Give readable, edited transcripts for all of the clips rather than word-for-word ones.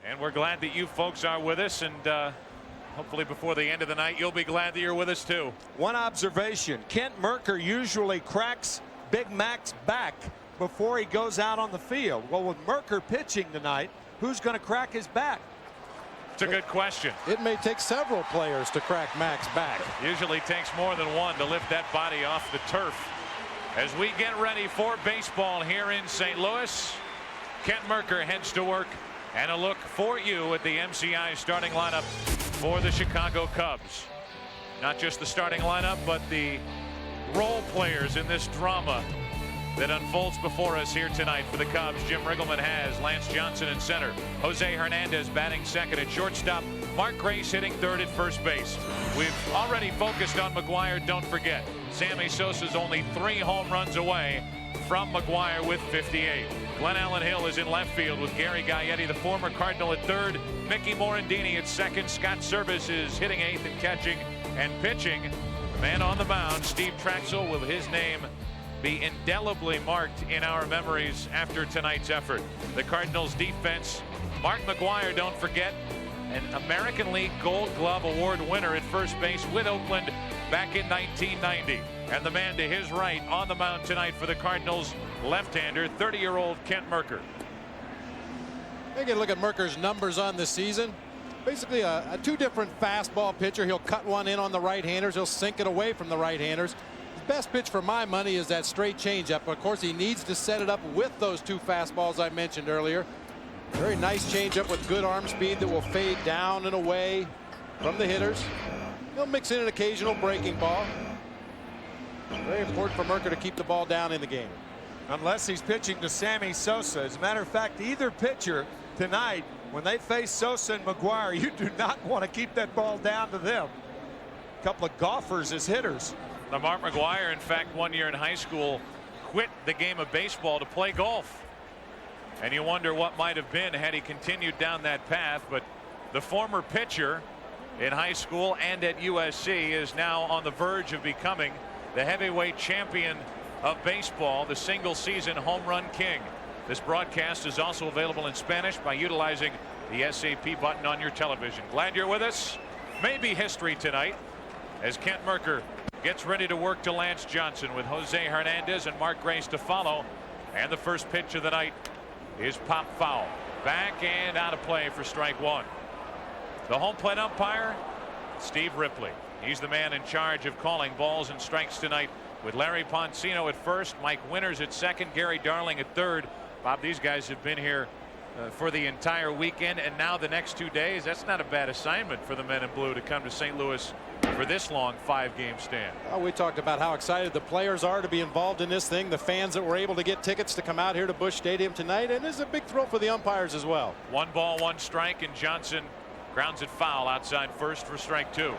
And we're glad that you folks are with us, and hopefully before the end of the night you'll be glad that you're with us too. One observation: Kent Mercker usually cracks Big Mac's back before he goes out on the field. Well, with Mercker pitching tonight, who's going to crack his back? It's a good question. It may take several players to crack Mac's back. Usually takes more than one to lift that body off the turf. As we get ready for baseball here in St. Louis, Kent Mercker heads to work, and a look for you at the MCI starting lineup for the Chicago Cubs. Not just the starting lineup, but the role players in this drama that unfolds before us here tonight for the Cubs. Jim Riggleman has Lance Johnson in center, Jose Hernandez batting second at shortstop, Mark Grace hitting third at first base. We've already focused on McGwire. Don't forget, Sammy Sosa's only 3 home runs away from McGwire with 58. Glenn Allen Hill is in left field with Gary Gaetti, the former Cardinal, at third. Mickey Morandini at second. Scott Service is hitting eighth and catching and pitching. The man on the mound, Steve Traxel, will his name be indelibly marked in our memories after tonight's effort. The Cardinals defense, Mark McGwire, don't forget, an American League Gold Glove Award winner at first base with Oakland back in 1990. And the man to his right on the mound tonight for the Cardinals, left-hander, 30-year-old Kent Mercker. Take a look at Mercker's numbers on the season. Basically a 2 different fastball pitcher. He'll cut one in on the right-handers. He'll sink it away from the right-handers. His best pitch for my money is that straight changeup. Of course, he needs to set it up with those 2 fastballs I mentioned earlier. Very nice changeup with good arm speed that will fade down and away from the hitters. He'll mix in an occasional breaking ball. Very important for Mercker to keep the ball down in the game. Unless he's pitching to Sammy Sosa. As a matter of fact, either pitcher tonight, when they face Sosa and McGwire, you do not want to keep that ball down to them. A couple of golfers as hitters. Now, Mark McGwire, in fact, one year in high school, quit the game of baseball to play golf. And you wonder what might have been had he continued down that path. But the former pitcher in high school and at USC is now on the verge of becoming the heavyweight champion of baseball, the single season home run king. This broadcast is also available in Spanish by utilizing the SAP button on your television. Glad you're with us. Maybe history tonight as Kent Mercker gets ready to work to Lance Johnson with Jose Hernandez and Mark Grace to follow. And the first pitch of the night is pop foul. Back and out of play for strike 1. The home plate umpire, Steve Ripley. He's the man in charge of calling balls and strikes tonight, with Larry Poncino at first, Mike Winters at second, Gary Darling at third. Bob, these guys have been here for the entire weekend, and now the next 2 days. That's not a bad assignment for the men in blue to come to St. Louis for this long 5-game stand. Well, we talked about how excited the players are to be involved in this thing. The fans that were able to get tickets to come out here to Busch Stadium tonight, and this is a big thrill for the umpires as well. 1 ball, 1 strike, and Johnson grounds it foul outside first for strike 2.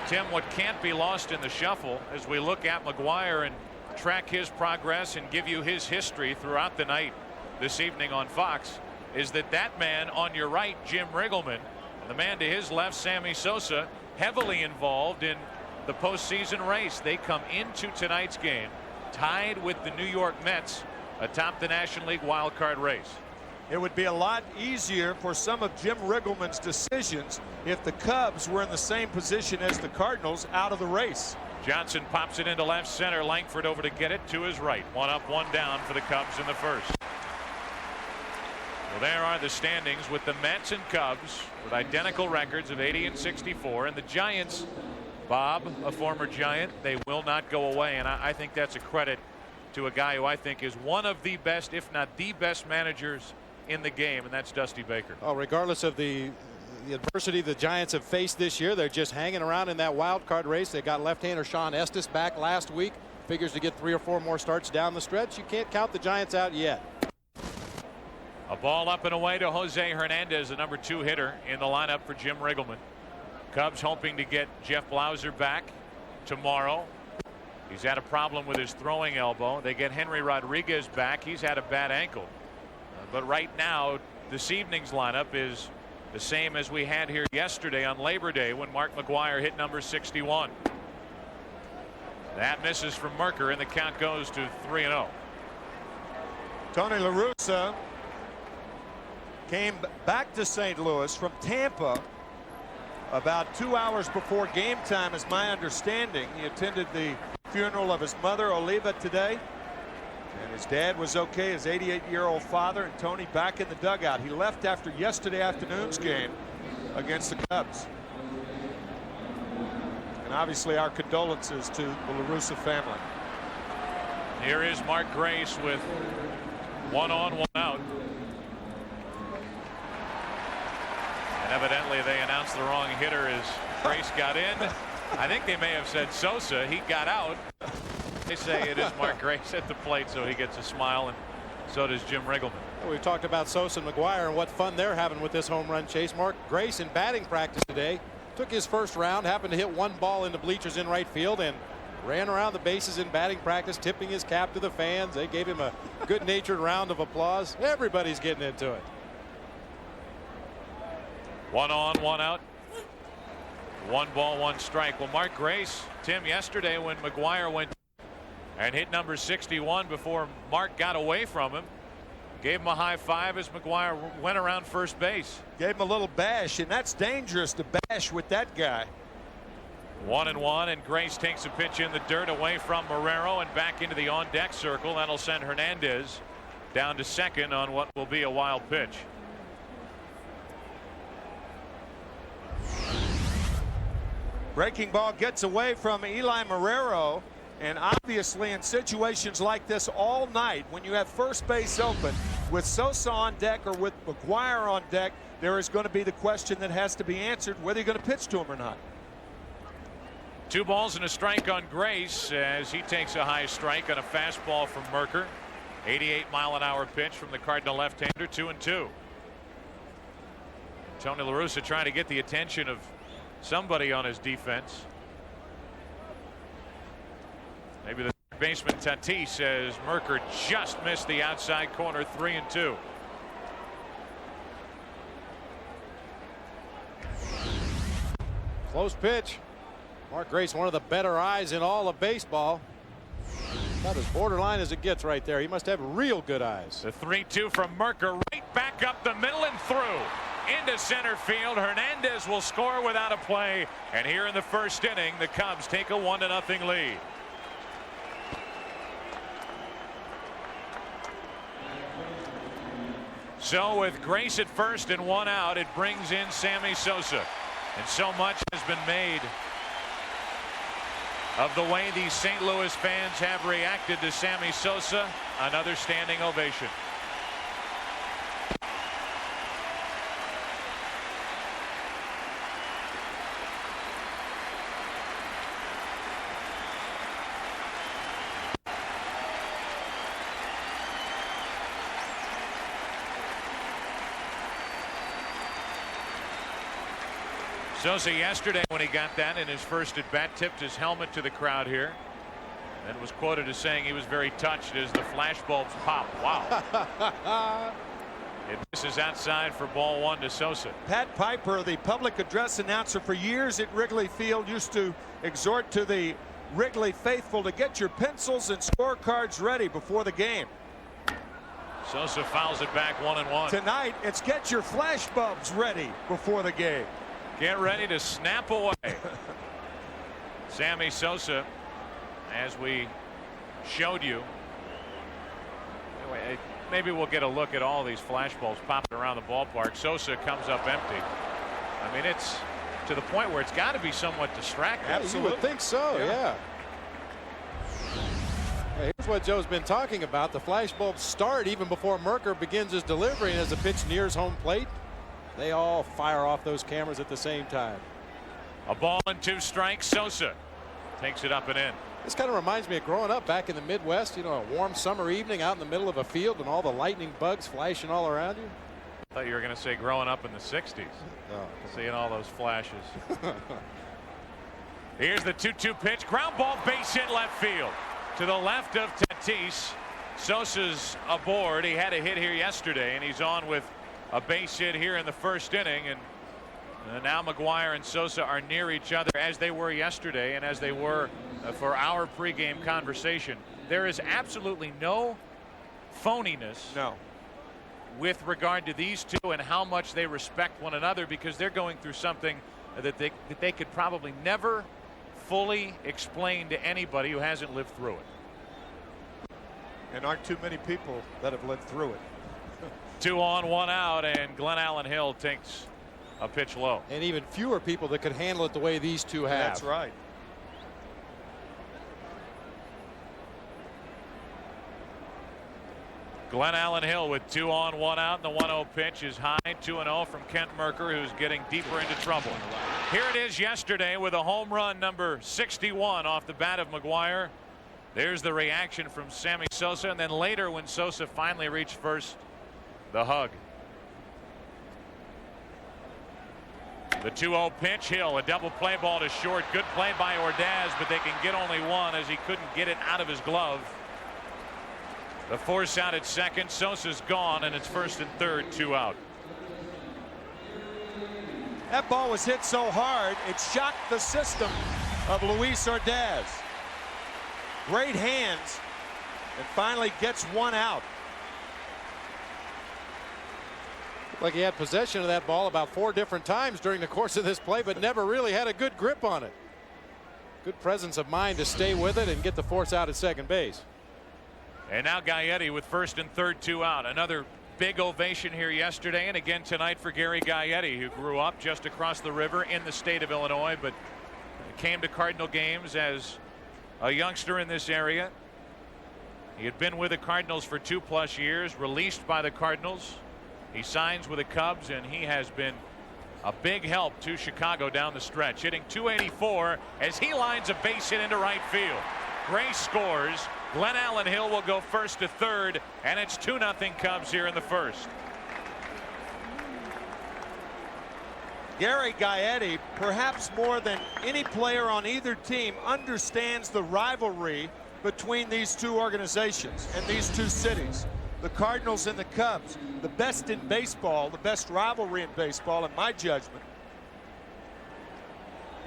Tim, what can't be lost in the shuffle as we look at McGwire and track his progress and give you his history throughout the night this evening on Fox is that man on your right, Jim Riggleman, and the man to his left, Sammy Sosa, heavily involved in the postseason race. They come into tonight's game tied with the New York Mets atop the National League wild card race. It would be a lot easier for some of Jim Riggleman's decisions if the Cubs were in the same position as the Cardinals out of the race. Johnson pops it into left center. Langford over to get it to his right. 1 up, 1 down for the Cubs in the first. Well, there are the standings with the Mets and Cubs with identical records of 80 and 64. And the Giants, Bob, a former Giant, they will not go away. And I think that's a credit to a guy who I think is one of the best, if not the best, managers in the game, and that's Dusty Baker. Oh, regardless of the adversity the Giants have faced this year, they're just hanging around in that wild card race. They got left-hander Sean Estes back last week. Figures to get 3 or 4 more starts down the stretch. You can't count the Giants out yet. A ball up and away to Jose Hernandez, the number 2 hitter in the lineup for Jim Riggleman. Cubs hoping to get Jeff Blauser back tomorrow. He's had a problem with his throwing elbow. They get Henry Rodriguez back. He's had a bad ankle. But right now, this evening's lineup is the same as we had here yesterday on Labor Day when Mark McGwire hit number 61. That misses from Mercker, and the count goes to 3-0. Tony La Russa came back to St. Louis from Tampa about 2 hours before game time, is my understanding. He attended the funeral of his mother, Oliva, today. And his dad was okay, his 88-year-old father, and Tony back in the dugout. He left after yesterday afternoon's game against the Cubs. And obviously our condolences to the La Russa family. Here is Mark Grace with 1 on, 1 out. And evidently they announced the wrong hitter as Grace got in. I think they may have said Sosa. He got out. They say it is Mark Grace at the plate, so he gets a smile, and so does Jim Riggleman. We've talked about Sosa and McGwire and what fun they're having with this home run chase. Mark Grace in batting practice today took his first round, happened to hit one ball into bleachers in right field, and ran around the bases in batting practice, tipping his cap to the fans. They gave him a good-natured round of applause. Everybody's getting into it. 1 on, 1 out. 1 ball, 1 strike. Well, Mark Grace, Tim, yesterday when McGwire went and hit number 61 before Mark got away from him, gave him a high five as McGwire went around first base. Gave him a little bash, and that's dangerous to bash with that guy. 1-1, and Grace takes a pitch in the dirt away from Marrero and back into the on-deck circle. That'll send Hernandez down to second on what will be a wild pitch. Breaking ball gets away from Eli Marrero, and obviously in situations like this all night, when you have first base open with Sosa on deck or with McGwire on deck, there is going to be the question that has to be answered whether you're going to pitch to him or not. 2 balls and a strike on Grace as he takes a high strike on a fastball from Merker. 88-mile-an-hour pitch from the Cardinal left-hander. 2-2. Tony La Russa trying to get the attention of somebody on his defense. Maybe the third baseman Tatis says Merker just missed the outside corner. 3-2. Close pitch. Mark Grace, one of the better eyes in all of baseball. About as borderline as it gets right there. He must have real good eyes. The 3-2 from Merker, right back up the middle and through into center field. Hernandez will score without a play, and here in the first inning the Cubs take a 1-0 lead. So with Grace at first and 1 out, it brings in Sammy Sosa, and so much has been made of the way these St. Louis fans have reacted to Sammy Sosa. Another standing ovation. Sosa yesterday, when he got that in his first at bat, tipped his helmet to the crowd here and was quoted as saying he was very touched as the flashbulbs pop. Wow. It misses outside for ball 1 to Sosa. Pat Piper, the public address announcer for years at Wrigley Field, used to exhort to the Wrigley faithful to get your pencils and scorecards ready before the game. Sosa fouls it back 1-1. Tonight, it's get your flash bulbs ready before the game. Get ready to snap away. Sammy Sosa, as we showed you. Anyway, maybe we'll get a look at all these flashbulbs popping around the ballpark. Sosa comes up empty. I mean, it's to the point where it's got to be somewhat distracting. Absolutely. You would think so, yeah. Here's what Joe's been talking about. The flashbulbs start even before Merker begins his delivery, and as the pitch nears home plate, they all fire off those cameras at the same time. A ball and 2 strikes. Sosa takes it up and in. This kind of reminds me of growing up back in the Midwest. You know, a warm summer evening out in the middle of a field and all the lightning bugs flashing all around you. I thought you were going to say growing up in the 60s. Oh. Seeing all those flashes. Here's the 2-2 pitch. Ground ball, base hit left field. To the left of Tatis. Sosa's aboard. He had a hit here yesterday, and he's on with a base hit here in the first inning, and now McGwire and Sosa are near each other as they were yesterday and as they were for our pregame conversation. There is absolutely no phoniness. No. with regard to these two and how much they respect one another, because they're going through something that they could probably never fully explain to anybody who hasn't lived through it. And aren't too many people that have lived through it. 2 on, 1 out, and Glenn Allen Hill takes a pitch low. And even fewer people that could handle it the way these two have. That's right. Glenn Allen Hill with 2 on, 1 out, and the 1-0 pitch is high. 2-0 from Kent Merker, who's getting deeper into trouble. Here it is yesterday with a home run number 61 off the bat of McGwire. There's the reaction from Sammy Sosa, and then later when Sosa finally reached first, the hug. The 2-0 pitch, Hill, a double play ball to short. Good play by Ordaz, but they can get only one as he couldn't get it out of his glove. The force out at second. Sosa's gone, and it's first and third, 2 out. That ball was hit so hard it shocked the system of Luis Ordaz. Great hands, and finally gets 1 out. Like he had possession of that ball about 4 different times during the course of this play, but never really had a good grip on it. Good presence of mind to stay with it and get the force out at second base. And now Gaetti with first and third, 2 out. Another big ovation here yesterday and again tonight for Gary Gaetti, who grew up just across the river in the state of Illinois, but came to Cardinal games as a youngster in this area. He had been with the Cardinals for 2+ years, released by the Cardinals. He signs with the Cubs, and he has been a big help to Chicago down the stretch, hitting .284 as he lines a base hit into right field. Gray scores. Glenn Allen Hill will go first to third, and it's 2-0 Cubs here in the first. Gary Gaetti, perhaps more than any player on either team, understands the rivalry between these two organizations and these two cities. The Cardinals and the Cubs, the best in baseball, the best rivalry in baseball, in my judgment.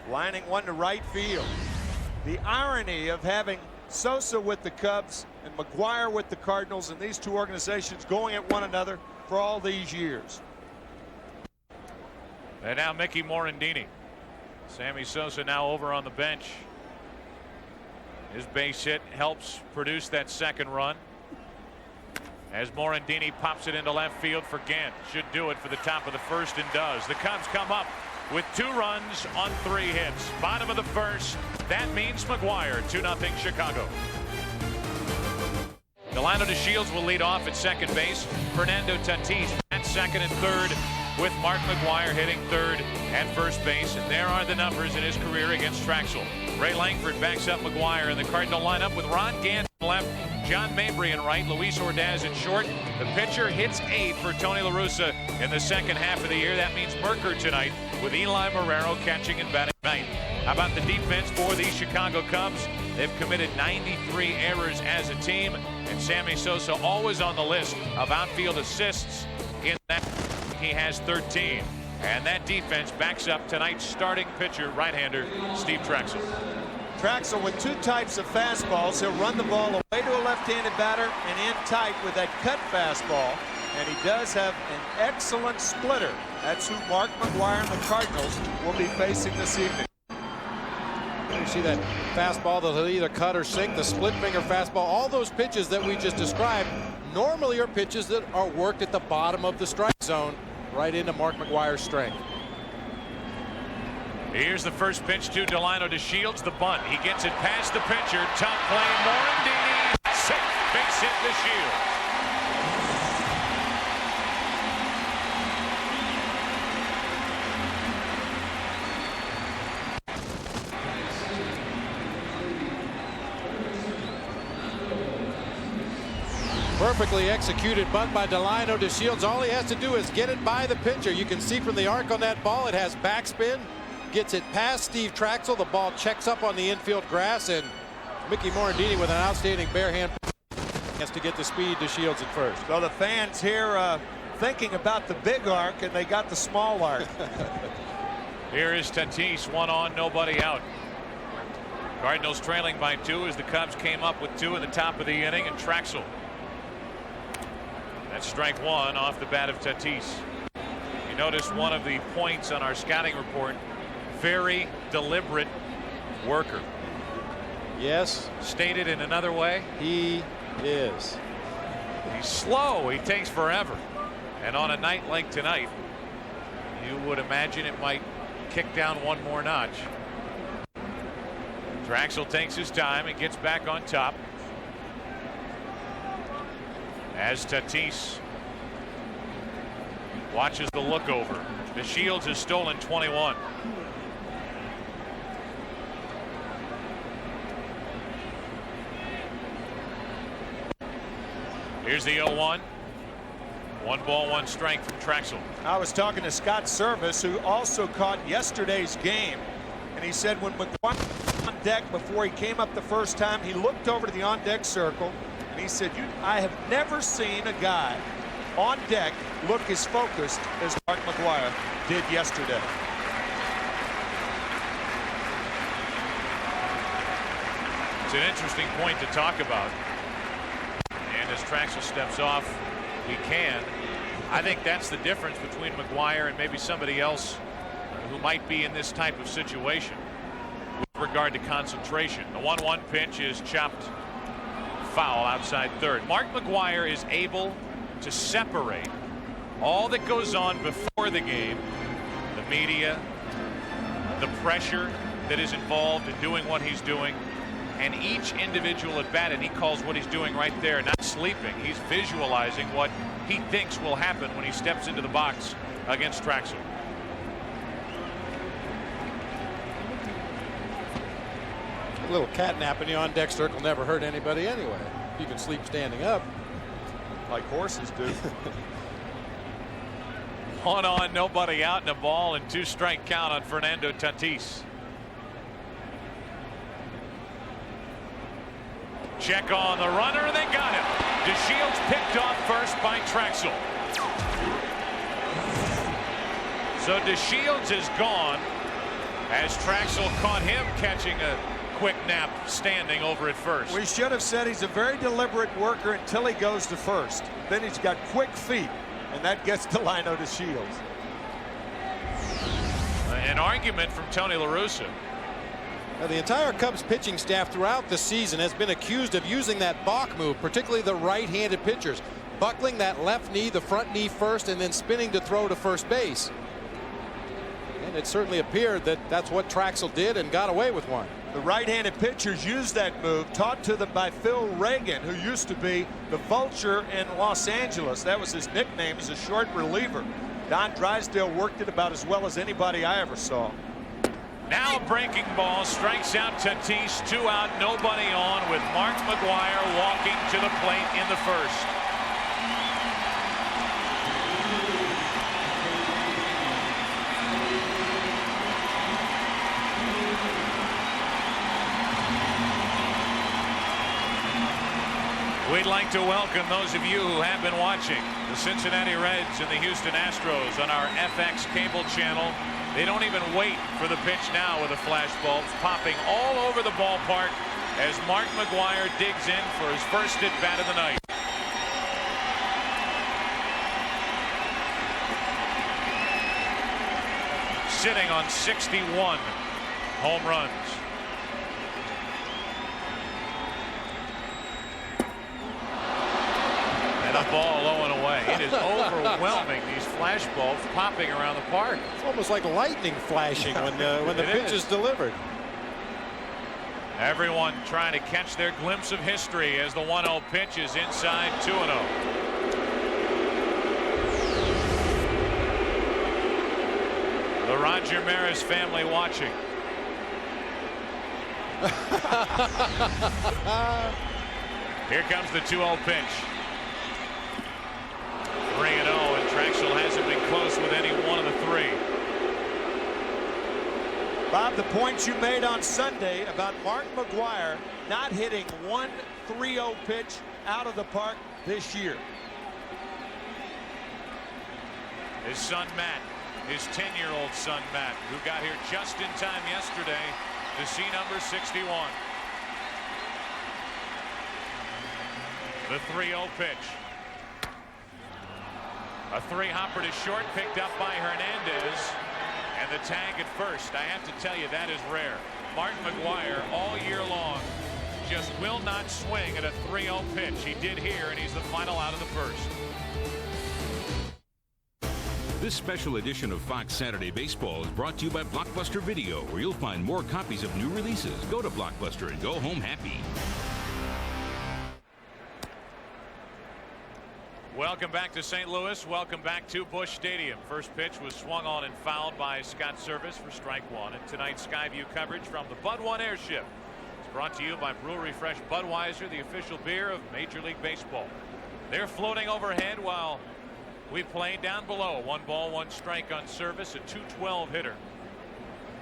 Lining one to right field. The irony of having Sosa with the Cubs and McGwire with the Cardinals, and these two organizations going at one another for all these years. And now Mickey Morandini. Sammy Sosa now over on the bench. His base hit helps produce that second run, as Morandini pops it into left field for Gant. Should do it for the top of the first, and does. The Cubs come up with 2 runs on 3 hits. Bottom of the first. That means McGwire. 2-0 Chicago. Delano DeShields will lead off at second base. Fernando Tatis at second and third, with Mark McGwire hitting third and first base. And there are the numbers in his career against Traxel. Ray Langford backs up McGwire in the Cardinal lineup with Ron Gant in left, John Mabry in right, Luis Ordaz in short. The pitcher hits 8 for Tony La Russa in the second half of the year. That means Merker tonight with Eli Marrero catching and batting ninth. How about the defense for the Chicago Cubs? They've committed 93 errors as a team, and Sammy Sosa always on the list of outfield assists. In that, he has 13. And that defense backs up tonight's starting pitcher, right-hander Steve Traxel. Traxel with 2 types of fastballs. He'll run the ball away to a left-handed batter and in tight with that cut fastball. And he does have an excellent splitter. That's who Mark McGwire and the Cardinals will be facing this evening. You see that fastball that he'll either cut or sink, the split finger fastball, all those pitches that we just described normally are pitches that are worked at the bottom of the strike zone, right into Mark McGwire's strength. Here's the first pitch to Delano DeShields, the bunt. He gets it past the pitcher. Tough play, Morandini. Safe base hit DeShields. Perfectly executed bunt by Delano DeShields. All he has to do is get it by the pitcher. You can see from the arc on that ball, it has backspin. Gets it past Steve Traxel. The ball checks up on the infield grass, and Mickey Morandini with an outstanding bare hand has to get the speed to Shields at first. So the fans here thinking about the big arc, and they got the small arc. Here is Tatis, 1 on, nobody out. Cardinals trailing by 2 as the Cubs came up with 2 in the top of the inning, and Traxel That's strike one off the bat of Tatis. You notice one of the points on our scouting report, very deliberate worker. Yes. Stated in another way, He is. he's slow. He takes forever. And on a night like tonight, you would imagine it might kick down one more notch. Traxel takes his time and gets back on top. As Tatis watches the look over. The Shields has stolen 21. Here's the 0-1. 1 ball, 1 strike from Traxel. I was talking to Scott Service, who also caught yesterday's game, and he said when McGwire was on deck before he came up the first time, he looked over to the on-deck circle, and he said, I have never seen a guy on deck look as focused as Mark McGwire did yesterday. It's an interesting point to talk about. And as Traxel steps off, he can. I think that's the difference between McGwire and maybe somebody else who might be in this type of situation with regard to concentration. The 1-1 pitch is chopped foul outside third. Mark McGwire is able to separate all that goes on before the game, the media, the pressure that is involved in doing what he's doing, and each individual at bat, and he calls what he's doing right there, not sleeping. He's visualizing what he thinks will happen when he steps into the box against Traxel. A little catnap in the on-deck circle never hurt anybody anyway. You can sleep standing up. Like horses do. 1 on, nobody out, and a ball, and 2 strike count on Fernando Tatis. Check on the runner, they got him. DeShields picked off first by Traxel. So DeShields is gone as Traxel caught him catching a quick nap standing over at first. We should have said he's a very deliberate worker until he goes to first. Then he's got quick feet, and that gets to Lino DeShields. An argument from Tony La Russa. Now, the entire Cubs pitching staff throughout the season has been accused of using that balk move, particularly the right-handed pitchers, buckling that left knee, the front knee first, and then spinning to throw to first base. And it certainly appeared that that's what Traxel did and got away with one. The right-handed pitchers use that move, taught to them by Phil Reagan, who used to be the Vulture in Los Angeles. That was his nickname as a short reliever. Don Drysdale worked it about as well as anybody I ever saw. Now breaking ball, strikes out Tatis, 2 out, nobody on, with Mark McGwire walking to the plate in the first. We'd like to welcome those of you who have been watching the Cincinnati Reds and the Houston Astros on our FX cable channel. They don't even wait for the pitch now with the flash bulbs popping all over the ballpark as Mark McGwire digs in for his first at bat of the night. Sitting on 61 home runs. And a ball low and away. It is overwhelming, these flash bulbs popping around the park. It's almost like lightning flashing when the pitch is delivered. Everyone trying to catch their glimpse of history as the 1-0 pitch is inside 2-0. The Roger Maris family watching. Here comes the 2-0 pitch. 3-0, and Traxel hasn't been close with any one of the 3. Bob, the points you made on Sunday about Mark McGwire not hitting one 3-0 pitch out of the park this year. His son Matt, his 10-year-old son Matt, who got here just in time yesterday to see number 61. The 3-0 pitch. A three-hopper to short, picked up by Hernandez, and the tag at first. I have to tell you, that is rare. Mark McGwire all year long just will not swing at a 3-0 pitch. He did here, and he's the final out of the first. This special edition of Fox Saturday Baseball is brought to you by Blockbuster Video, where you'll find more copies of new releases. Go to Blockbuster and go home happy. Welcome back to St. Louis. Welcome back to Busch Stadium. First pitch was swung on and fouled by Scott Service for strike one. And tonight's Skyview coverage from the Bud One Airship. It's brought to you by Brewery Fresh Budweiser, the official beer of Major League Baseball. They're floating overhead while we play down below. 1 ball, 1 strike on Service, a .212 hitter.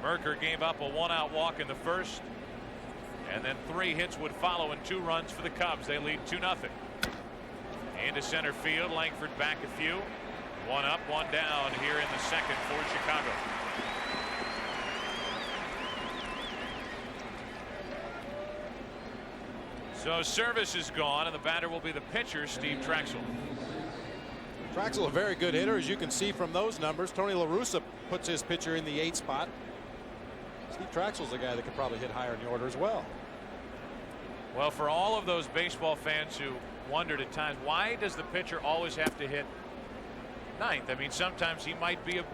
Merker gave up a 1-out walk in the first, and then 3 hits would follow and 2 runs for the Cubs. They lead 2-0. Into center field. Langford back a few. 1 up, 1 down here in the second for Chicago. So Service is gone, and the batter will be the pitcher, Steve Traxel. Traxel, a very good hitter, as you can see from those numbers. Tony La Russa puts his pitcher in the 8th spot. Steve Traxel's a guy that could probably hit higher in the order as well. Well, for all of those baseball fans who wondered at times, why does the pitcher always have to hit 9th? I mean, sometimes he might be a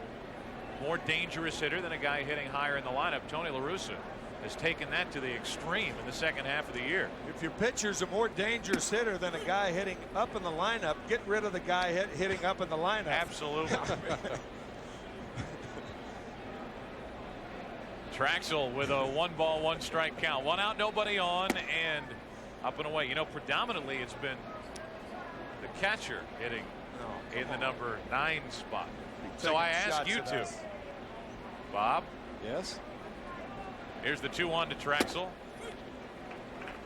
more dangerous hitter than a guy hitting higher in the lineup. Tony La Russa has taken that to the extreme in the second half of the year. If your pitcher's a more dangerous hitter than a guy hitting up in the lineup, get rid of the guy hitting up in the lineup. Absolutely. Traxel with a 1 ball, 1 strike count. 1 out, nobody on, and up and away. You know, predominantly it's been the catcher hitting in the number 9 spot. So I ask you to, Bob. Yes. Here's the 2-1 to Traxel,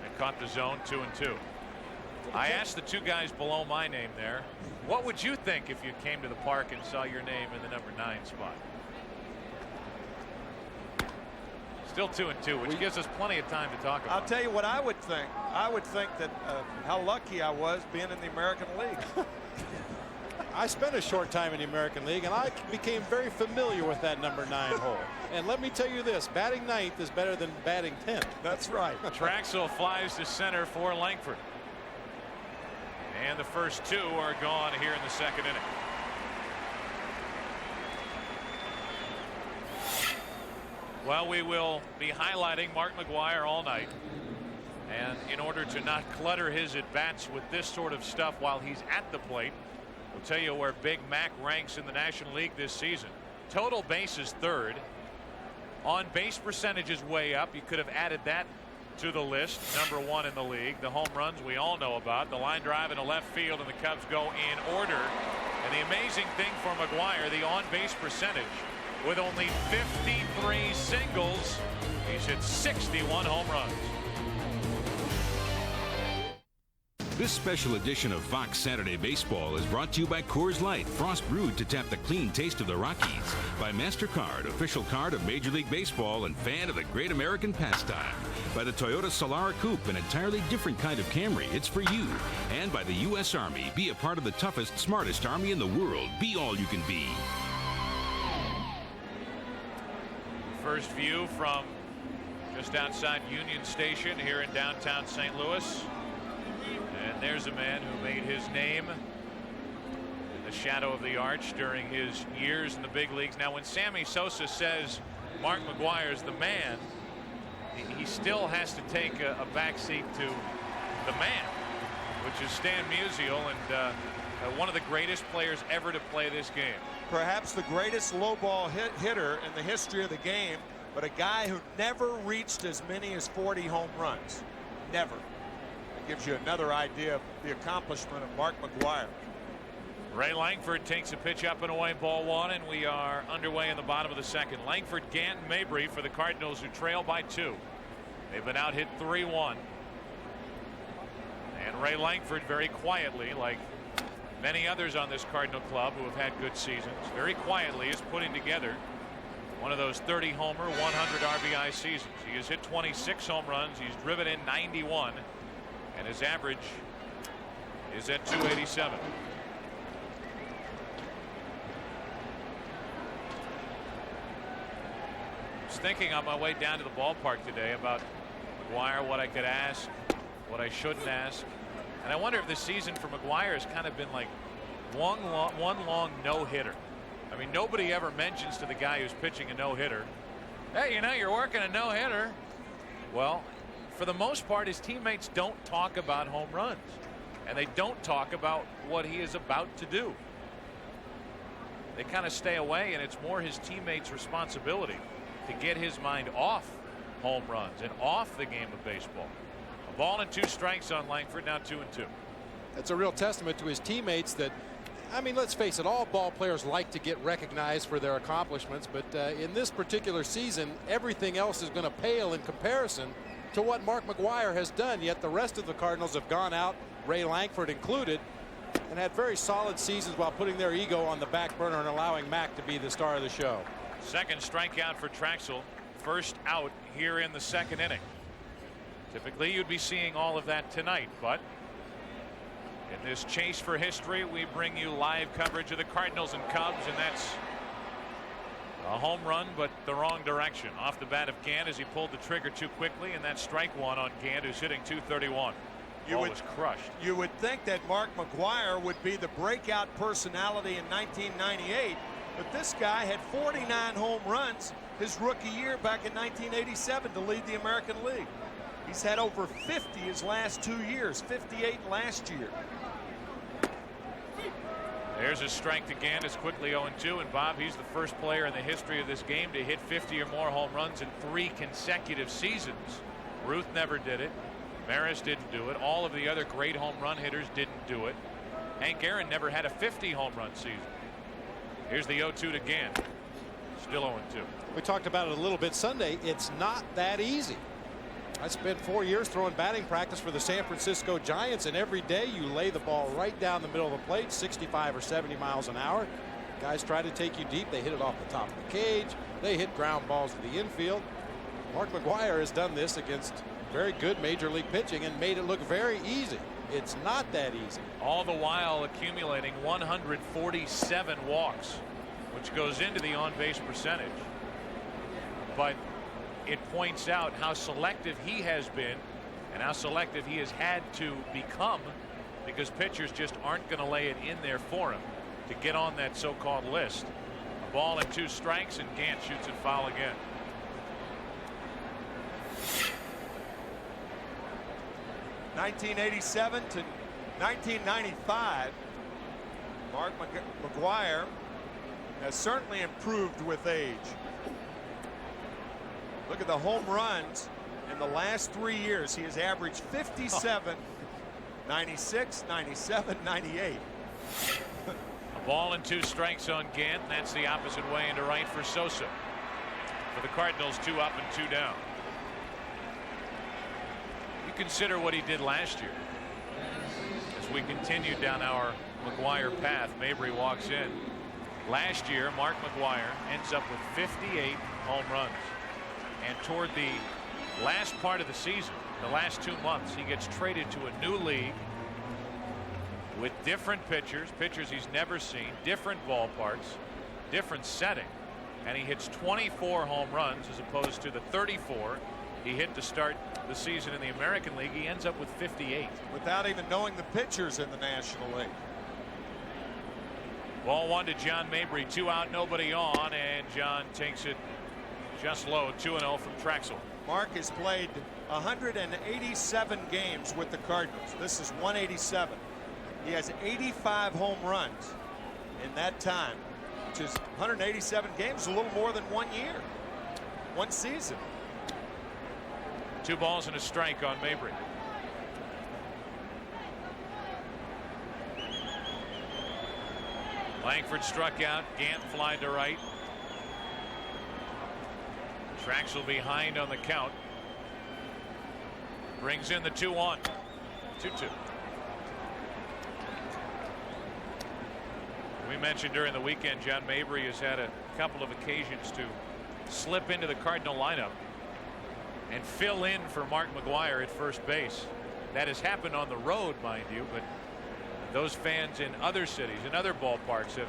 and caught the zone 2-2. I asked the 2 guys below my name there, what would you think if you came to the park and saw your name in the number 9 spot? Still 2-2, which gives us plenty of time to talk about. I'll tell you what I would think. I would think that how lucky I was being in the American League. I spent a short time in the American League, and I became very familiar with that number 9 hole. And let me tell you this, batting 9th is better than batting 10th. That's right. Traxel flies to center for Langford. And the first 2 are gone here in the second inning. Well, we will be highlighting Mark McGwire all night. And in order to not clutter his at-bats with this sort of stuff while he's at the plate, we'll tell you where Big Mac ranks in the National League this season. Total bases 3rd. On base percentage is way up. You could have added that to the list. Number 1 in the league. The home runs we all know about. The line drive into left field, and the Cubs go in order. And the amazing thing for McGwire, the on base percentage, with only 53 singles, he's hit 61 home runs. This special edition of Fox Saturday Baseball is brought to you by Coors Light, frost brewed to tap the clean taste of the Rockies. By MasterCard, official card of Major League Baseball and fan of the great American pastime. By the Toyota Solara Coupe, an entirely different kind of Camry. It's for you. And by the U.S. Army. Be a part of the toughest, smartest Army in the world. Be all you can be. First view from just outside Union Station here in downtown St. Louis. And there's a man who made his name in the shadow of the arch during his years in the big leagues. Now, when Sammy Sosa says Mark McGwire's the man, he still has to take a backseat to the man, which is Stan Musial, and one of the greatest players ever to play this game. Perhaps the greatest low ball hitter in the history of the game, but a guy who never reached as many as 40 home runs. Never. Gives you another idea of the accomplishment of Mark McGwire. Ray Langford takes a pitch up and away, ball 1, and we are underway in the bottom of the second. Langford, Gant, and Mabry for the Cardinals, who trail by 2. They've been out hit 3-1. And Ray Langford, very quietly, like many others on this Cardinal club who have had good seasons, very quietly is putting together one of those 30 homer, 100 RBI seasons. He has hit 26 home runs. He's driven in 91. And his average is at 287. was thinking on my way down to the ballpark today about McGwire, what I could ask, what I shouldn't ask. And I wonder if this season for McGwire has kind of been like one long no-hitter. I mean, nobody ever mentions to the guy who's pitching a no-hitter, hey, you know, you're working a no-hitter. Well, for the most part, his teammates don't talk about home runs, and they don't talk about what he is about to do. They kind of stay away, and it's more his teammates' responsibility to get his mind off home runs and off the game of baseball. A ball and 2 strikes on Langford, now 2-2. That's a real testament to his teammates that, I mean, let's face it, all ball players like to get recognized for their accomplishments, but in this particular season, everything else is going to pale in comparison to what Mark McGwire has done. Yet the rest of the Cardinals have gone out, Ray Langford included, and had very solid seasons while putting their ego on the back burner and allowing Mac to be the star of the show. Second strikeout for Traxel. First out here in the 2nd inning. Typically you'd be seeing all of that tonight, but in this chase for history, we bring you live coverage of the Cardinals and Cubs, and that's a home run, but the wrong direction. Off the bat of Gant as he pulled the trigger too quickly, and that's strike 1 on Gant, who's hitting .231. Ball was crushed. You would think that Mark McGwire would be the breakout personality in 1998, but this guy had 49 home runs his rookie year back in 1987 to lead the American League. He's had over 50 his last 2 years, 58 last year. There's a strike to Gant. It's quickly 0-2, and Bob, he's the first player in the history of this game to hit 50 or more home runs in 3 consecutive seasons. Ruth never did it. Maris didn't do it. All of the other great home run hitters didn't do it. Hank Aaron never had a 50 home run season. Here's the 0-2 to Gant. Still 0-2. We talked about it a little bit Sunday. It's not that easy. I spent 4 years throwing batting practice for the San Francisco Giants, and every day you lay the ball right down the middle of the plate, 65 or 70 miles an hour. Guys try to take you deep. They hit it off the top of the cage. They hit ground balls to the infield. Mark McGwire has done this against very good major league pitching and made it look very easy. It's not that easy. All the while accumulating 147 walks, which goes into the on-base percentage. But it points out how selective he has been and how selective he has had to become, because pitchers just aren't going to lay it in there for him to get on that so-called list. A ball and 2 strikes, and Gant shoots it foul again. (1987 to 1995). Mark McGwire has certainly improved with age. Look at the home runs in the last 3 years. He has averaged 57, 96, 97, 98. A ball and 2 strikes on Gant, and that's the opposite way into right for Sosa. For the Cardinals, 2 up and 2 down. You consider what he did last year. As we continue down our McGwire path, Mabry walks in. Last year, Mark McGwire ends up with 58 home runs. And toward the last part of the season, the last 2 months, he gets traded to a new league with different pitchers he's never seen, different ballparks, different setting, and he hits 24 home runs as opposed to the 34 he hit to start the season in the American League. He ends up with 58. Without even knowing the pitchers in the National League. Ball 1 to John Mabry, 2 out, nobody on, and John takes it just low, 2-0 from Traxel. Mark has played 187 games with the Cardinals. This is 187. He has 85 home runs in that time, which is 187 games, a little more than 1 year, 1 season. 2 balls and a strike on Mabry. Langford struck out. Gant flied to right. Traxel behind on the count. Brings in the 2-1. 2-2. We mentioned during the weekend John Mabry has had a couple of occasions to slip into the Cardinal lineup and fill in for Mark McGwire at first base. That has happened on the road, mind you, but those fans in other cities, in other ballparks, have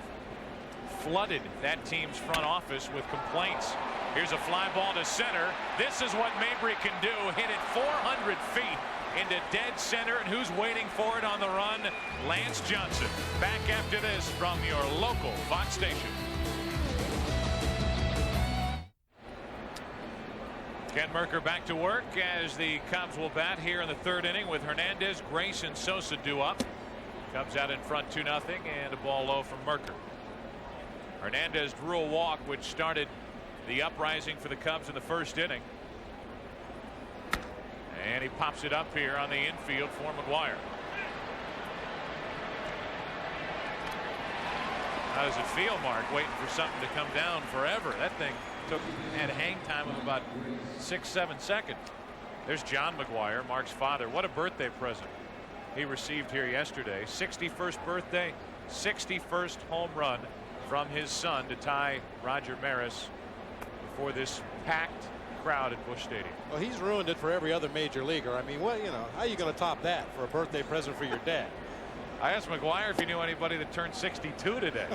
flooded that team's front office with complaints. Here's a fly ball to center. This is what Mabry can do. Hit it 400 feet into dead center, and who's waiting for it on the run? Lance Johnson. Back after this from your local Fox station. Ken Merker back to work as the Cubs will bat here in the third inning with Hernandez, Grace, and Sosa due up. Cubs out in front 2-0, and a ball low from Merker. Hernandez drew a walk, which started the uprising for the Cubs in the first inning. And he pops it up here on the infield for McGwire. How does it feel, Mark, waiting for something to come down forever? That thing had a hang time of about 6-7 seconds. There's John McGwire, Mark's father. What a birthday present he received here yesterday. 61st birthday, 61st home run from his son to tie Roger Maris before this packed crowd at Busch Stadium. Well, he's ruined it for every other major leaguer. I mean, what, how are you going to top that for a birthday present for your dad? I asked McGwire if he knew anybody that turned 62 today.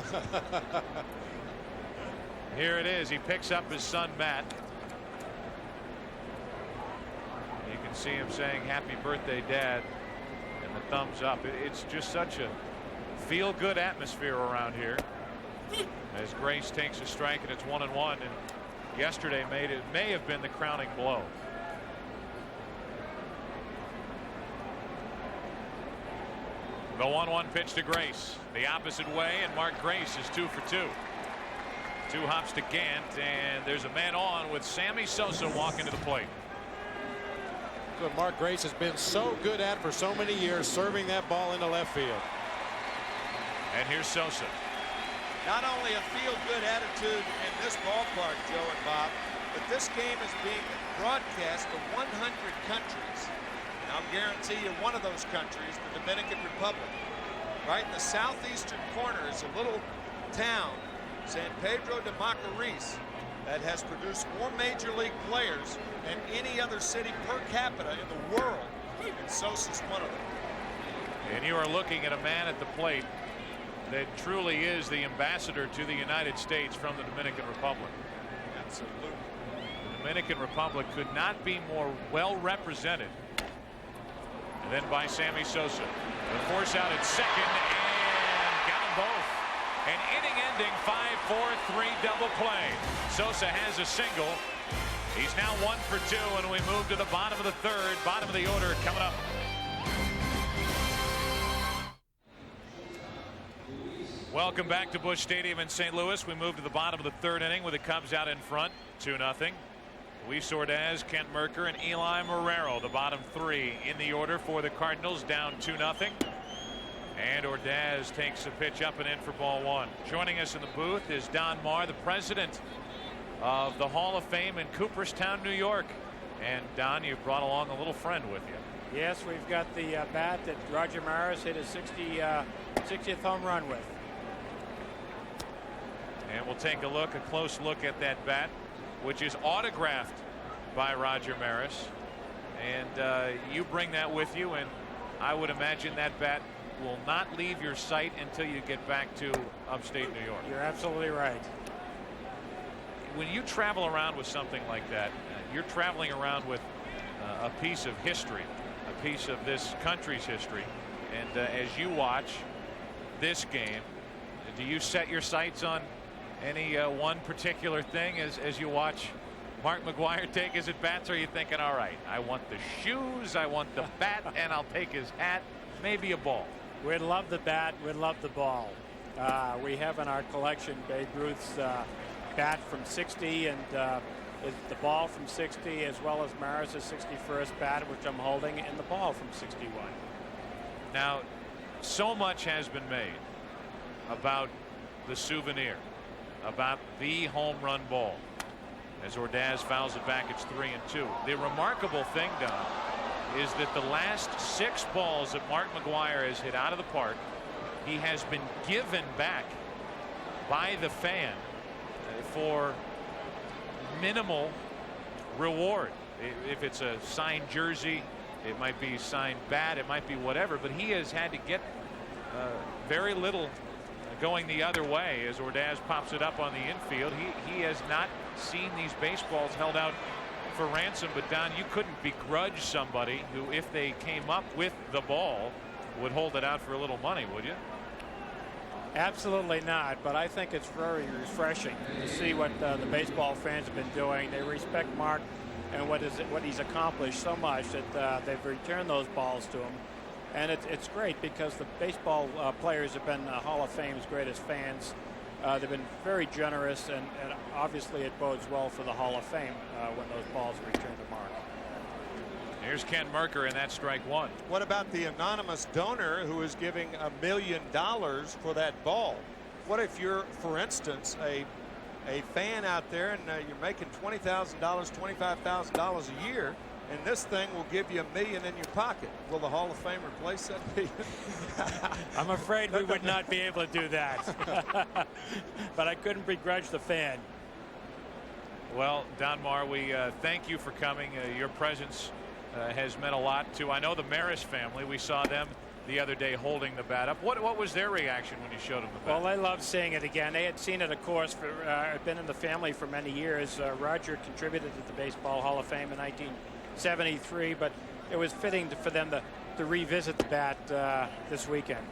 Here it is. He picks up his son Matt. You can see him saying happy birthday, Dad, and the thumbs up. It's just such a feel-good atmosphere around here as Grace takes a strike, and it's 1-1, and yesterday may have been the crowning blow. The 1-1 pitch to Grace the opposite way, and Mark Grace is 2 for 2. 2 hops to Gant, and there's a man on with Sammy Sosa walking to the plate. What Mark Grace has been so good at for so many years, serving that ball into left field. And here's Sosa. Not only a feel-good attitude in this ballpark, Joe and Bob, but this game is being broadcast to 100 countries. And I'll guarantee you one of those countries, the Dominican Republic. Right in the southeastern corner is a little town, San Pedro de Macorís, that has produced more major league players than any other city per capita in the world. And Sosa's one of them. And you are looking at a man at the plate that truly is the ambassador to the United States from the Dominican Republic. Absolutely. The Dominican Republic could not be more well represented. And then by Sammy Sosa. The force out at second, and got them both. An inning-ending 5-4-3 double play. Sosa has a single. He's now 1 for 2, and we move to the bottom of the third. Bottom of the order coming up. Welcome back to Busch Stadium in St. Louis. We move to the bottom of the third inning with the Cubs out in front 2-0. Luis Ordaz, Kent Merker, and Eli Marrero, the bottom 3 in the order for the Cardinals, down 2-0. And Ordaz takes a pitch up and in for ball 1. Joining us in the booth is Don Marr, the president of the Hall of Fame in Cooperstown, New York. And Don, you brought along a little friend with you. Yes, we've got the bat that Roger Maris hit his 60th home run with. And we'll take a close look at that bat, which is autographed by Roger Maris. And you bring that with you, and I would imagine that bat will not leave your sight until you get back to upstate New York. You're absolutely right. When you travel around with something like that, you're traveling around with a piece of history, a piece of this country's history. And as you watch this game, do you set your sights on any one particular thing as you watch Mark McGwire take his at bats? Or are you thinking, all right, I want the shoes, I want the bat, and I'll take his hat, maybe a ball? We'd love the bat, we'd love the ball. We have in our collection Babe Ruth's bat from 60 and the ball from 60, as well as Maris's 61st bat, which I'm holding, and the ball from 61. Now, so much has been made about the souvenir, about the home run ball. As Ordaz fouls it back, it's 3-2. The remarkable thing, Don, is that the last 6 balls that Mark McGwire has hit out of the park, he has been given back by the fan for minimal reward. If it's a signed jersey, it might be signed bat, it might be whatever, but he has had to get very little going the other way as Ordaz pops it up on the infield. He has not seen these baseballs held out for ransom. But Don, you couldn't begrudge somebody who, if they came up with the ball, would hold it out for a little money, would you? Absolutely not, but I think it's very refreshing to see what the baseball fans have been doing. They respect Mark and what he's accomplished so much that they've returned those balls to him. And it's great because the baseball players have been Hall of Fame's greatest fans. They've been very generous, and obviously it bodes well for the Hall of Fame when those balls are returned to Mark. Here's Ken Merker, and that's strike one. What about the anonymous donor who is giving $1 million for that ball? What if you're, for instance, a fan out there and you're making $20,000, $25,000 a year, and this thing will give you $1 million in your pocket? Will the Hall of Fame replace that $1 million? I'm afraid we would not be able to do that. But I couldn't begrudge the fan. Well, Don Marr, we thank you for coming. Your presence has meant a lot to, I know, the Maris family. We saw them the other day holding the bat up. What was their reaction when you showed them the bat? Well, they loved seeing it again. They had seen it, of course, for been in the family for many years. Roger contributed to the Baseball Hall of Fame in 1973, but it was fitting for them to revisit the bat this weekend.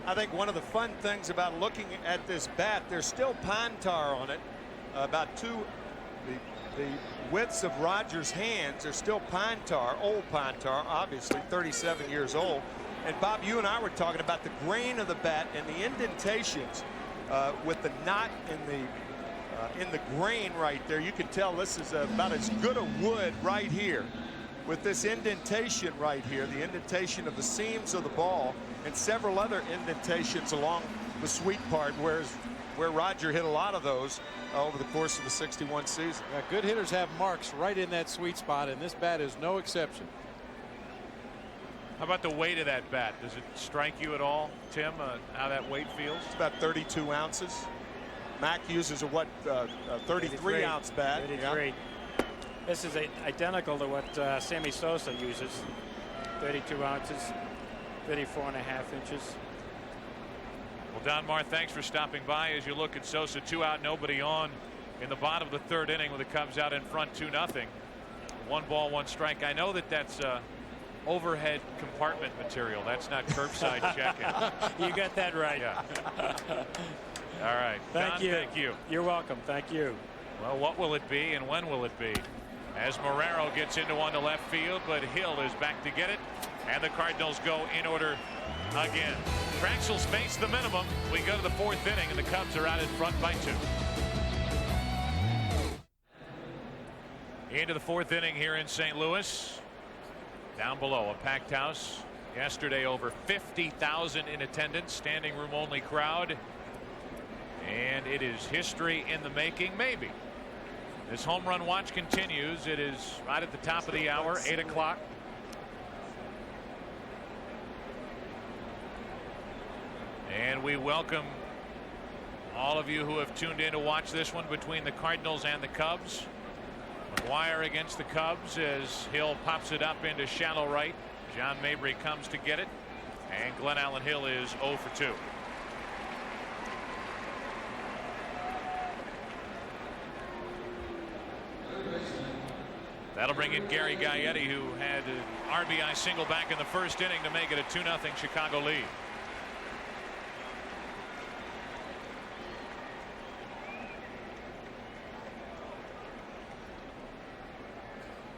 I think one of the fun things about looking at this bat, there's still pine tar on it, about the widths of Roger's hands are still pine tar, old pine tar, obviously 37 years old. And Bob, you and I were talking about the grain of the bat and the indentations with the knot in the grain right there. You can tell this is about as good a wood right here, with this indentation right here, the indentation of the seams of the ball, and several other indentations along the sweet part, where Roger hit a lot of those over the course of the 61 season. Yeah, good hitters have marks right in that sweet spot, and this bat is no exception. How about the weight of that bat? Does it strike you at all, Tim, how that weight feels? It's about 32 ounces. Mac uses a 33 ounce bat. 33. Yeah. This is identical to what Sammy Sosa uses. 32 ounces, 34.5 inches. Well, Don Marr, thanks for stopping by as you look at Sosa. 2 out, nobody on in the bottom of the third inning with the Cubs out in front 2-0. 1 ball, 1 strike. I know that's overhead compartment material. That's not curbside check-in. You got that right. Yeah. All right. Thank Don, you. Thank you. You're welcome. Thank you. Well, what will it be and when will it be? As Marrero gets into one to left field, but Hill is back to get it, and the Cardinals go in order again. Traxel face the minimum. We go to the 4th inning, and the Cubs are out in front by 2. Into the 4th inning here in St. Louis. Down below, a packed house. Yesterday, over 50,000 in attendance, standing room only crowd. And it is history in the making, maybe. This home run watch continues. It is right at the top of the hour, 8 o'clock. And we welcome all of you who have tuned in to watch this one between the Cardinals and the Cubs. McGwire against the Cubs as Hill pops it up into shallow right. John Mabry comes to get it, and Glenn Allen Hill is 0 for 2. That'll bring in Gary Gaetti, who had an RBI single back in the first inning to make it a 2-0 Chicago lead.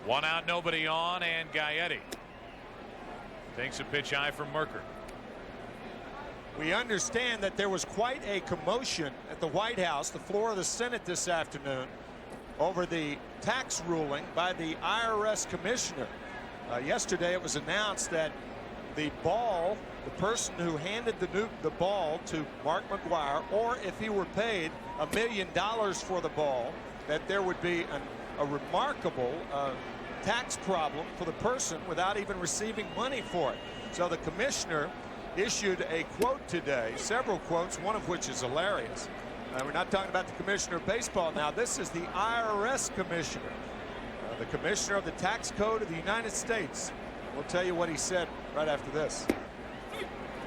One out, nobody on, and Gaetti takes a pitch high from Merker. We understand that there was quite a commotion at the White House, the floor of the Senate this afternoon, over the tax ruling by the IRS commissioner. Yesterday it was announced that the person who handed the ball to Mark McGwire, or if he were paid $1 million for the ball, that there would be a remarkable tax problem for the person without even receiving money for it. So the commissioner issued a quote today, several quotes, one of which is hilarious. We're not talking about the commissioner of baseball now. This is the IRS commissioner, the commissioner of the tax code of the United States. We'll tell you what he said right after this.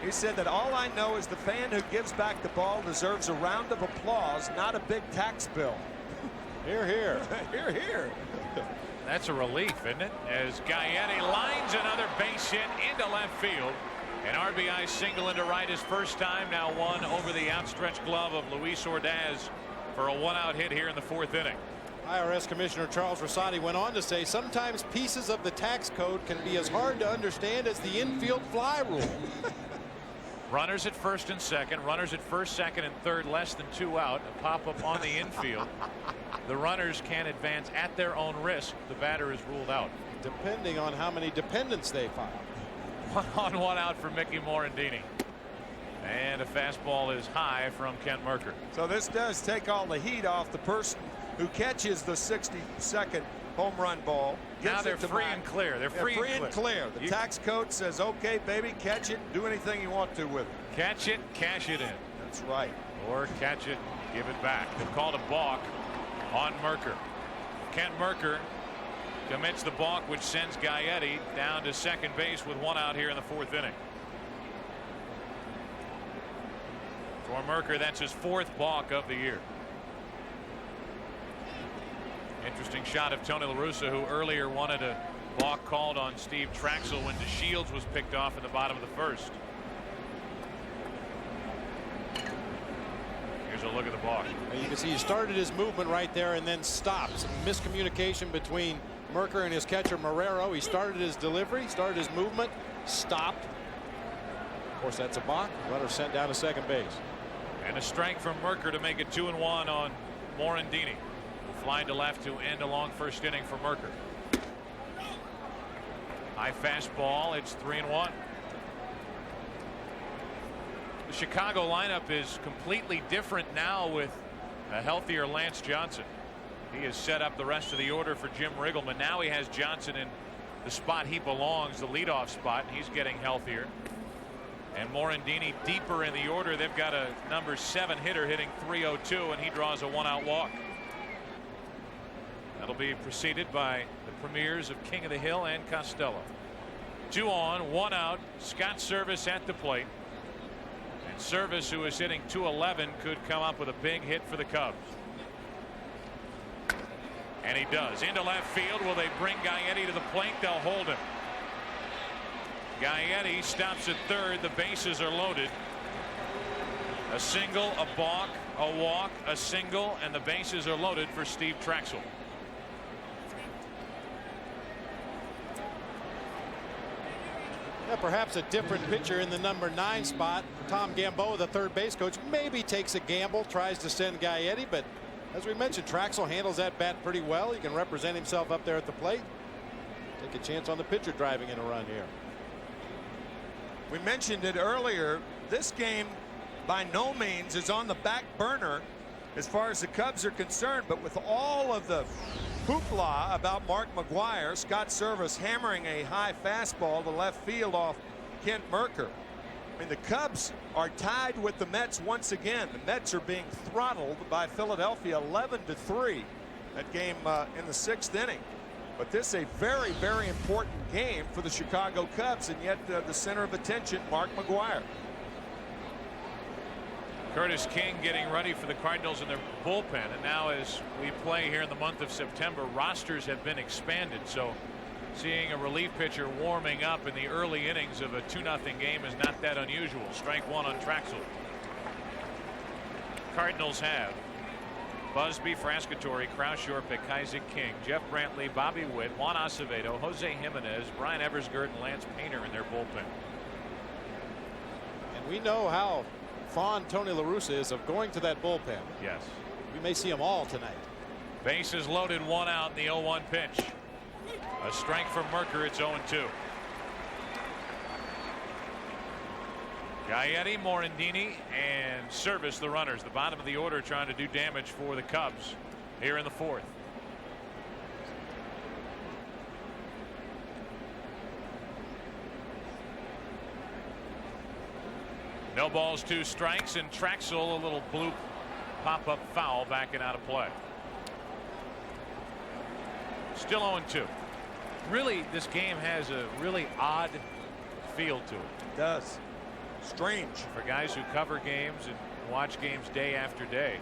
He said that all I know is the fan who gives back the ball deserves a round of applause, not a big tax bill. Here, here. Here, here. That's a relief, isn't it? As Gaetti lines another base hit into left field. An RBI single into right his first time. Now one over the outstretched glove of Luis Ordaz for a one-out hit here in the fourth inning. IRS Commissioner Charles Rosati went on to say sometimes pieces of the tax code can be as hard to understand as the infield fly rule. Runners at first and second. Runners at first, second, and third. Less than 2 out. A pop-up on the infield. The runners can advance at their own risk. The batter is ruled out. Depending on how many dependents they file. 1 on, 1 out for Mickey Morandini. And a fastball is high from Kent Mercker. So this does take all the heat off the person who catches the 62nd home run ball. Now they're free and clear. They're free and clear. The tax code says, okay, baby, catch it, do anything you want to with it. Catch it, cash it in. That's right. Or catch it, give it back. They've called a balk on Mercker. Kent Mercker commits the balk, which sends Gaetti down to second base with 1 out here in the fourth inning. For Mercker, that's his 4th balk of the year. Interesting shot of Tony La Russa, who earlier wanted a balk called on Steve Traxel when DeShields was picked off in the bottom of the first. Here's a look at the balk. You can see he started his movement right there and then stopped. Some miscommunication between Mercker and his catcher Marrero. He started his delivery, started his movement, stopped. Of course, that's a balk. Runner sent down to second base. And a strike from Mercker to make it 2-1 on Morandini. Flying to left to end a long first inning for Mercker. High fastball. It's 3-1. The Chicago lineup is completely different now with a healthier Lance Johnson. He has set up the rest of the order for Jim Riggleman. Now he has Johnson in the spot he belongs, the leadoff spot. He's getting healthier. And Morandini deeper in the order. They've got a number 7 hitter hitting .302, and he draws a 1-out walk. That'll be preceded by the premieres of King of the Hill and Costello. 2 on, 1 out. Scott Servais at the plate. And Servais, who is hitting .211, could come up with a big hit for the Cubs. And he does. Into left field. Will they bring Gaetti to the plate? They'll hold him. Gaetti stops at third. The bases are loaded. A single, a balk, a walk, a single, and the bases are loaded for Steve Traxel. Yeah, perhaps a different pitcher in the number 9 spot. Tom Gamboa, the third base coach, maybe takes a gamble, tries to send Gaetti, but as we mentioned, Traxel handles that bat pretty well. He can represent himself up there at the plate. Take a chance on the pitcher driving in a run here. We mentioned it earlier. This game by no means is on the back burner as far as the Cubs are concerned, but with all of the hoopla about Mark McGwire, Scott Servais hammering a high fastball to left field off Kent Mercker. I mean, the Cubs are tied with the Mets once again. The Mets are being throttled by Philadelphia 11-3. That game in the 6th inning. But this is a very, very important game for the Chicago Cubs, and yet the center of attention, Mark McGwire. Curtis King getting ready for the Cardinals in their bullpen. And now as we play here in the month of September, rosters have been expanded. So seeing a relief pitcher warming up in the early innings of a 2-0 game is not that unusual. Strike 1 on Traxel. Cardinals have Busby, Frascatore, Kraus, Yorpik, Isaac King, Jeff Brantley, Bobby Witt, Juan Acevedo, Jose Jimenez, Brian Eversgert, and Lance Painter in their bullpen. And we know how fond Tony La Russa is of going to that bullpen. Yes. We may see them all tonight. Bases loaded, 1 out in the 0-1 pitch. A strike from Mercker. It's 0-2. Gaetti, Morandini, and Servais, the runners. The bottom of the order trying to do damage for the Cubs here in the 4th. No balls, 2 strikes, and Traxel, a little bloop pop-up foul, backing out of play. Still 0-2. Really, this game has a really odd feel to it. It does. Strange. For guys who cover games and watch games day after day,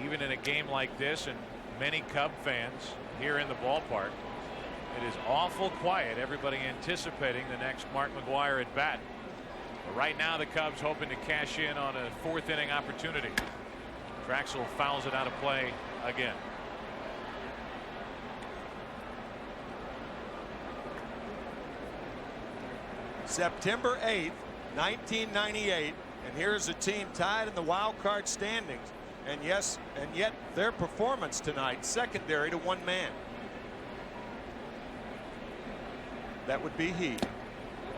even in a game like this, and many Cub fans here in the ballpark, it is awful quiet. Everybody anticipating the next Mark McGwire at bat. But right now the Cubs hoping to cash in on a fourth inning opportunity. Traxel fouls it out of play again. September 8th, 1998, and here's a team tied in the wild card standings, and yet their performance tonight secondary to one man. That would be he.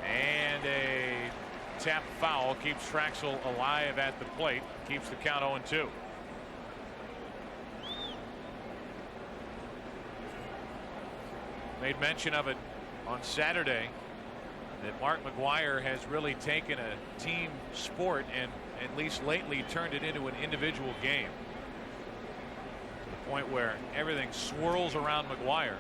And a tap foul keeps Traxel alive at the plate, keeps the count 0-2. Made mention of it on Saturday that Mark McGwire has really taken a team sport and at least lately turned it into an individual game, to the point where everything swirls around McGwire.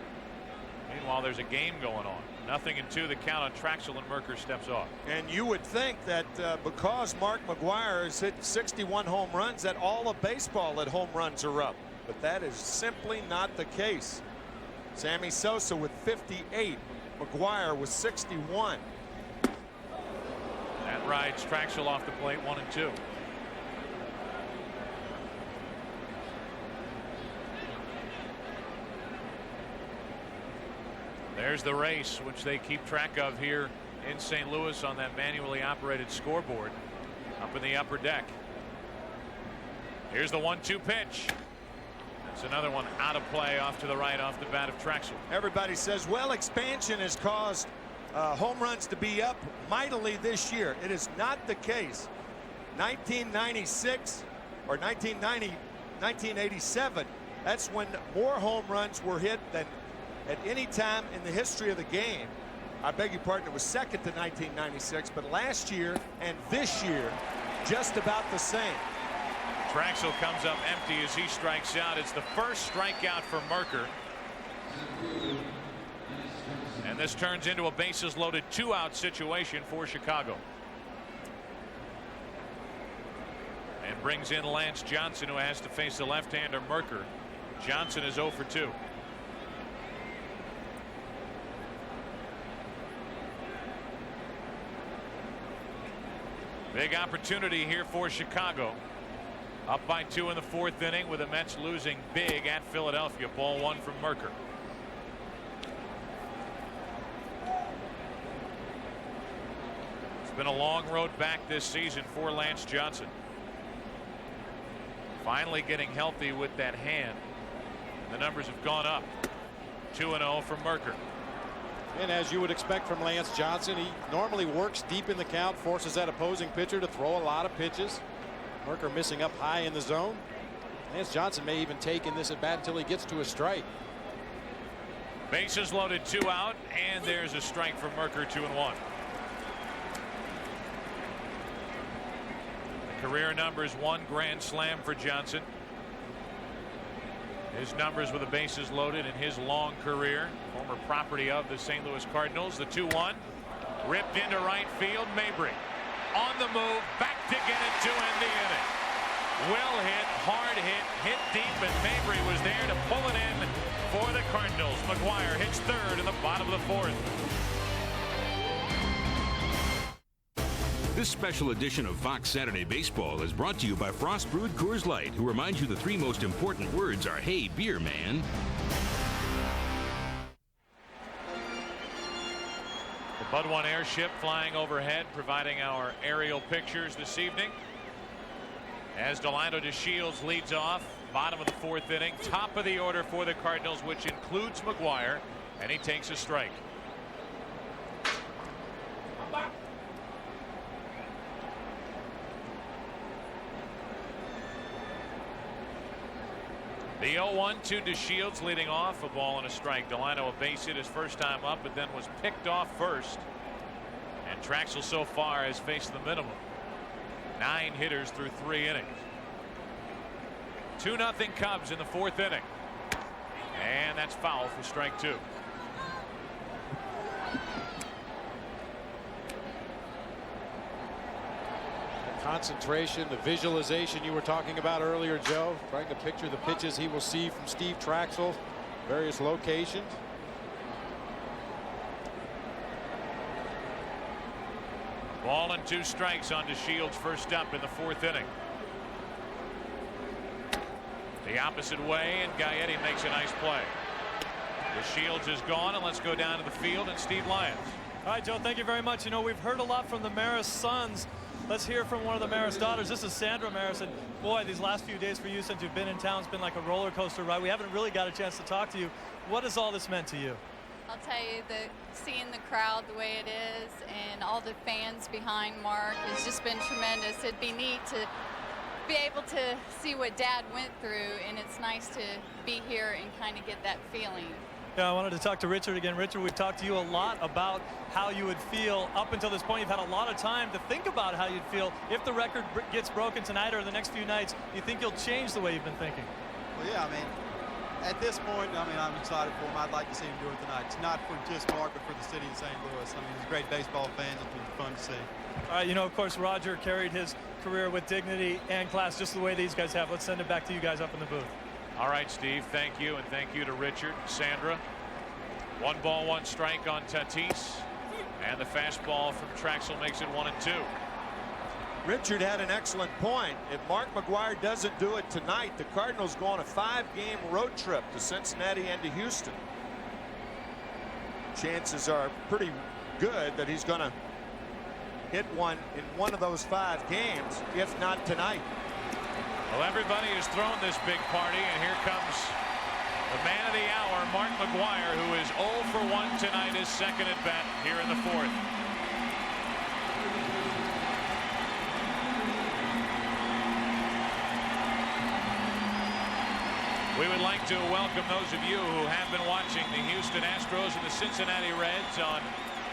Meanwhile, there's a game going on. 0-2, the count on Traxel, and Merker steps off. And you would think that because Mark McGwire has hit 61 home runs, that all of baseball at home runs are up. But that is simply not the case. Sammy Sosa with 58. McGwire with 61. That rides Traxel off the plate, 1-2. There's the race, which they keep track of here in St. Louis on that manually operated scoreboard up in the upper deck. Here's the 1-2 pitch. That's another one out of play, off to the right, off the bat of Traxel. Everybody says, well, expansion has caused home runs to be up mightily this year. It is not the case. 1996 or 1987, that's when more home runs were hit than at any time in the history of the game. I beg your pardon, it was second to 1996, but last year and this year, just about the same. Traxel comes up empty as he strikes out. It's the first strikeout for Merker. And this turns into a bases loaded 2-out situation for Chicago. And brings in Lance Johnson, who has to face the left-hander Merker. Johnson is 0 for 2. Big opportunity here for Chicago. Up by 2 in the fourth inning, with the Mets losing big at Philadelphia. Ball 1 from Merker. It's been a long road back this season for Lance Johnson. Finally getting healthy with that hand. The numbers have gone up. 2-0 from Merker. And as you would expect from Lance Johnson, he normally works deep in the count, forces that opposing pitcher to throw a lot of pitches. Merker missing up high in the zone. Lance Johnson may even take in this at bat until he gets to a strike. Bases loaded, 2 out, and there's a strike for Merker, 2-1. The career numbers 1 grand slam for Johnson. His numbers with the bases loaded in his long career. Former property of the St. Louis Cardinals. The 2-1 ripped into right field. Mabry on the move, back to get it to end the inning. Well hit, hard hit deep, and Mabry was there to pull it in for the Cardinals. McGwire hits third in the bottom of the fourth. This special edition of Fox Saturday Baseball is brought to you by Frost Brewed Coors Light, who reminds you the 3 most important words are, hey, beer, man. The Bud 1 airship flying overhead, providing our aerial pictures this evening. As Delino DeShields leads off, bottom of the fourth inning, top of the order for the Cardinals, which includes McGwire, and he takes a strike. The 0-1 to DeShields leading off, a ball and a strike. Delino a base hit his first time up, but then was picked off first. And Traxel so far has faced the minimum. 9 hitters through 3 innings. 2-0 Cubs in the fourth inning. And that's foul for strike 2. concentration, the visualization you were talking about earlier, Joe, trying to picture the pitches he will see from Steve Traxel, various locations. Ball and 2 strikes on to Shields, first up in the 4th inning. The opposite way, and Gaetti makes a nice play. The Shields is gone, and let's go down to the field and Steve Lyons. All right, Joe, thank you very much. You know, we've heard a lot from the Maris sons. Let's hear from one of the Maris daughters. This is Sandra Maris, and boy, these last few days for you since you've been in town, it's been like a roller coaster ride. We haven't really got a chance to talk to you. What has all this meant to you? I'll tell you that seeing the crowd the way it is and all the fans behind Mark has just been tremendous. It'd be neat to be able to see what Dad went through, and it's nice to be here and kind of get that feeling. Yeah, I wanted to talk to Richard again. Richard, we've talked to you a lot about how you would feel up until this point. You've had a lot of time to think about how you'd feel if the record gets broken tonight or the next few nights. Do you think you'll change the way you've been thinking? Well, yeah, I mean, at this point, I mean, I'm excited for him. I'd like to see him do it tonight. It's not for just Mark, but for the city of St. Louis. I mean, he's a great baseball fan. It's been fun to see. All right, you know, of course, Roger carried his career with dignity and class just the way these guys have. Let's send it back to you guys up in the booth. All right, Steve, thank you, and thank you to Richard. Sandra, 1 ball, 1 strike on Tatis, and the fastball from Traxel makes it 1-2. Richard had an excellent point. If Mark McGwire doesn't do it tonight, the Cardinals go on a 5-game road trip to Cincinnati and to Houston. Chances are pretty good that he's going to hit one in one of those 5 games, if not tonight. Well, everybody has thrown this big party, and here comes the man of the hour, Mark McGwire, who is 0 for 1 tonight, his second at bat here in the 4th. We would like to welcome those of you who have been watching the Houston Astros and the Cincinnati Reds on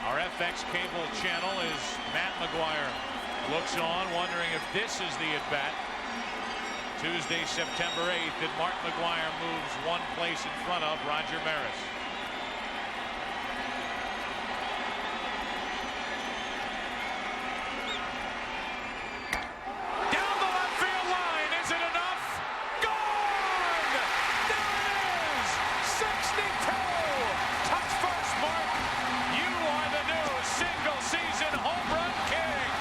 our FX cable channel as Matt McGwire looks on, wondering if this is the at-bat. Tuesday, September 8th, and Mark McGwire moves 1 place in front of Roger Maris. Down the left field line, is it enough? Gone! There it is! 62! Touch first, Mark. You are the new single-season home run king.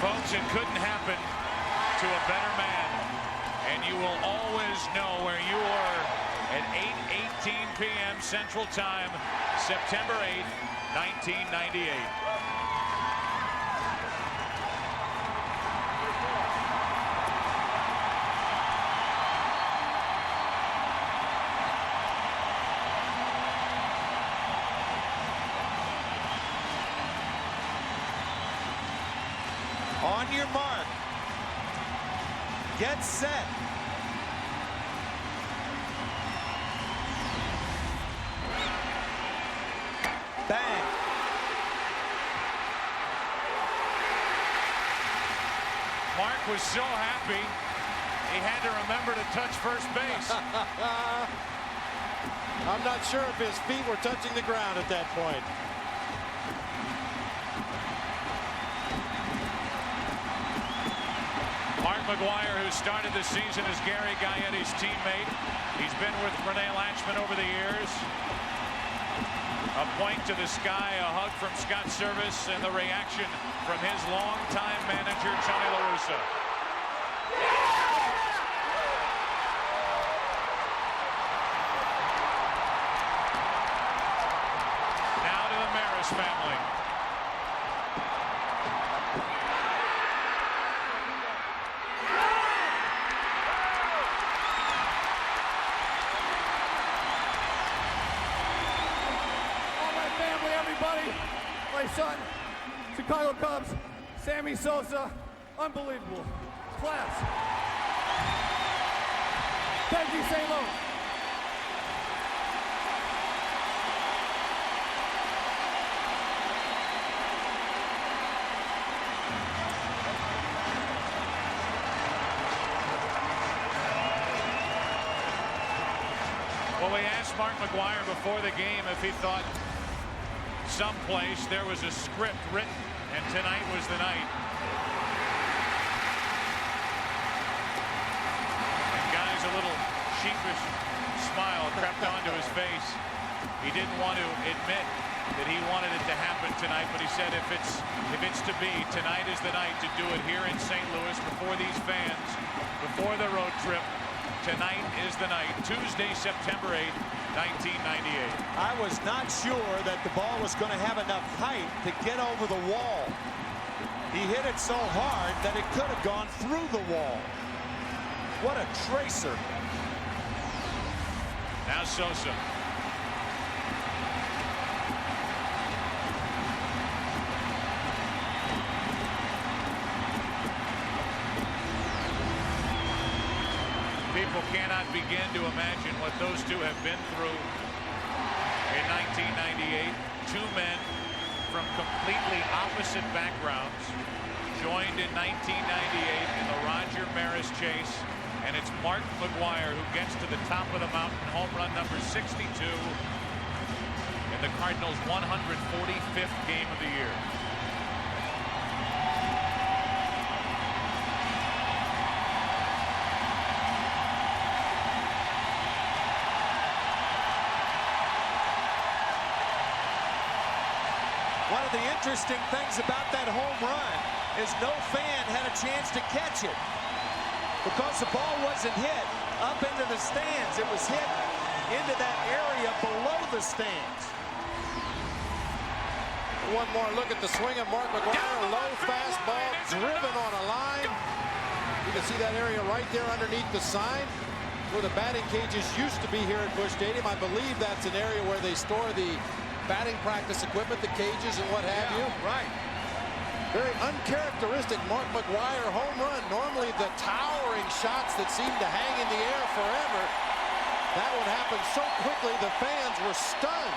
Folks, it couldn't happen to a better man. And you will always know where you were at 8:18 p.m. Central Time, September 8th, 1998. On your mark. Get set. Bang. Mark was so happy, he had to remember to touch first base. I'm not sure if his feet were touching the ground at that point. Mark McGwire, who started the season as Gary Gaietti's teammate. He's been with Rene Lachemann over the years. A point to the sky, a hug from Scott Service, and the reaction from his longtime manager, Tony La Russa. Now to the Maris family. My son, Chicago Cubs, Sammy Sosa, unbelievable. Class. Thank you, St. Louis. Well, we asked Mark McGwire before the game if he thought someplace there was a script written, and tonight was the night. And guys, a little sheepish smile crept onto his face. He didn't want to admit that he wanted it to happen tonight, but he said if it's to be, tonight is the night to do it here in St. Louis before these fans, before the road trip. Tonight is the night, Tuesday, September 8th, 1998. I was not sure that the ball was going to have enough height to get over the wall. He hit it so hard that it could have gone through the wall. What a tracer. Now Sosa. People cannot begin to imagine what those two have been through in 1998. Two men from completely opposite backgrounds joined in 1998 in the Roger Maris chase, and it's Mark McGwire who gets to the top of the mountain, home run number 62 in the Cardinals' 145th game of the year. One of the interesting things about that home run is no fan had a chance to catch it because the ball wasn't hit up into the stands. It was hit into that area below the stands. One more look at the swing of Mark McGwire. Low fastball driven on a line. You can see that area right there underneath the sign where the batting cages used to be here at Busch Stadium. I believe that's an area where they store the batting practice equipment, the cages and what have you. Right. Very uncharacteristic Mark McGwire home run. Normally the towering shots that seem to hang in the air forever. That one happened so quickly the fans were stunned.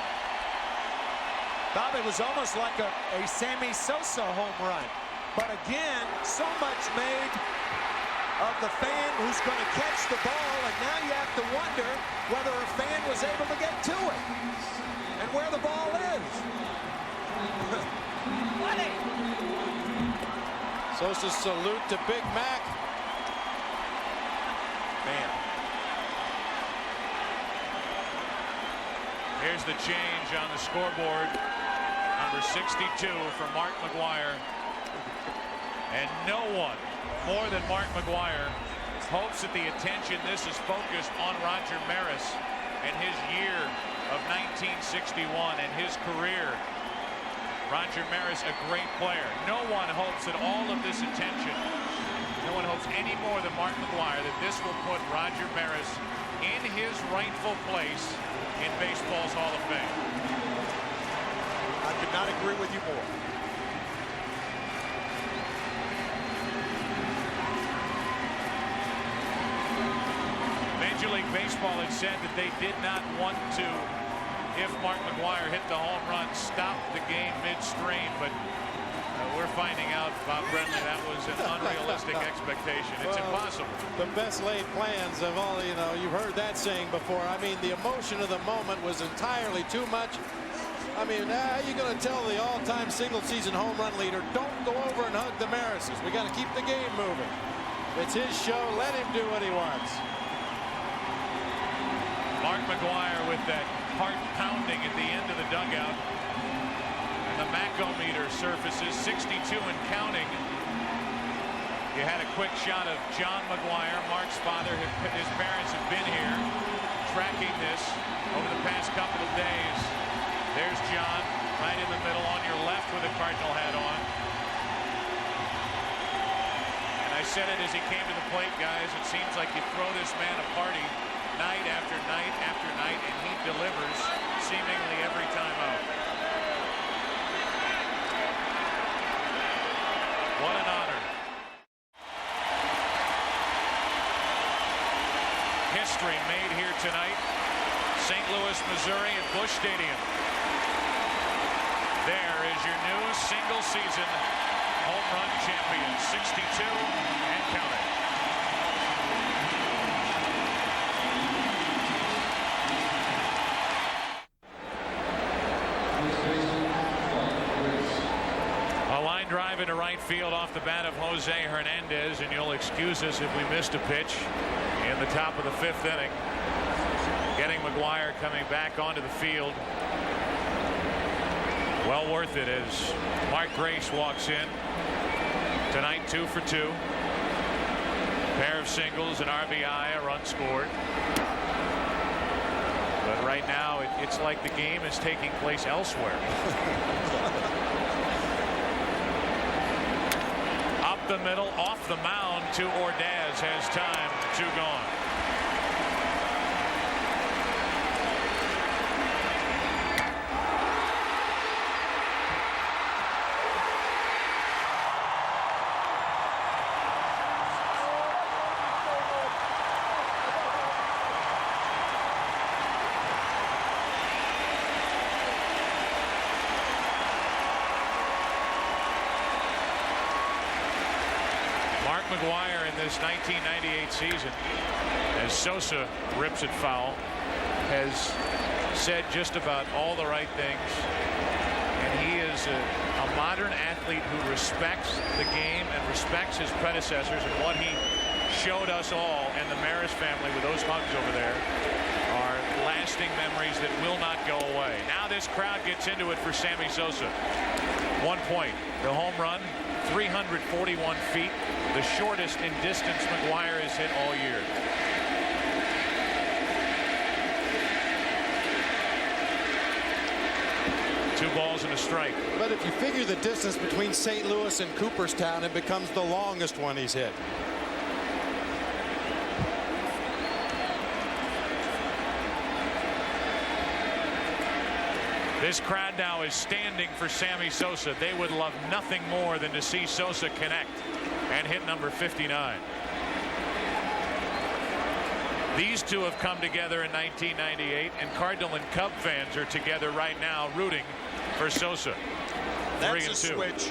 Bob, it was almost like a Sammy Sosa home run. But again, so much made of the fan who's going to catch the ball, and now you have to wonder whether a fan was able to get to it and where the ball is. Sosa's salute to Big Mac. Man. Here's the change on the scoreboard. Number 62 for Mark McGwire. And no one more than Mark McGwire hopes that the attention this is focused on Roger Maris and his year of 1961 and his career. Roger Maris, a great player. No one hopes that all of this attention, no one hopes any more than Mark McGwire that this will put Roger Maris in his rightful place in baseball's Hall of Fame. I could not agree with you more. Major League Baseball had said that they did not want to, if Mark McGwire hit the home run, stop the game midstream, but we're finding out, Bob Brenly, that was an unrealistic expectation. It's impossible. The best laid plans of all, you know, you've heard that saying before. I mean, the emotion of the moment was entirely too much. I mean, how are you going to tell the all-time single-season home run leader, don't go over and hug the Marises? We got to keep the game moving. It's his show. Let him do what he wants. Mark McGwire with that heart pounding at the end of the dugout. And the Macometer surfaces 62 and counting. You had a quick shot of John McGwire. Mark's father, his parents have been here tracking this over the past couple of days. There's John right in the middle on your left with a Cardinal hat on. And I said it as he came to the plate, guys. It seems like you throw this man a party night after night after night, and he delivers seemingly every time out. What an honor. History made here tonight. St. Louis, Missouri at Busch Stadium. There is your new single-season home run champion, 62 and counting. A line drive into right field off the bat of Jose Hernandez, and you'll excuse us if we missed a pitch in the top of the 5th inning. Getting McGwire coming back onto the field. Well worth it as Mark Grace walks in. Tonight 2 for 2. Pair of singles, an RBI, a run scored. But right now it's like the game is taking place elsewhere. Up the middle, off the mound to Ordaz, has time, 2 gone. McGwire in this 1998 season, as Sosa rips it foul, has said just about all the right things, and he is a modern athlete who respects the game and respects his predecessors, and what he showed us all and the Maris family with those hugs over there are lasting memories that will not go away. Now this crowd gets into it for Sammy Sosa. 1 point. The home run, 341 feet, the shortest in distance McGwire has hit all year. Two balls and a strike. But if you figure the distance between St. Louis and Cooperstown, it becomes the longest one he's hit. This crowd now is standing for Sammy Sosa. They would love nothing more than to see Sosa connect and hit number 59. These two have come together in 1998, and Cardinal and Cub fans are together right now rooting for Sosa. That's a switch.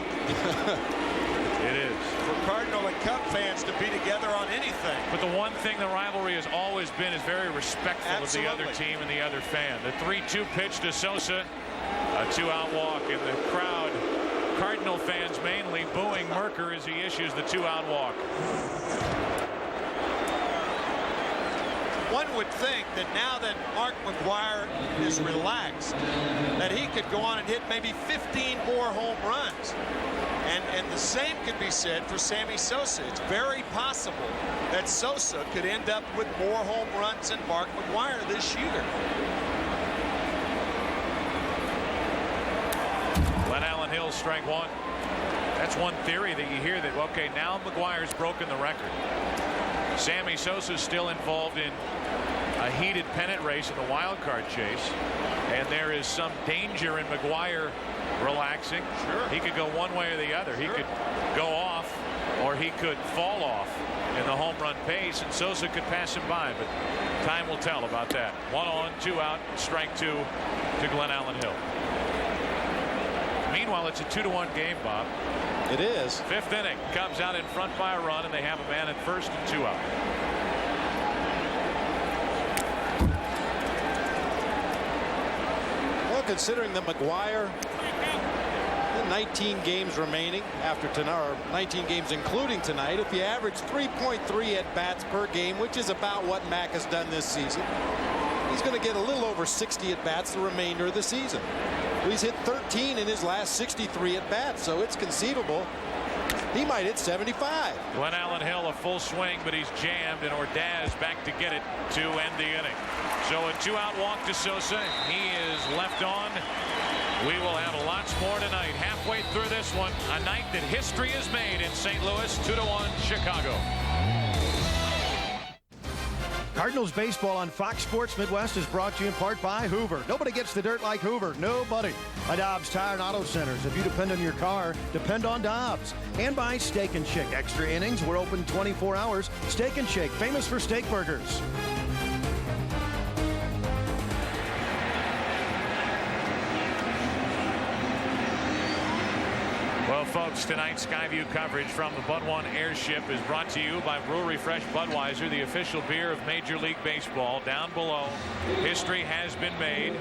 It is. For Cardinal and Cub fans to be together on anything. But the one thing the rivalry has always been is very respectful Absolutely. of the other team and the other fan. The 3-2 pitch to Sosa, a 2-out walk, and the crowd, Cardinal fans mainly, booing Merker as he issues the 2-out walk. One would think that now that Mark McGwire is relaxed, that he could go on and hit maybe 15 more home runs. And the same could be said for Sammy Sosa. It's very possible that Sosa could end up with more home runs than Mark McGwire this year. Glenn Allen Hill, strike one. That's one theory that you hear, that, okay, now McGwire's broken the record. Sammy Sosa's still involved in a heated pennant race in the wild card chase, and there is some danger in McGwire relaxing. Sure. He could go one way or the other. Sure. He could go off, or he could fall off in the home run pace, and Sosa could pass him by, but time will tell about that. 1 on, 2 out, strike 2 to Glenn Allen Hill. Meanwhile, it's a 2-1 game, Bob. It is. 5th inning. Cubs out in front by a run, and they have a man at first and 2 out. Well, considering the McGwire, 19 games remaining after tonight, or 19 games including tonight, if you average 3.3 at bats per game, which is about what Mac has done this season, he's going to get a little over 60 at bats the remainder of the season. He's hit 13 in his last 63 at bats, so it's conceivable he might hit 75. Glenn Allen Hill a full swing, but he's jammed, and Ordaz back to get it to end the inning. So a 2-out walk to Sosa. He is left on. We will have lots more tonight. Halfway through this one, a night that history is made in St. Louis. 2-1 Chicago. Cardinals baseball on Fox Sports Midwest is brought to you in part by Hoover. Nobody gets the dirt like Hoover. Nobody. By Dobbs Tire and Auto Centers. If you depend on your car, depend on Dobbs. And by Steak and Shake. Extra innings. We're open 24 hours. Steak and Shake, famous for steak burgers. Well, folks, tonight's Skyview coverage from the Bud One Airship is brought to you by Brewery Fresh Budweiser, the official beer of Major League Baseball. Down below, history has been made.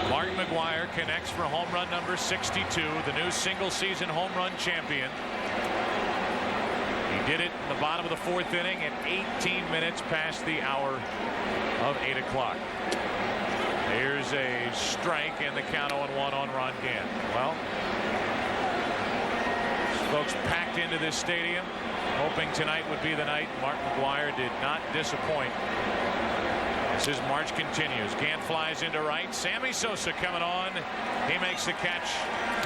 Mark McGwire connects for home run number 62, the new single-season home run champion. He did it in the bottom of the 4th inning at 18 minutes past the hour of 8 o'clock. Here's a strike and the count 0-1 on Ron Gant. Well, folks packed into this stadium, hoping tonight would be the night. Mark McGwire did not disappoint. As his march continues, Gant flies into right. Sammy Sosa coming on. He makes the catch.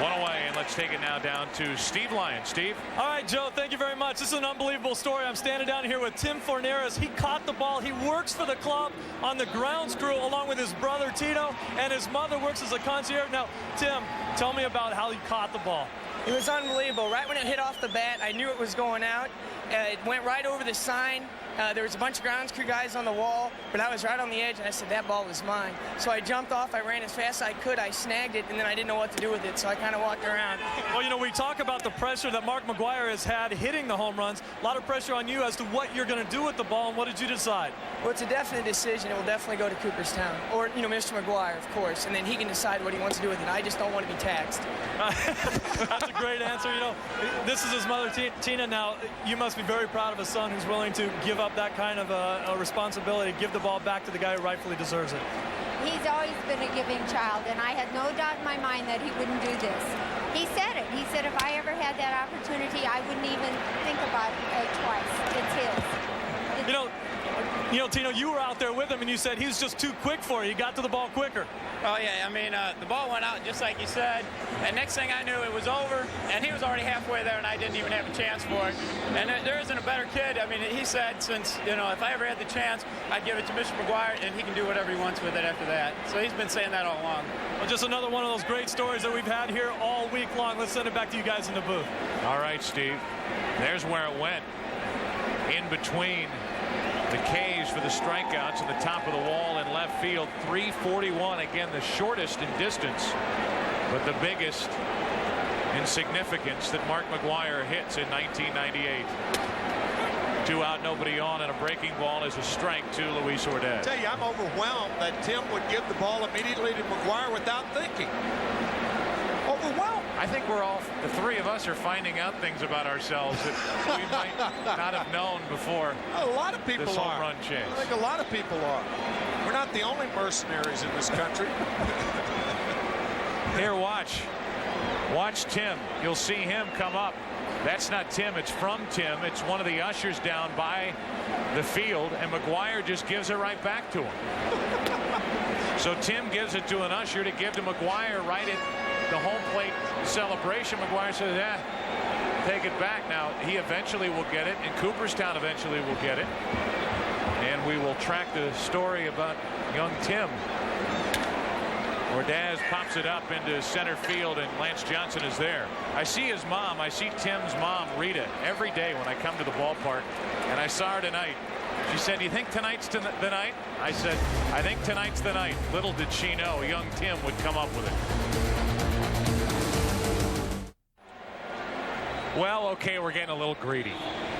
1 away, and let's take it now down to Steve Lyon. Steve. All right, Joe, thank you very much. This is an unbelievable story. I'm standing down here with Tim Forneras. He caught the ball. He works for the club on the grounds crew along with his brother Tito, and his mother works as a concierge. Now, Tim, tell me about how he caught the ball. It was unbelievable. Right when it hit off the bat, I knew it was going out. It went right over the sign. There was a bunch of grounds crew guys on the wall, but I was right on the edge, and I said, that ball was mine. So I jumped off, I ran as fast as I could, I snagged it, and then I didn't know what to do with it, so I kind of walked around. Well, you know, we talk about the pressure that Mark McGwire has had hitting the home runs. A lot of pressure on you as to what you're going to do with the ball, and what did you decide? Well, it's a definite decision. It will definitely go to Cooperstown, or, you know, Mr. McGwire, of course, and then he can decide what he wants to do with it. I just don't want to be taxed. That's a great answer. You know, this is his mother, Tina. Now, you must be very proud of a son who's willing to give up that kind of a responsibility, give the ball back to the guy who rightfully deserves it. He's always been a giving child, and I had no doubt in my mind that he wouldn't do this. He said it. He said if I ever had that opportunity, I wouldn't even think about it twice. It's his. You know, Tino, you were out there with him, and you said he was just too quick for you. He got to the ball quicker. Oh, yeah. I mean, the ball went out just like you said, and next thing I knew, it was over, and he was already halfway there, and I didn't even have a chance for it. And there isn't a better kid. I mean, he said since, you know, if I ever had the chance, I'd give it to Mr. McGwire, and he can do whatever he wants with it after that. So he's been saying that all along. Well, just another one of those great stories that we've had here all week long. Let's send it back to you guys in the booth. All right, Steve. There's where it went. In between the K's for the strikeouts at the top of the wall in left field. 341, again the shortest in distance, but the biggest in significance that Mark McGwire hits in 1998. 2 out, nobody on, and a breaking ball is a strike to Luis Ordaz. I tell you, I'm overwhelmed that Tim would give the ball immediately to McGwire without thinking. Overwhelmed. I think the three of us are finding out things about ourselves that we might not have known before. A lot of people this are. home run chase. I think a lot of people are. We're not the only mercenaries in this country. Here, watch. Watch Tim. You'll see him come up. That's not Tim. It's from Tim. It's one of the ushers down by the field, and McGwire just gives it right back to him. So Tim gives it to an usher to give to McGwire right at the home plate celebration. McGwire says, "Yeah, take it back." Now he eventually will get it, and Cooperstown eventually will get it, and we will track the story about young Tim. Ordaz pops it up into center field, and Lance Johnson is there. I see his mom. I see Tim's mom, Rita, every day when I come to the ballpark, and I saw her tonight. She said, "Do you think tonight's the night?" I said, "I think tonight's the night." Little did she know young Tim would come up with it. Well, okay, we're getting a little greedy.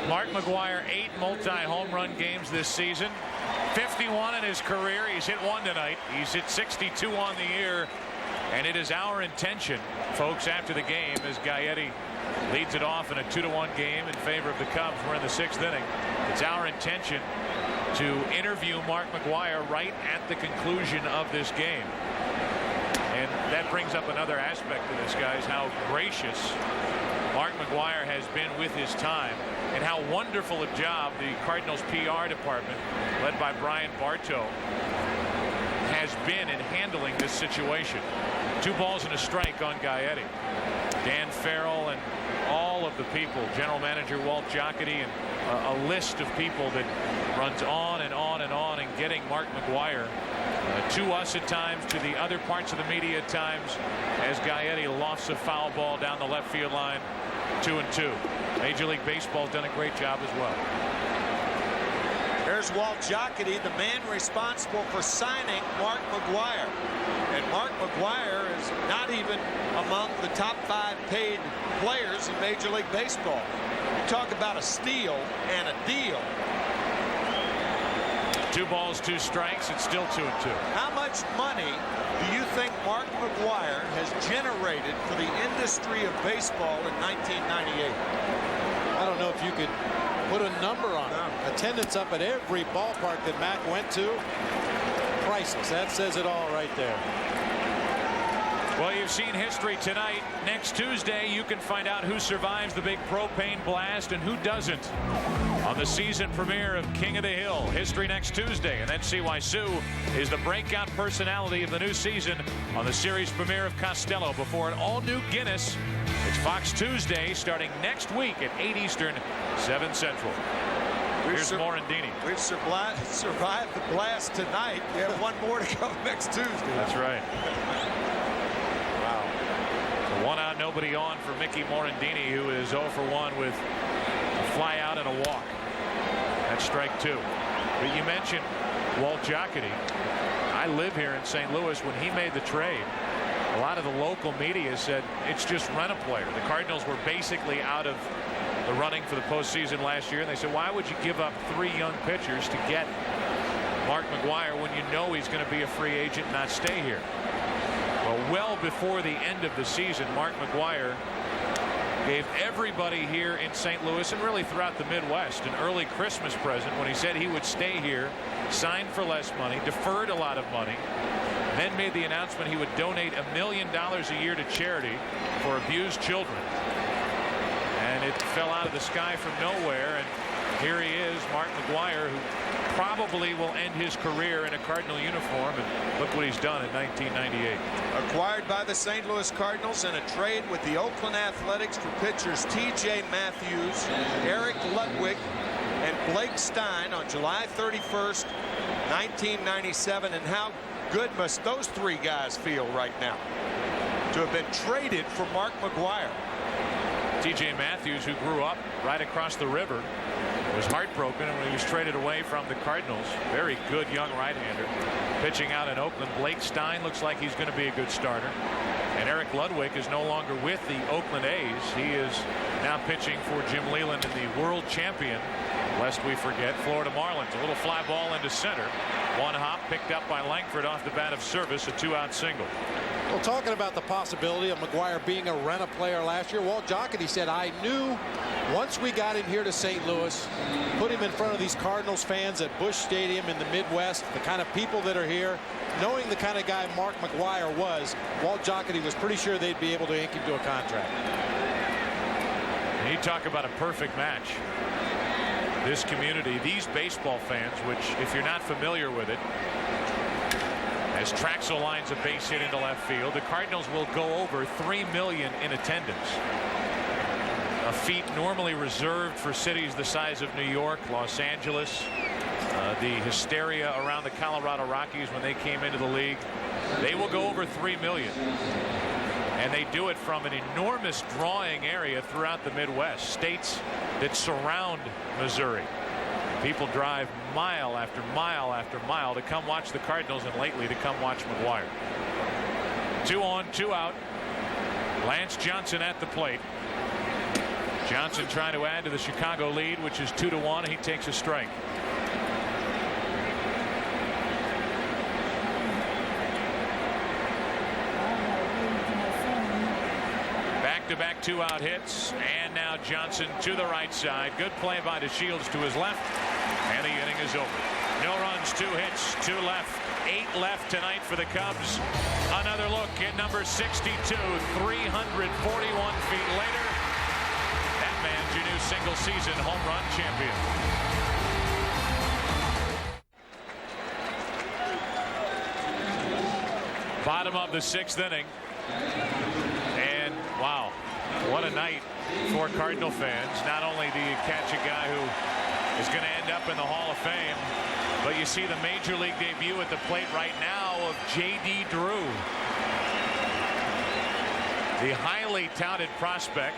Mark McGwire, 8 multi-home run games this season. 51 in his career. He's hit 1 tonight. He's hit 62 on the year. And it is our intention, folks, after the game, as Gaetti leads it off in a 2-1 game in favor of the Cubs. We're in the 6th inning. It's our intention to interview Mark McGwire right at the conclusion of this game. And that brings up another aspect of this, guys, how gracious Mark McGwire has been with his time, and how wonderful a job the Cardinals PR department, led by Brian Bartow, has been in handling this situation. 2 balls and a strike on Gaetti. Dan Farrell and all of the people, general manager Walt Jocketty, and a list of people that runs on and on and on, and getting Mark McGwire to us at times, to the other parts of the media at times, as Gaetti lofts a foul ball down the left field line. 2-2. Major League Baseball's done a great job as well. There's Walt Jocketty, the man responsible for signing Mark McGwire. And Mark McGwire is not even among the top 5 paid players in Major League Baseball. You talk about a steal and a deal. 2 balls, 2 strikes. It's still 2-2. How much money do you think Mark McGwire has generated for the industry of baseball in 1998? I don't know if you could put a number on it. Attendance up at every ballpark that Mac went to. Priceless. That says it all right there. Well, you've seen history tonight. Next Tuesday, you can find out who survives the big propane blast and who doesn't on the season premiere of King of the Hill. History next Tuesday, and then see why Sue is the breakout personality of the new season on the series premiere of Costello before an all-new Guinness. It's Fox Tuesday starting next week at 8 Eastern, 7 Central. Here's Morandini. We've survived the blast tonight. We have 1 more to go next Tuesday. That's right. Wow. So 1 out, nobody on for Mickey Morandini, who is 0 for 1 with a fly out and a walk. That's strike 2. But you mentioned Walt Jocketty. I live here in St. Louis. When he made the trade, a lot of the local media said it's just rent a player. The Cardinals were basically out of the running for the postseason last year, and they said, why would you give up 3 young pitchers to get Mark McGwire when you know he's going to be a free agent and not stay here? Well before the end of the season, Mark McGwire gave everybody here in St. Louis and really throughout the Midwest an early Christmas present when he said he would stay here, sign for less money, deferred a lot of money, then made the announcement he would donate $1 million a year to charity for abused children. And it fell out of the sky from nowhere, and here he is, Mark McGwire, who probably will end his career in a Cardinal uniform, and look what he's done in 1998. Acquired by the St. Louis Cardinals in a trade with the Oakland Athletics for pitchers T.J. Matthews, Eric Ludwig, and Blake Stein on July 31st, 1997. And how good must those 3 guys feel right now to have been traded for Mark McGwire? T.J. Matthews, who grew up right across the river, was heartbroken when he was traded away from the Cardinals. Very good young right-hander pitching out in Oakland. Blake Stein looks like he's going to be a good starter. And Eric Ludwig is no longer with the Oakland A's. He is now pitching for Jim Leyland and the world champion, lest we forget, Florida Marlins. A little fly ball into center. 1 hop picked up by Langford off the bat of Service, a 2-out single. Well, talking about the possibility of McGwire being a rent-a player last year, Walt Jocketty said, I knew Once we got him here to St. Louis, put him in front of these Cardinals fans at Busch Stadium in the Midwest, the kind of people that are here, knowing the kind of guy Mark McGwire was, Walt Jocketty was pretty sure they'd be able to ink him to a contract. And you talk about a perfect match. This community, these baseball fans, which if you're not familiar with it, as Traxel lines a base hit into left field, the Cardinals will go over 3 million in attendance. A feat normally reserved for cities the size of New York, Los Angeles. The hysteria around the Colorado Rockies when they came into the league. They will go over 3 million. And they do it from an enormous drawing area throughout the Midwest, states that surround Missouri. People drive mile after mile after mile to come watch the Cardinals, and lately to come watch McGwire. 2 on, 2 out. Lance Johnson at the plate. Johnson trying to add to the Chicago lead, which is 2-1. He takes a strike. Back-to-back 2-out hits, and now Johnson to the right side. Good play by DeShields to his left, and the inning is over. No runs, 2 hits, 2 left, 8 left tonight for the Cubs. Another look at number 62, 341 feet later. That man's your new single-season home run champion. Bottom of the 6th inning. And wow, what a night for Cardinal fans. Not only do you catch a guy who is going to end up in the Hall of Fame, but you see the major league debut at the plate right now of J.D. Drew, the highly touted prospect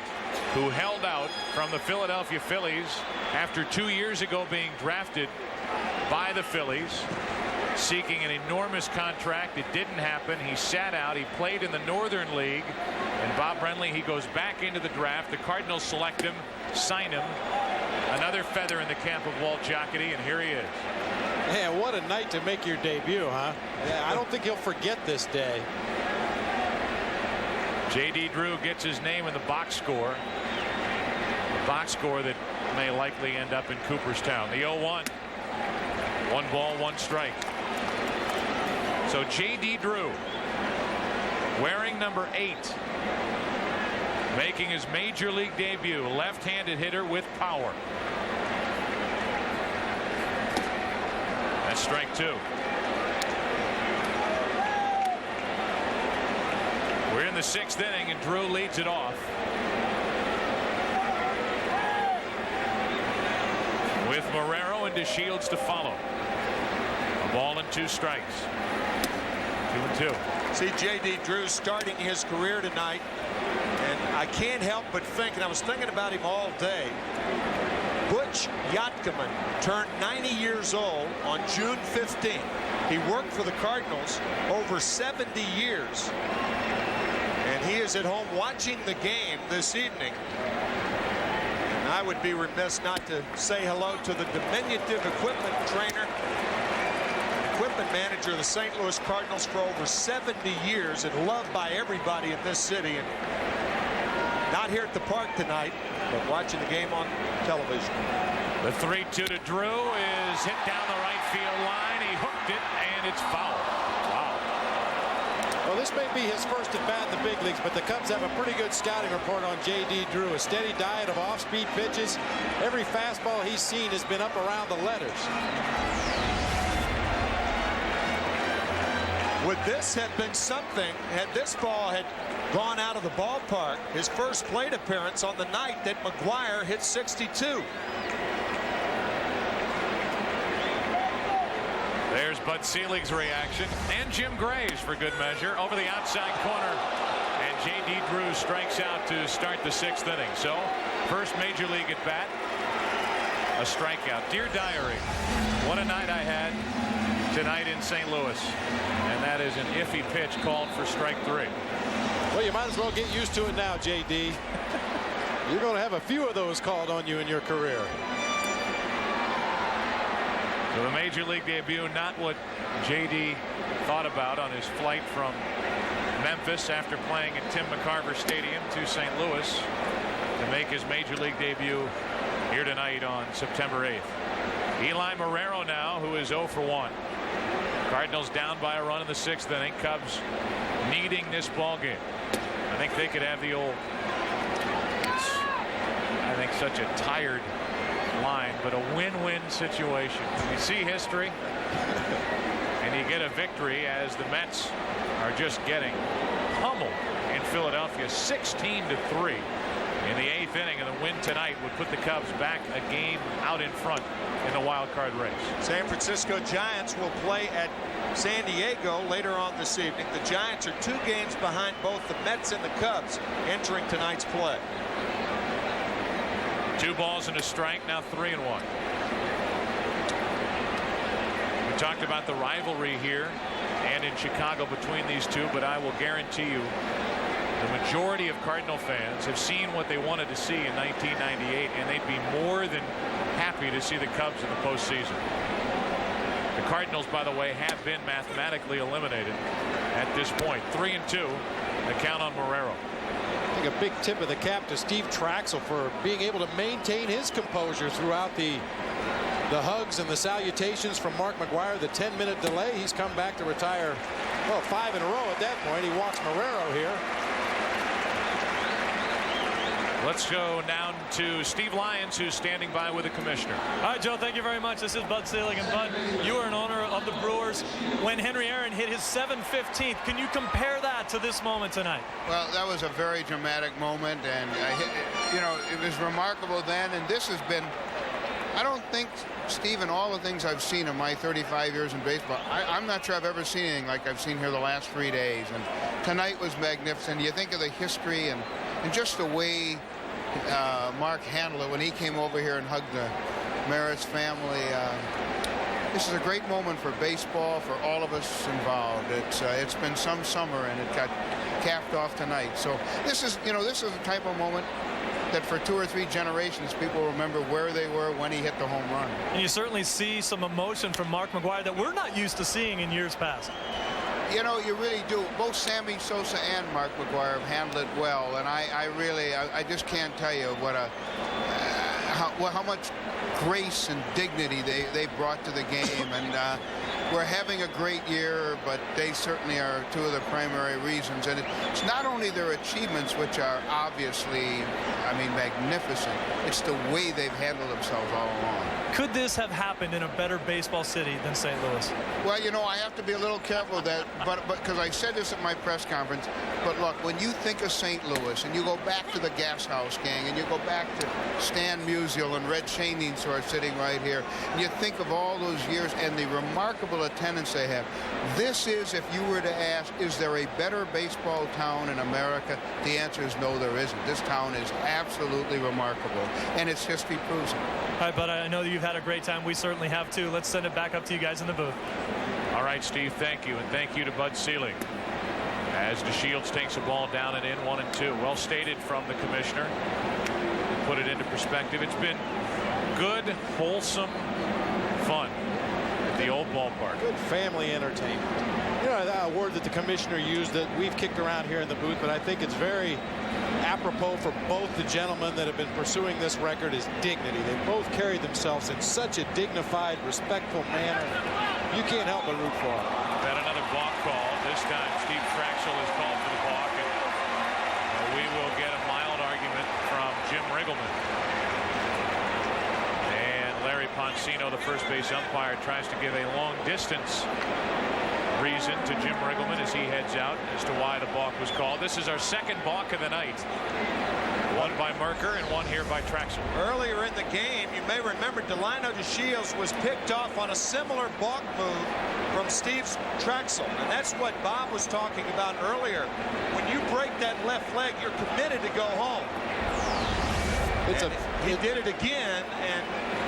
who held out from the Philadelphia Phillies after 2 years ago being drafted by the Phillies, seeking an enormous contract. It didn't happen. He sat out. He played in the Northern League. And Bob Brenly, he goes back into the draft. The Cardinals select him, sign him. Another feather in the camp of Walt Jocketty, and here he is. Yeah, what a night to make your debut, huh? Yeah, I don't think he'll forget this day. J.D. Drew gets his name in the box score. The box score that may likely end up in Cooperstown. The 0-1. 1 ball, 1 strike. So J.D. Drew, wearing number 8, making his major league debut, left-handed hitter with power. That's strike 2. We're in the 6th inning, and Drew leads it off with Marrero and DeShields to follow. A ball and 2 strikes. 2-2. See J.D. Drew starting his career tonight, and I can't help but think, and I was thinking about him all day, Butch Yatkaman turned 90 years old on June 15th. He worked for the Cardinals over 70 years, and he is at home watching the game this evening. And I would be remiss not to say hello to the diminutive equipment trainer, equipment manager of the St. Louis Cardinals for over 70 years, and loved by everybody in this city. And not here at the park tonight, but watching the game on television. The 3-2 to Drew is hit down the right field line. He hooked it, and it's foul. Wow. Well, this may be his first at bat in the big leagues, but the Cubs have a pretty good scouting report on J.D. Drew. A steady diet of off-speed pitches. Every fastball he's seen has been up around the letters. Would this have been something had this ball had gone out of the ballpark? His first plate appearance on the night that McGwire hit 62. There's Bud Selig's reaction, and Jim Gray's for good measure over the outside corner, and J.D. Drew strikes out to start the 6th inning. So first major league at bat, a strikeout. Dear diary, what a night I had tonight in St. Louis, and that is an iffy pitch called for strike 3. Well, you might as well get used to it now, J.D. You're going to have a few of those called on you in your career. So the major league debut, not what J.D. thought about on his flight from Memphis after playing at Tim McCarver Stadium to St. Louis. to make his major league debut here tonight on September 8th. Eli Marrero now, who is 0 for 1. Cardinals down by a run in the 6th inning. Cubs needing this ball game. I think they could have the old, I think, such a tired line, but a win-win situation. You see history and you get a victory as the Mets are just getting pummeled in Philadelphia 16-3 in the 8th inning, and the win tonight would put the Cubs back a game out in front in the wild card race. San Francisco Giants will play at San Diego later on this evening. The Giants are 2 games behind both the Mets and the Cubs entering tonight's play. 2 balls and a strike, now 3-1. We talked about the rivalry here and in Chicago between these two, but I will guarantee you the majority of Cardinal fans have seen what they wanted to see in 1998, and they'd be more than happy to see the Cubs in the postseason. The Cardinals, by the way, have been mathematically eliminated at this point. 3-2, the count on Marrero. I think a big tip of the cap to Steve Traxel for being able to maintain his composure throughout the hugs and the salutations from Mark McGwire. The 10-minute delay, he's come back to retire, well, 5 in a row at that point. He walks Marrero here. Let's go down to Steve Lyons, who's standing by with the commissioner. All right, Joe, thank you very much. This is Bud Selig. And Bud, you are an owner of the Brewers. When Henry Aaron hit his 715th, can you compare that to this moment tonight? Well, that was a very dramatic moment, and it was remarkable then. And this has been, I don't think, Steve, in all the things I've seen in my 35 years in baseball, I'm not sure I've ever seen anything like I've seen here the last 3 days. And tonight was magnificent. You think of the history and just the way Mark handled it when he came over here and hugged the Maris family. This is a great moment for baseball, for all of us involved. It's been some summer, and it got capped off tonight. So this is the type of moment that for 2 or 3 generations people remember where they were when he hit the home run. And you certainly see some emotion from Mark McGwire that we're not used to seeing in years past. You know, you really do. Both Sammy Sosa and Mark McGwire have handled it well, and I just can't tell you what how much grace and dignity they brought to the game. And we're having a great year, but they certainly are 2 of the primary reasons. And it's not only their achievements, which are obviously, magnificent. It's the way they've handled themselves all along. Could this have happened in a better baseball city than St. Louis? Well, I have to be a little careful that, but because I said this at my press conference. But look, when you think of St. Louis and you go back to the Gas House Gang and you go back to Stan Musial and Red Shaneens, who are sitting right here, and you think of all those years and the remarkable attendance they have. This is, if you were to ask, is there a better baseball town in America? The answer is no, there isn't. This town is absolutely remarkable, and its history proves it. All right, but I know that you've had a great time. We certainly have too. Let's send it back up to you guys in the booth. All right, Steve, thank you, and thank you to Bud Selig. As DeShields takes a ball down and in, 1-2. Well stated from the commissioner. To put it into perspective, it's been good, wholesome fun at the old ballpark. Good family entertainment. A word that the commissioner used that we've kicked around here in the booth, but I think it's very apropos for both the gentlemen that have been pursuing this record is dignity. They both carry themselves in such a dignified, respectful manner. You can't help but root for them. Got another balk call. This time Steve Traxel is called for the balk, and we will get a mild argument from Jim Riggleman. And Larry Poncino, the first base umpire, tries to give a long distance reason to Jim Riggleman as he heads out as to why the balk was called. This is our second balk of the night. One by Merker and one here by Traxel. Earlier in the game, you may remember Delino DeShields was picked off on a similar balk move from Steve Traxel. And that's what Bob was talking about earlier. When you break that left leg, you're committed to go home. He did it again, and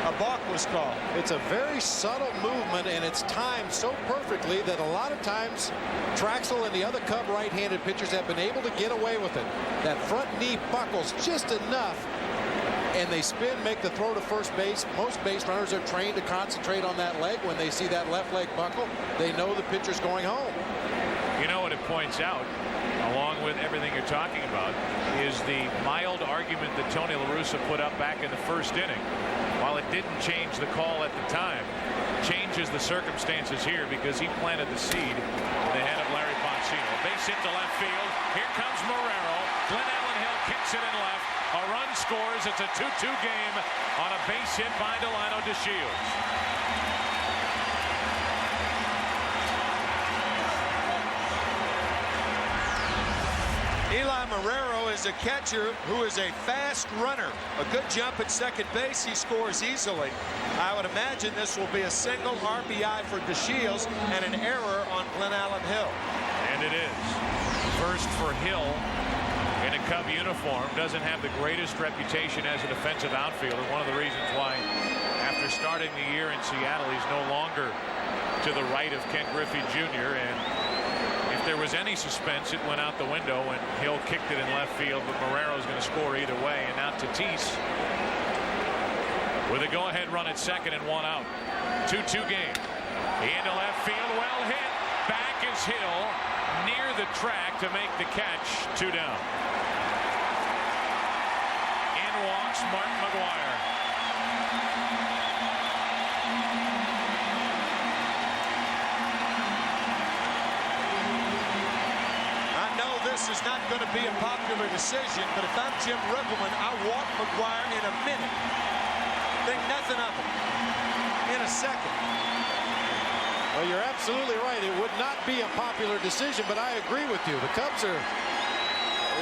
a balk was called. It's a very subtle movement, and it's timed so perfectly that a lot of times Traxel and the other Cub right-handed pitchers have been able to get away with it. That front knee buckles just enough, and they spin, make the throw to first base. Most base runners are trained to concentrate on that leg. When they see that left leg buckle, they know the pitcher's going home. You know what it points out? along with everything you're talking about, is the mild argument that Tony La Russa put up back in the first inning. While it didn't change the call at the time, changes the circumstances here because he planted the seed in the head of Larry Bonsino. Base hit to left field. Here comes Marrero. Glenn Allen Hill kicks it in left. A run scores. It's a 2-2 game on a base hit by Delino DeShields. Eli Marrero is a catcher who is a fast runner. A good jump at second base. He scores easily. I would imagine this will be a single RBI for DeShields and an error on Glenn Allen Hill. And it is. First for Hill in a Cub uniform. Doesn't have the greatest reputation as a defensive outfielder. One of the reasons why, after starting the year in Seattle, he's no longer to the right of Ken Griffey Jr. And if there was any suspense, it went out the window when Hill kicked it in left field, but Marrero's going to score either way. And now Tatis with a go-ahead run at second and one out. 2-2 game. Into left field, well hit. Back is Hill near the track to make the catch. 2 down. In walks Mark McGwire. This is not going to be a popular decision, but if I'm Jim Riggleman, I walk McGwire in a minute. Think nothing of it. In a second. Well, you're absolutely right. It would not be a popular decision, but I agree with you. The Cubs they're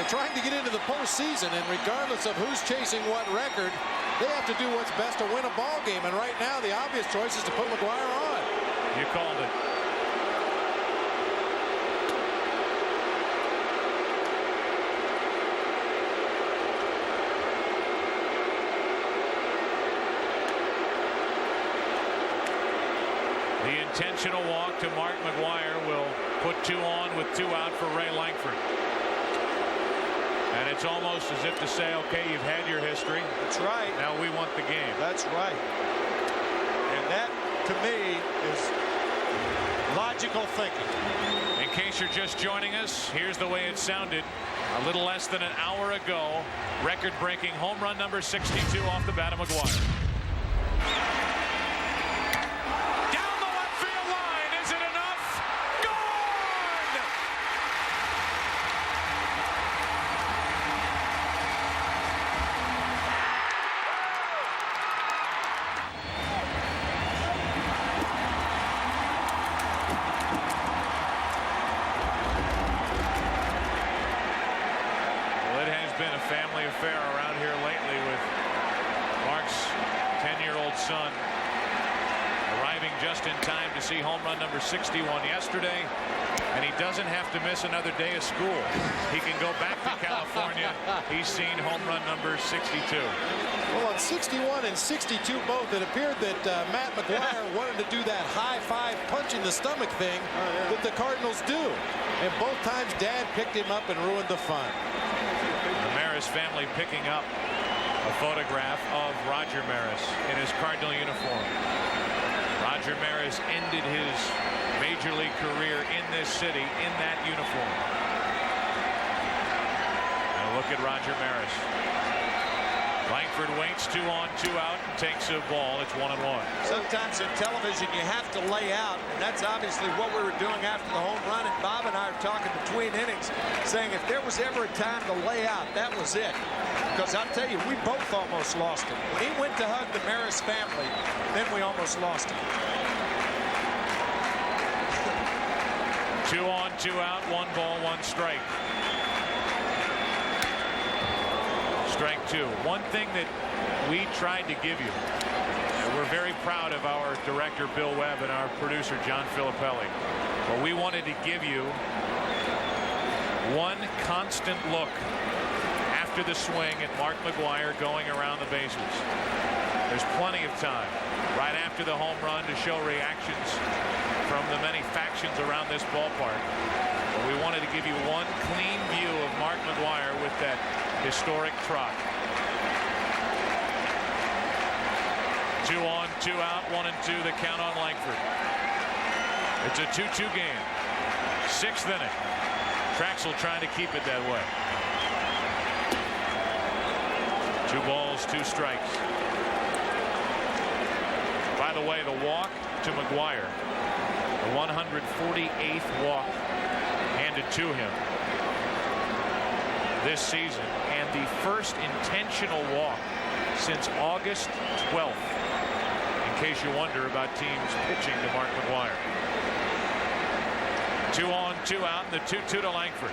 trying to get into the postseason, and regardless of who's chasing what record, they have to do what's best to win a ball game. And right now, the obvious choice is to put McGwire on. You called it. The intentional walk to Mark McGwire will put 2 on with 2 out for Ray Langford. And it's almost as if to say, okay, you've had your history. That's right. Now we want the game. That's right. And that, to me, is logical thinking. In case you're just joining us, here's the way it sounded a little less than an hour ago. Record-breaking home run number 62 off the bat of McGwire. Affair around here lately with Mark's 10-year-old son arriving just in time to see home run number 61 yesterday, and he doesn't have to miss another day of school. He can go back to California. He's seen home run number 62. Well, on 61 and 62 both, it appeared that Matt McGwire wanted to do that high-five punch in the stomach thing that the Cardinals do, and both times Dad picked him up and ruined the fun. Maris family picking up a photograph of Roger Maris in his Cardinal uniform. Roger Maris ended his major league career in this city in that uniform. Now look at Roger Maris. Langford waits 2 on 2 out and takes a ball. It's 1-1. Sometimes in television you have to lay out, and that's obviously what we were doing after the home run. And Bob and I are talking between innings, saying if there was ever a time to lay out, that was it. Because I'll tell you, we both almost lost it. When he went to hug the Maris family, then we almost lost it. 2 on 2 out, 1 ball, 1 strike. Strike 2. One thing that we tried to give you, and we're very proud of our director Bill Webb and our producer John Filippelli, but we wanted to give you one constant look after the swing at Mark McGwire going around the bases. There's plenty of time right after the home run to show reactions from the many factions around this ballpark. But we wanted to give you one clean view of Mark McGwire with that historic trot. 2 on 2 out, 1-2 the count on Langford. It's a 2-2 game. 6th inning. Traxel trying to keep it that way. 2 balls, 2 strikes. By the way, the walk to McGwire, the 148th walk handed to him this season, and the first intentional walk since August 12th, in case you wonder about teams pitching to Mark McGwire. 2 on, 2 out, and the 2-2 to Langford.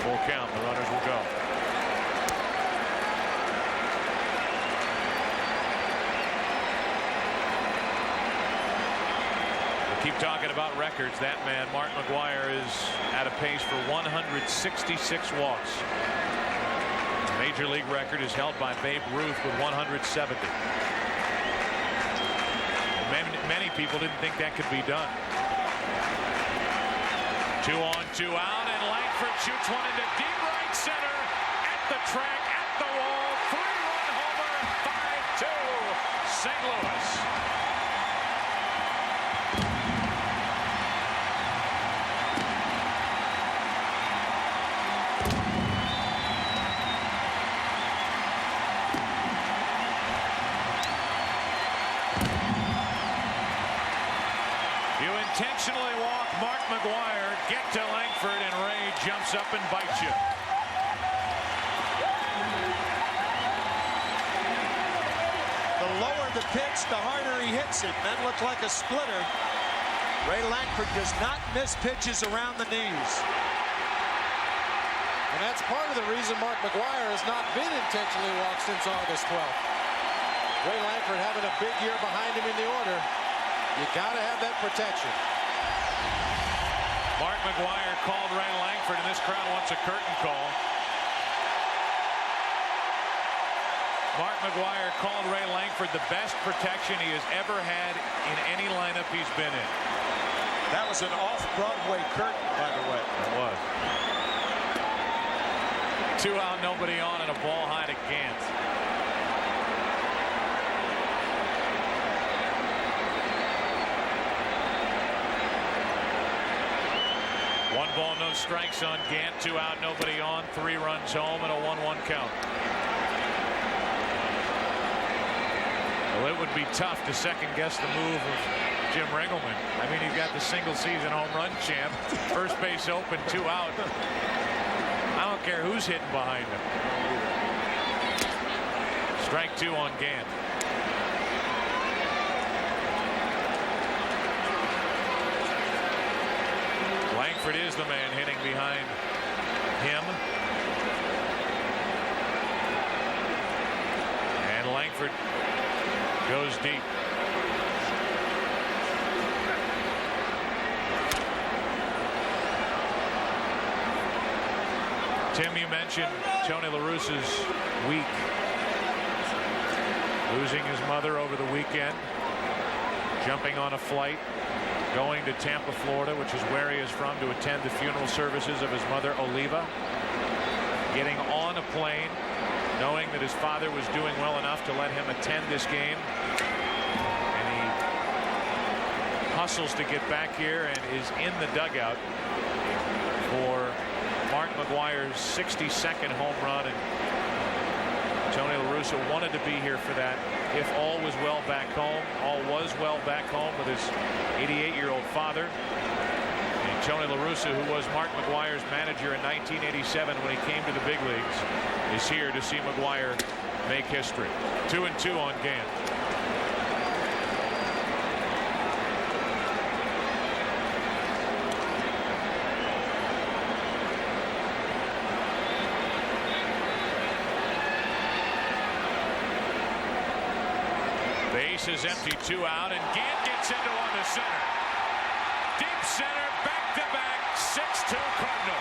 Full count. The runners will go. We'll keep talking about records. That man, Mark McGwire, is at a pace for 166 walks. The Major League record is held by Babe Ruth with 170. Many people didn't think that could be done. 2 on, 2 out, and Langford shoots one into deep right center, at the track, at the wall, 3-run homer, 5-2, St. Louis. You intentionally walk Mark McGwire, get to Langford, and Ray jumps up and bites you. The lower the pitch, the harder he hits it. That looked like a splitter. Ray Langford does not miss pitches around the knees. And that's part of the reason Mark McGwire has not been intentionally walked since August 12th. Ray Langford having a big year behind him in the order. You got to have that protection. Mark McGwire called Ray Langford, and this crowd wants a curtain call. Mark McGwire called Ray Langford the best protection he has ever had in any lineup he's been in. That was an off-Broadway curtain, by the way. It was. 2 out, nobody on, and a ball high to Gant. One ball, no strikes on Gant. 2 out, nobody on. 3 runs home and a 1-1 count. Well, it would be tough to second guess the move of Jim Ringelman. I mean, you've got the single season home run champ, first base open, 2 out. I don't care who's hitting behind him. Strike 2 on Gant. Langford is the man hitting behind him. And Langford goes deep. Tim, you mentioned Tony La Russa's week. Losing his mother over the weekend. Jumping on a flight. Going to Tampa, Florida, which is where he is from, to attend the funeral services of his mother, Oliva. Getting on a plane, knowing that his father was doing well enough to let him attend this game. And he hustles to get back here and is in the dugout for Mark McGwire's 62nd home run. And Tony La Russa wanted to be here for that. If all was well back home, all was well back home with his 88-year-old father. And Tony La Russa, who was Mark McGwire's manager in 1987 when he came to the big leagues, is here to see McGwire make history. 2-2 on Gant. Base is empty, 2 out, and Gant gets into one to center. Deep center, back-to-back, 6-2 Cardinals.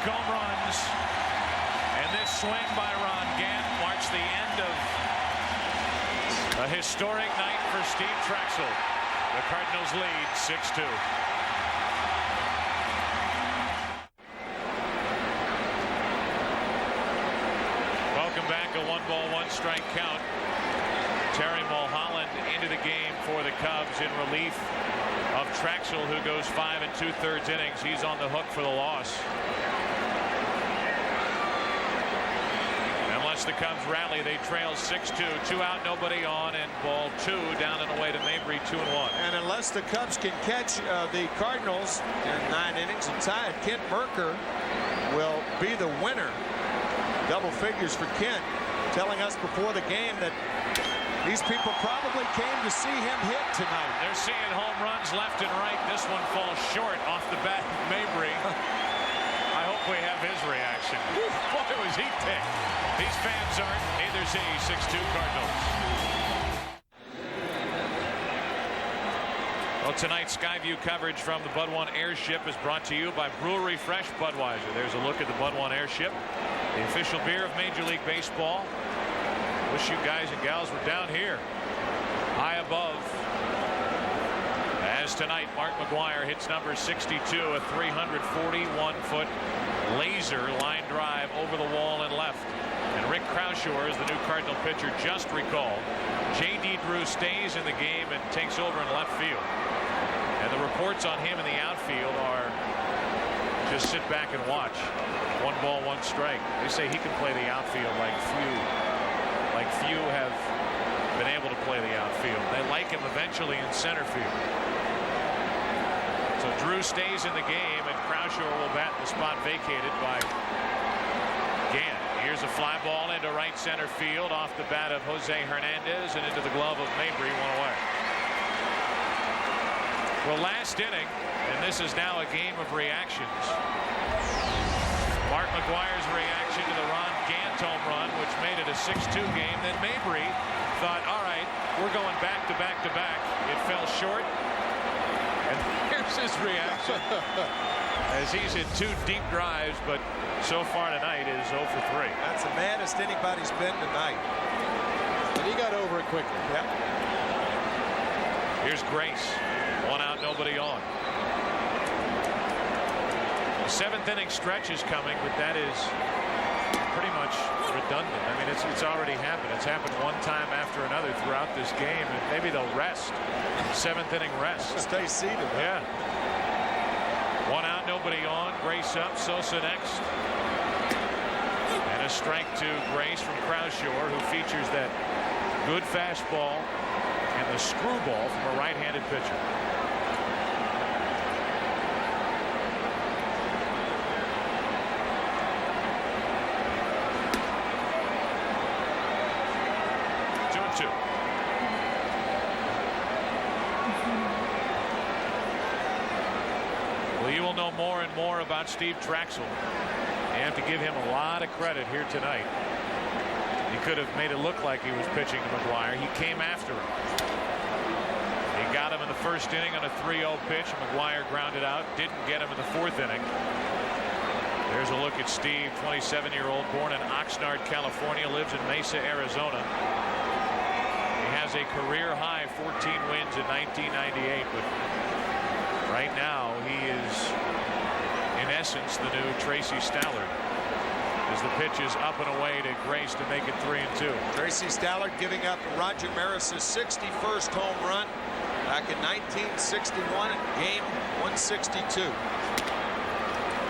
home runs. And this swing by Ron Gant marks the end of a historic night for Steve Trachsel. The Cardinals lead 6-2. Welcome back. A 1-ball, 1-strike count. Terry Mulholland into the game for the Cubs in relief of Trachsel, who goes 5 2/3 innings. He's on the hook for the loss. Unless the Cubs rally, they trail 6-2. 2 out, nobody on, and ball 2 down and away to Mabry, 2-1. And unless the Cubs can catch the Cardinals in 9 innings and tie it, Kent Mercker will be the winner. Double figures for Kent, telling us before the game that these people probably came to see him hit tonight. They're seeing home runs left and right. This one falls short off the bat of Mabry. I hope we have his reaction. Boy, was he ticked. These fans aren't. Neither is he. 6-2 Cardinals. Well, tonight's Skyview coverage from the Bud One Airship is brought to you by Brewery Fresh Budweiser. There's a look at the Bud One Airship, the official beer of Major League Baseball. Wish you guys and gals were down here, high above. As tonight, Mark McGwire hits number 62, a 341-foot laser line drive over the wall and left. And Rick Croushore is the new Cardinal pitcher just recalled. J.D. Drew stays in the game and takes over in left field. And the reports on him in the outfield are just sit back and watch. 1 ball, 1 strike. They say he can play the outfield like few have been able to play the outfield. They like him eventually in center field. So Drew stays in the game, and Croushore will bat the spot vacated by Gant. Here's a fly ball into right center field off the bat of Jose Hernandez and into the glove of Mabry, 1 away. Well, last inning, and this is now a game of reactions. Mark McGwire's reaction to the Ron Gant home run, which made it a 6-2 game. Then Mabry thought, all right, we're going back to back to back. It fell short. And here's his reaction as he's hit 2 deep drives, but so far tonight is 0 for 3. That's the maddest anybody's been tonight. And he got over it quickly. Yep. Here's Grace. 1 out, nobody on. The 7th inning stretch is coming, but that is pretty much redundant. I mean, it's already happened. It's happened one time after another throughout this game, and maybe they'll rest. 7th inning rest. Stay seated. Yeah. 1 out, nobody on. Grace up. Sosa next. And a strike to Grace from Croushore, who features that good fastball and the screwball from a right-handed pitcher. Well, you will know more and more about Steve Trachsel. You have to give him a lot of credit here tonight. He could have made it look like he was pitching to McGwire. He came after him. He got him in the 1st inning on a 3-0 pitch. McGwire grounded out. Didn't get him in the 4th inning. There's a look at Steve, 27-year-old, born in Oxnard, California, lives in Mesa, Arizona. Has a career high 14 wins in 1998, but right now he is in essence the new Tracy Stallard, as the pitch is up and away to Grace to make it 3-2. Tracy Stallard giving up Roger Maris's 61st home run back in 1961 at game 162.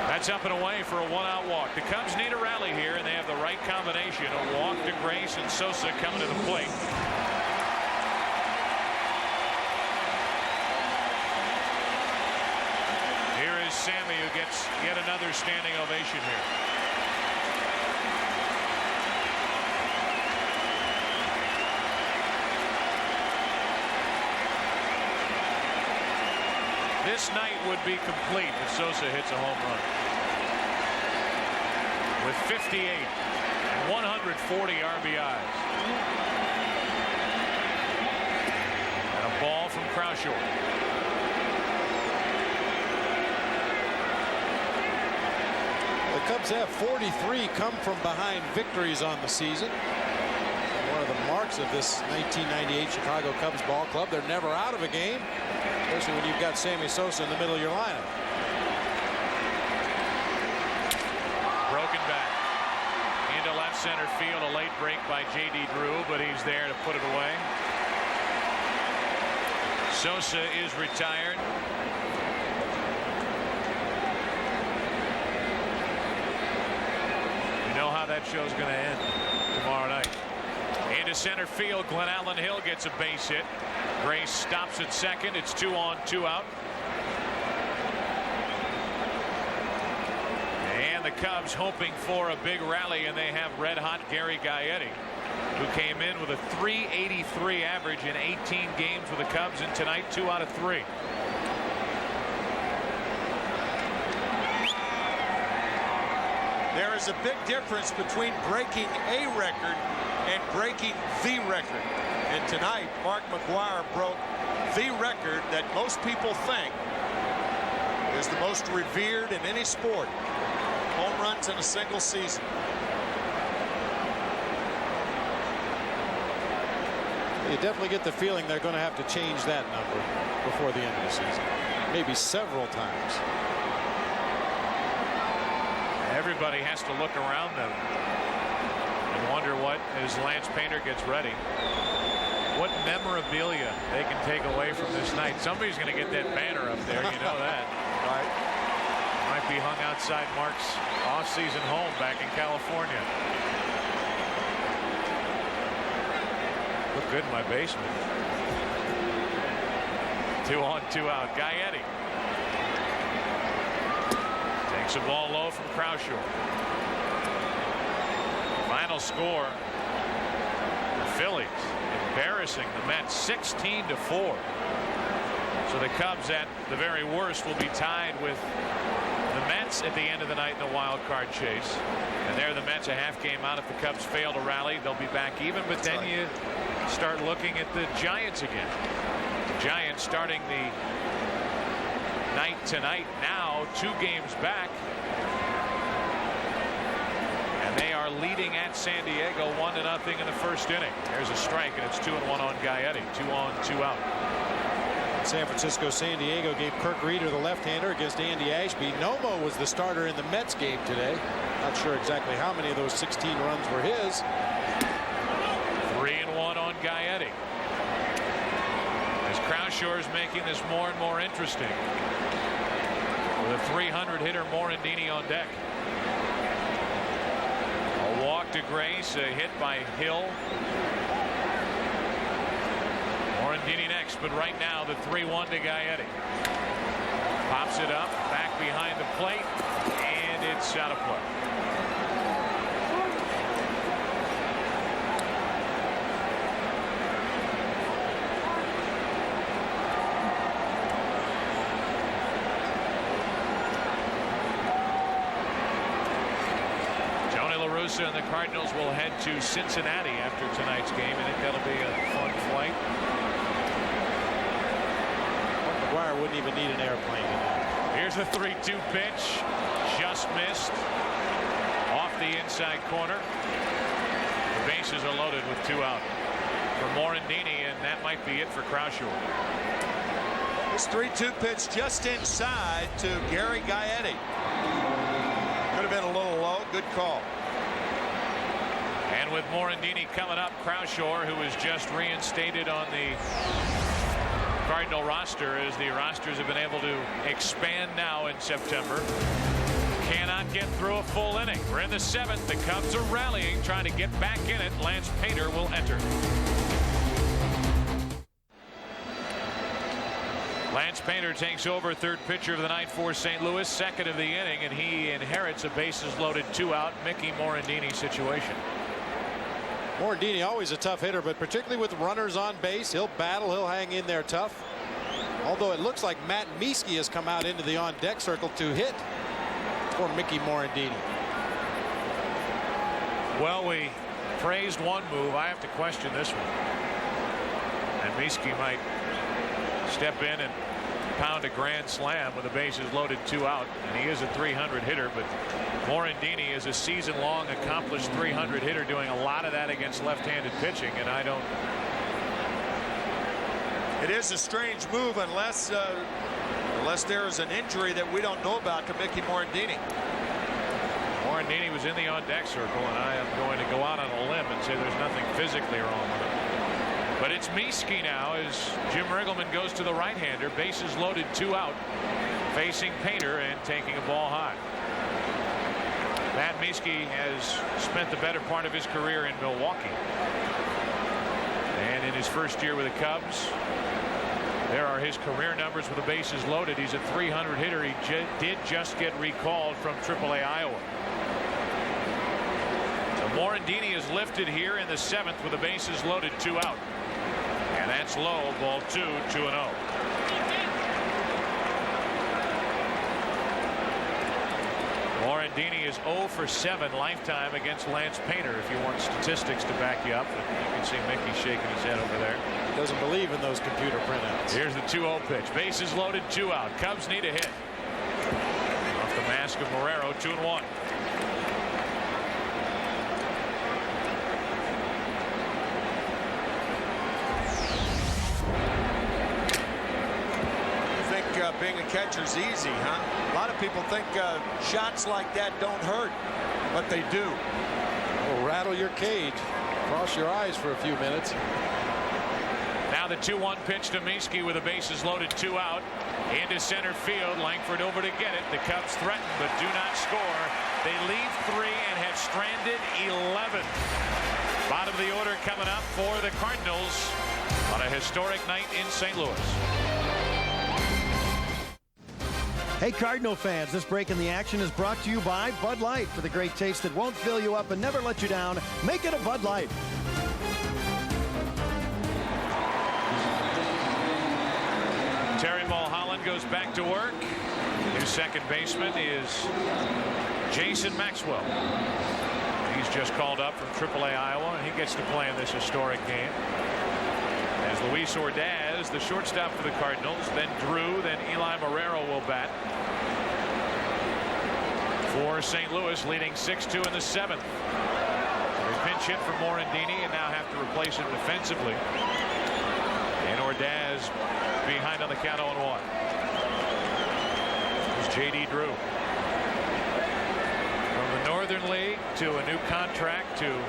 That's up and away for a 1-out walk. The Cubs need a rally here, and they have the right combination. A walk to Grace and Sosa coming to the plate. Sammy, who gets yet another standing ovation here. This night would be complete if Sosa hits a home run. With 58 and 140 RBIs. And a ball from Croushore. The Cubs have 43 come from behind victories on the season. One of the marks of this 1998 Chicago Cubs ball club, they're never out of a game, especially when you've got Sammy Sosa in the middle of your lineup. Broken back into left center field. A late break by J.D. Drew, but he's there to put it away. Sosa is retired. You know how that show's going to end tomorrow night. Into center field, Glenn Allen Hill gets a base hit. Gray stops at second. It's 2 on, 2 out. And the Cubs hoping for a big rally, and they have red-hot Gary Gaetti, who came in with a .383 average in 18 games with the Cubs, and tonight 2 out of 3. There is a big difference between breaking a record and breaking the record. And tonight, Mark McGwire broke the record that most people think is the most revered in any sport. Home runs in a single season. You definitely get the feeling they're going to have to change that number before the end of the season. Maybe several times. Everybody has to look around them and wonder what, as Lance Painter gets ready, what memorabilia they can take away from this night. Somebody's going to get that banner up there, you know that. Right. Might be hung outside Mark's off-season home back in California. Look good in my basement. 2 on, 2 out. Gaetti takes a ball low from Croushore. Final score: the Phillies embarrassing the Mets 16-4. So the Cubs, at the very worst, will be tied with the Mets at the end of the night in the wild card chase. And there the Mets a half game out. If the Cubs fail to rally, they'll be back even. But then you start looking at the Giants again. The Giants starting the night tonight, now 2 games back. And they are leading at San Diego 1-0 in the first inning. There's a strike, and it's 2-1 on Gaetti. 2 on, 2 out. San Francisco, San Diego gave Kirk Reeder, the left-hander, against Andy Ashby. Nomo was the starter in the Mets game today. Not sure exactly how many of those 16 runs were his. 3-1 on Gaetti. As Croushore is making this more and more interesting. With a 300 hitter Morandini on deck. A walk to Grace, a hit by Hill. Morandini next, but right now the 3-1 to Gaetti. Pops it up, back behind the plate, and it's out of play. And the Cardinals will head to Cincinnati after tonight's game. I think that'll be a fun flight. McGwire wouldn't even need an airplane tonight. Here's a 3-2 pitch, just missed off the inside corner. The bases are loaded with 2 out for Morandini, and that might be it for Croushore. This 3-2 pitch just inside to Gary Gaetti. Could have been a little low. Good call. And with Morandini coming up, Croushore, who was just reinstated on the Cardinal roster, as the rosters have been able to expand now in September, cannot get through a full inning. We're in the 7th. The Cubs are rallying, trying to get back in it. Lance Painter will enter. Lance Painter takes over, third pitcher of the night for St. Louis, second of the inning, and he inherits a bases loaded 2 out Mickey Morandini situation. Morandini always a tough hitter, but particularly with runners on base, he'll battle, he'll hang in there tough. Although it looks like Matt Mieske has come out into the on deck circle to hit for Mickey Morandini. Well, we praised one move. I have to question this one. And Mieske might step in and pound a grand slam with the bases loaded 2 out, and he is a 300 hitter. But Morandini is a season-long accomplished 300 hitter, doing a lot of that against left-handed pitching, and I don't. It is a strange move unless there is an injury that we don't know about to Mickey Morandini. Morandini was in the on-deck circle, and I am going to go out on a limb and say there's nothing physically wrong with him. But it's Mieske now as Jim Riggleman goes to the right-hander. Bases loaded, 2 out, facing Painter and taking a ball high. Matt Mieske has spent the better part of his career in Milwaukee. And in his first year with the Cubs, there are his career numbers with the bases loaded. He's a 300 hitter. He did just get recalled from AAA Iowa. So Morandini is lifted here in the 7th with the bases loaded, 2 out. And that's low, ball 2, 2-0. Morandini is 0 for 7 lifetime against Lance Painter, if you want statistics to back you up. And you can see Mickey shaking his head over there. He doesn't believe in those computer printouts. Here's the 2-0 pitch. Bases loaded, 2 out. Cubs need a hit. Off the mask of Marrero, 2-1. Being a catcher's easy, huh? A lot of people think shots like that don't hurt, but they do. Will rattle your cage, cross your eyes for a few minutes. Now the 2-1 pitch to Mieske with the bases loaded, 2 out. Into center field. Langford over to get it. The Cubs threaten but do not score. They leave 3 and have stranded 11. Bottom of the order coming up for the Cardinals on a historic night in St. Louis. Hey, Cardinal fans, this break in the action is brought to you by Bud Light. For the great taste that won't fill you up and never let you down, make it a Bud Light. Terry Mulholland goes back to work. New second baseman is Jason Maxwell. He's just called up from AAA Iowa, and he gets to play in this historic game. As Luis Ordaz, the shortstop for the Cardinals, then Drew, then Eli Marrero will bat for St. Louis, leading 6-2 in the 7th. They pinch hit for Morandini and now have to replace him defensively. And Ordaz behind on the count 0-1. Here's J.D. Drew. From the Northern League to a new contract to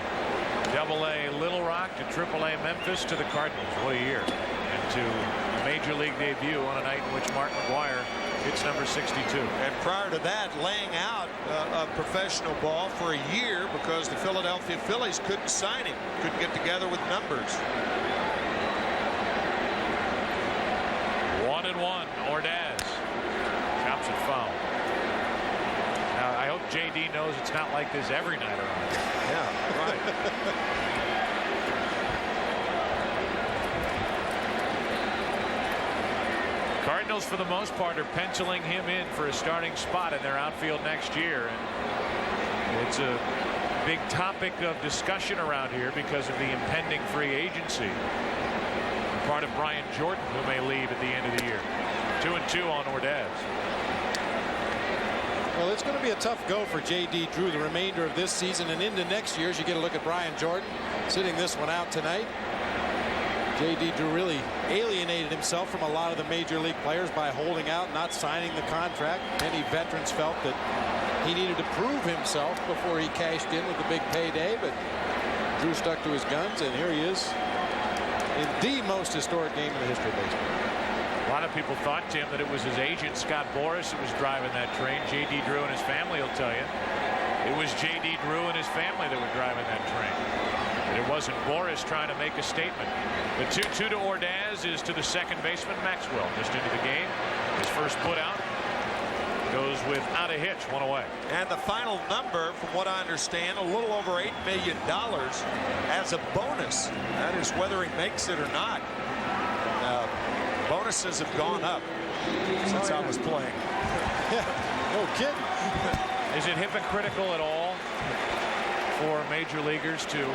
Double-A Little Rock to Triple-A Memphis to the Cardinals. What a year. And to a major league debut on a night in which Mark McGwire hits number 62. And prior to that, laying out a professional ball for a year because the Philadelphia Phillies couldn't sign him. Couldn't get together with numbers. 1-1. Ordaz chops it foul. Now I hope JD knows it's not like this every night around here. Yeah, right. Cardinals, for the most part, are penciling him in for a starting spot in their outfield next year. And it's a big topic of discussion around here because of the impending free agency. Part of Brian Jordan, who may leave at the end of the year. 2-2 on Ordaz. Well, it's going to be a tough go for J.D. Drew the remainder of this season and into next year as you get a look at Brian Jordan sitting this one out tonight. J.D. Drew really alienated himself from a lot of the major league players by holding out, not signing the contract. Many veterans felt that he needed to prove himself before he cashed in with the big payday, but Drew stuck to his guns, and here he is in the most historic game in the history of baseball. A lot of people thought, Tim, that it was his agent, Scott Boras, who was driving that train. J.D. Drew and his family will tell you it was J.D. Drew and his family that were driving that train. But it wasn't Boras trying to make a statement. The 2-2 to Ordaz is to the second baseman, Maxwell, just into the game. His first put out goes without a hitch, 1 away. And the final number, from what I understand, a little over $8 million as a bonus. That is whether he makes it or not. Bonuses have gone up since I was playing. No kidding. Is it hypocritical at all for major leaguers to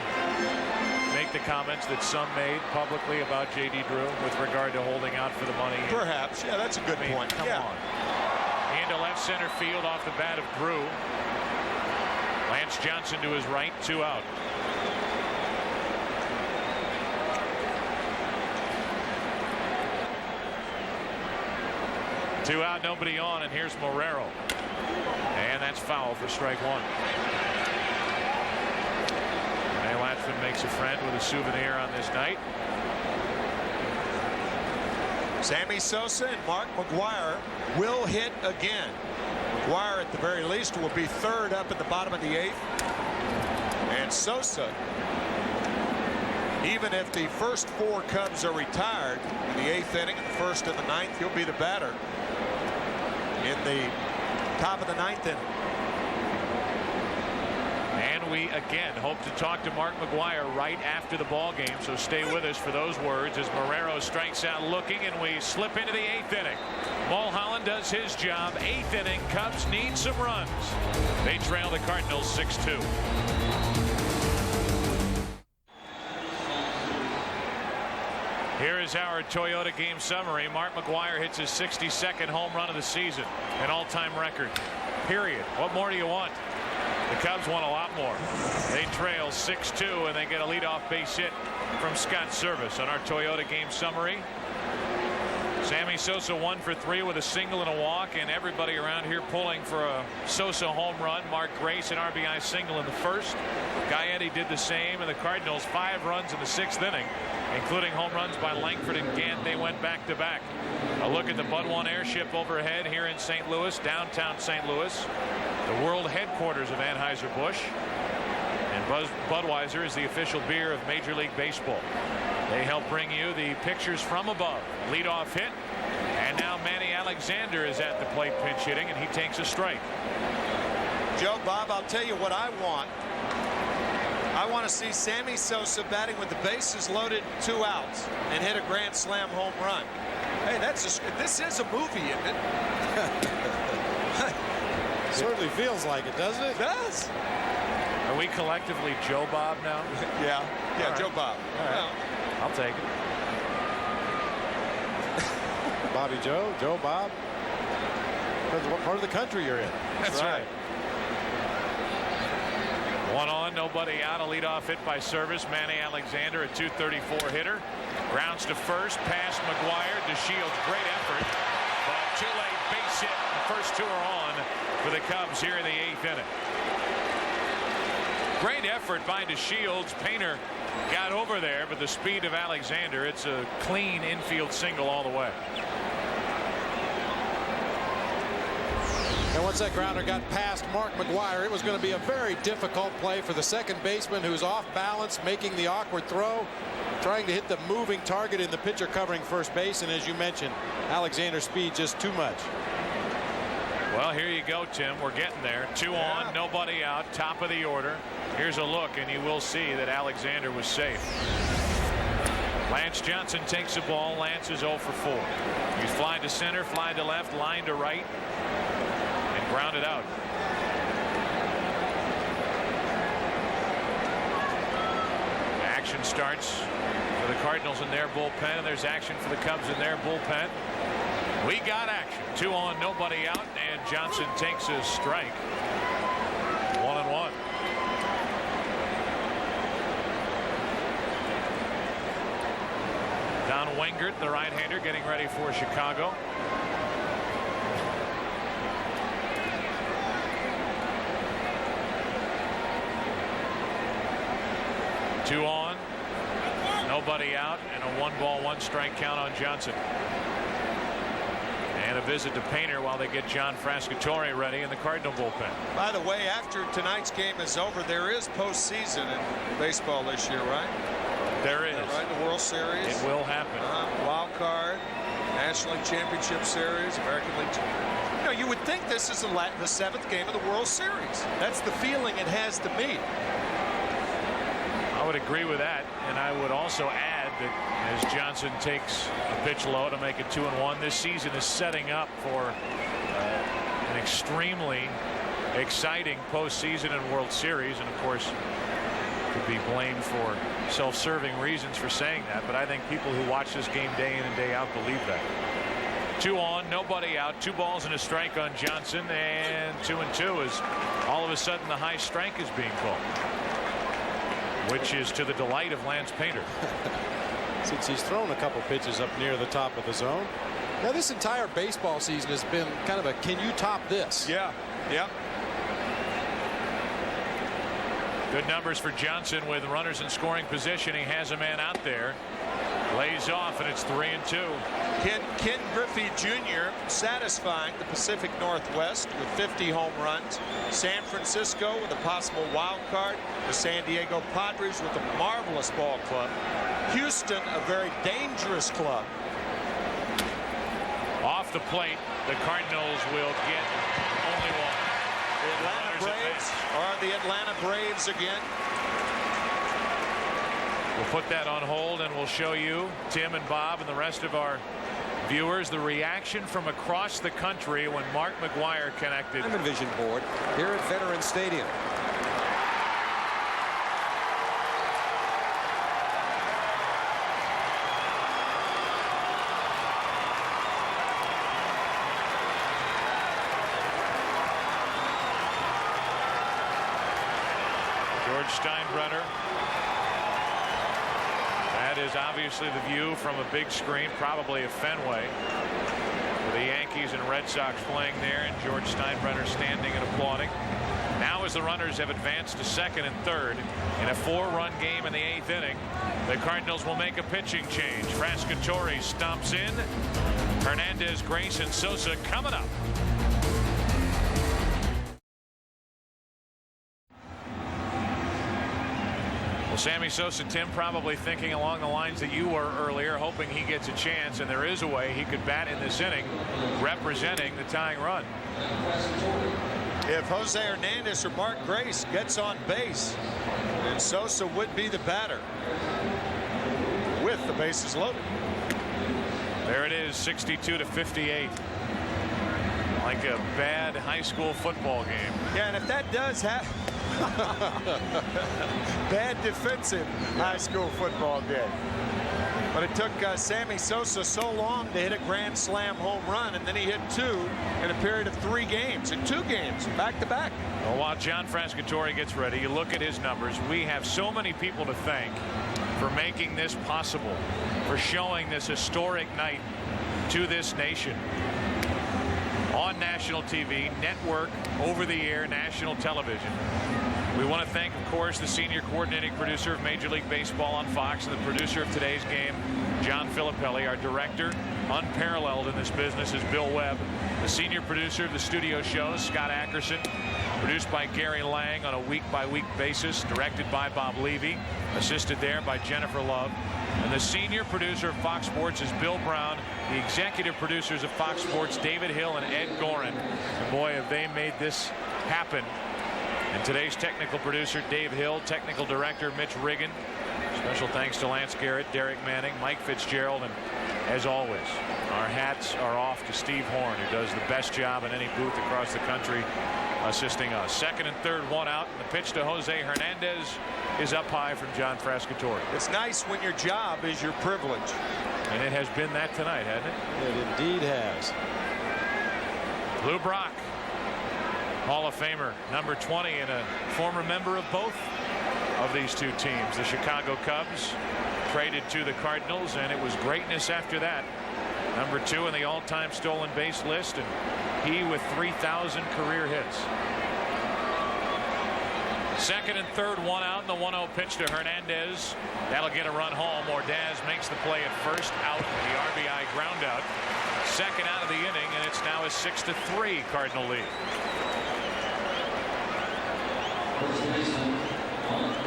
make the comments that some made publicly about J.D. Drew with regard to holding out for the money? Perhaps. Yeah, that's a good point. Come on. Into left center field off the bat of Drew. Lance Johnson to his right, 2 out. Two out, nobody on, and here's Morero. And that's foul for strike 1. Ray Latchman makes a friend with a souvenir on this night. Sammy Sosa and Mark McGwire will hit again. McGwire at the very least will be third up at the bottom of the 8th. And Sosa, even if the first 4 Cubs are retired in the 8th inning, and the 1st and the 9th, he'll be the batter in the top of the 9th inning. And we again hope to talk to Mark McGwire right after the ball game, so stay with us for those words as Morero strikes out looking, and we slip into the 8th inning. Mulholland does his job. 8th inning, Cubs need some runs. They trail the Cardinals 6-2. Here is our Toyota game summary. Mark McGwire hits his 62nd home run of the season, an all-time record. Period. What more do you want? The Cubs want a lot more. They trail 6-2, and they get a leadoff base hit from Scott Service. On our Toyota game summary, Sammy Sosa 1 for 3 with a single and a walk, and everybody around here pulling for a Sosa home run. Mark Grace an RBI single in the 1st. Gaetti did the same, and the Cardinals 5 runs in the 6th inning, including home runs by Langford and Gant. They went back to back. A look at the Bud 1 airship overhead here in St. Louis, downtown St. Louis, the world headquarters of Anheuser-Busch. And Budweiser is the official beer of Major League Baseball. They help bring you the pictures from above. Leadoff hit, and now Manny Alexander is at the plate pinch hitting, and he takes a strike. Joe, Bob, I'll tell you what I want. I want to see Sammy Sosa batting with the bases loaded, 2 outs, and hit a grand slam home run. Hey, this is a movie, isn't it? Certainly feels like it, doesn't it? It does. Are we collectively Joe Bob now? Yeah, All right. Joe Bob. All right. Well, I'll take it. Bobby Joe, Joe Bob. Depends what part of the country you're in. That's right. 1 on, nobody out. A leadoff hit by Service. Manny Alexander, a .234 hitter. Grounds to first, past McGwire. DeShields, great effort, but too late. Base hit. The first 2 are on for the Cubs here in the 8th inning. Great effort by DeShields. Painter got over there, but the speed of Alexander, it's a clean infield single all the way. And once that grounder got past Mark McGwire, it was going to be a very difficult play for the second baseman, who's off balance, making the awkward throw, trying to hit the moving target in the pitcher covering first base. And as you mentioned, Alexander's speed just too much. Well, here you go, Tim. We're getting there. 2 on, nobody out, top of the order. Here's a look, and you will see that Alexander was safe. Lance Johnson takes the ball. Lance is 0 for 4. He's flying to center, flying to left, line to right, and grounded out. Action starts for the Cardinals in their bullpen, and there's action for the Cubs in their bullpen. We got action. 2 on, nobody out, and Johnson takes his strike. 1-1. Don Wengert, the right-hander, getting ready for Chicago. Two on, nobody out, and a 1-ball, 1-strike count on Johnson. And a visit to Painter while they get John Frascatore ready in the Cardinal bullpen. By the way, after tonight's game is over, there is postseason in baseball this year, right? There is. Right, the World Series. It will happen. Wild card, National League Championship Series, American League. You know, you would think this is the 7th game of the World Series. That's the feeling it has to me. I would agree with that, and I would also add that as Johnson takes a pitch low to make it 2-1, this season is setting up for an extremely exciting postseason and World Series. And of course, the would be blamed for self-serving reasons for saying that, but I think people who watch this game day in and day out believe that. 2 on, nobody out, 2 balls and a strike on Johnson, and 2-2 as all of a sudden the high strike is being called, which is to the delight of Lance Painter. Since he's thrown a couple pitches up near the top of the zone. Now this entire baseball season has been kind of a can you top this? Yeah. Good numbers for Johnson with runners in scoring position. He has a man out there. Lays off, and it's 3-2. Ken Griffey Jr. satisfying the Pacific Northwest with 50 home runs. San Francisco with a possible wild card. The San Diego Padres with a marvelous ball club. Houston, a very dangerous club. Off the plate, the Cardinals will get only one. The Atlanta Braves are the Atlanta Braves again. We'll put that on hold, and we'll show you, Tim and Bob and the rest of our viewers, the reaction from across the country when Mark McGwire connected. Diamond Vision Board here at Veterans Stadium. George Steinbrenner. That is obviously the view from a big screen, probably at Fenway, with the Yankees and Red Sox playing there, and George Steinbrenner standing and applauding. Now, as the runners have advanced to second and third in a 4-run game in the 8th inning, the Cardinals will make a pitching change. Frascatore stomps in. Hernandez, Grace, and Sosa coming up. Well, Sammy Sosa, Tim, probably thinking along the lines that you were earlier, hoping he gets a chance, and there is a way he could bat in this inning representing the tying run. If Jose Hernandez or Mark Grace gets on base, then Sosa would be the batter with the bases loaded. There it is, 62-58. Like a bad high school football game. Yeah, and if that does happen, bad defensive high school football game. But it took Sammy Sosa so long to hit a grand slam home run, and then he hit 2 in a period of 3 games, in 2 games, back to back. Well, while John Frascatore gets ready, you look at his numbers. We have so many people to thank for making this possible, for showing this historic night to this nation. On national TV, network, over-the-air national television. We want to thank, of course, the senior coordinating producer of Major League Baseball on Fox and the producer of today's game, John Filippelli. Our director, unparalleled in this business, is Bill Webb. The senior producer of the studio shows, Scott Ackerson. Produced by Gary Lang on a week-by-week basis. Directed by Bob Levy. Assisted there by Jennifer Love. And the senior producer of Fox Sports is Bill Brown. The executive producers of Fox Sports, David Hill and Ed Gorin. And boy, have they made this happen. And today's technical producer, Dave Hill. Technical director, Mitch Riggin. Special thanks to Lance Garrett, Derek Manning, Mike Fitzgerald, and as always, our hats are off to Steve Horn, who does the best job in any booth across the country assisting us. Second and third, 1 out. And the pitch to Jose Hernandez is up high from John Frascatore. It's nice when your job is your privilege. And it has been that tonight, hasn't it? It indeed has. Lou Brock, Hall of Famer, number 20, and a former member of both of these two teams. The Chicago Cubs traded to the Cardinals, and it was greatness after that. Number 2 in the all-time stolen base list, and he with 3,000 career hits. Second and third, 1 out, and the 1-0 pitch to Hernandez. That'll get a run home. Ordaz makes the play at first, out, the RBI ground out. Second out of the inning, and it's now a 6-3 Cardinal lead.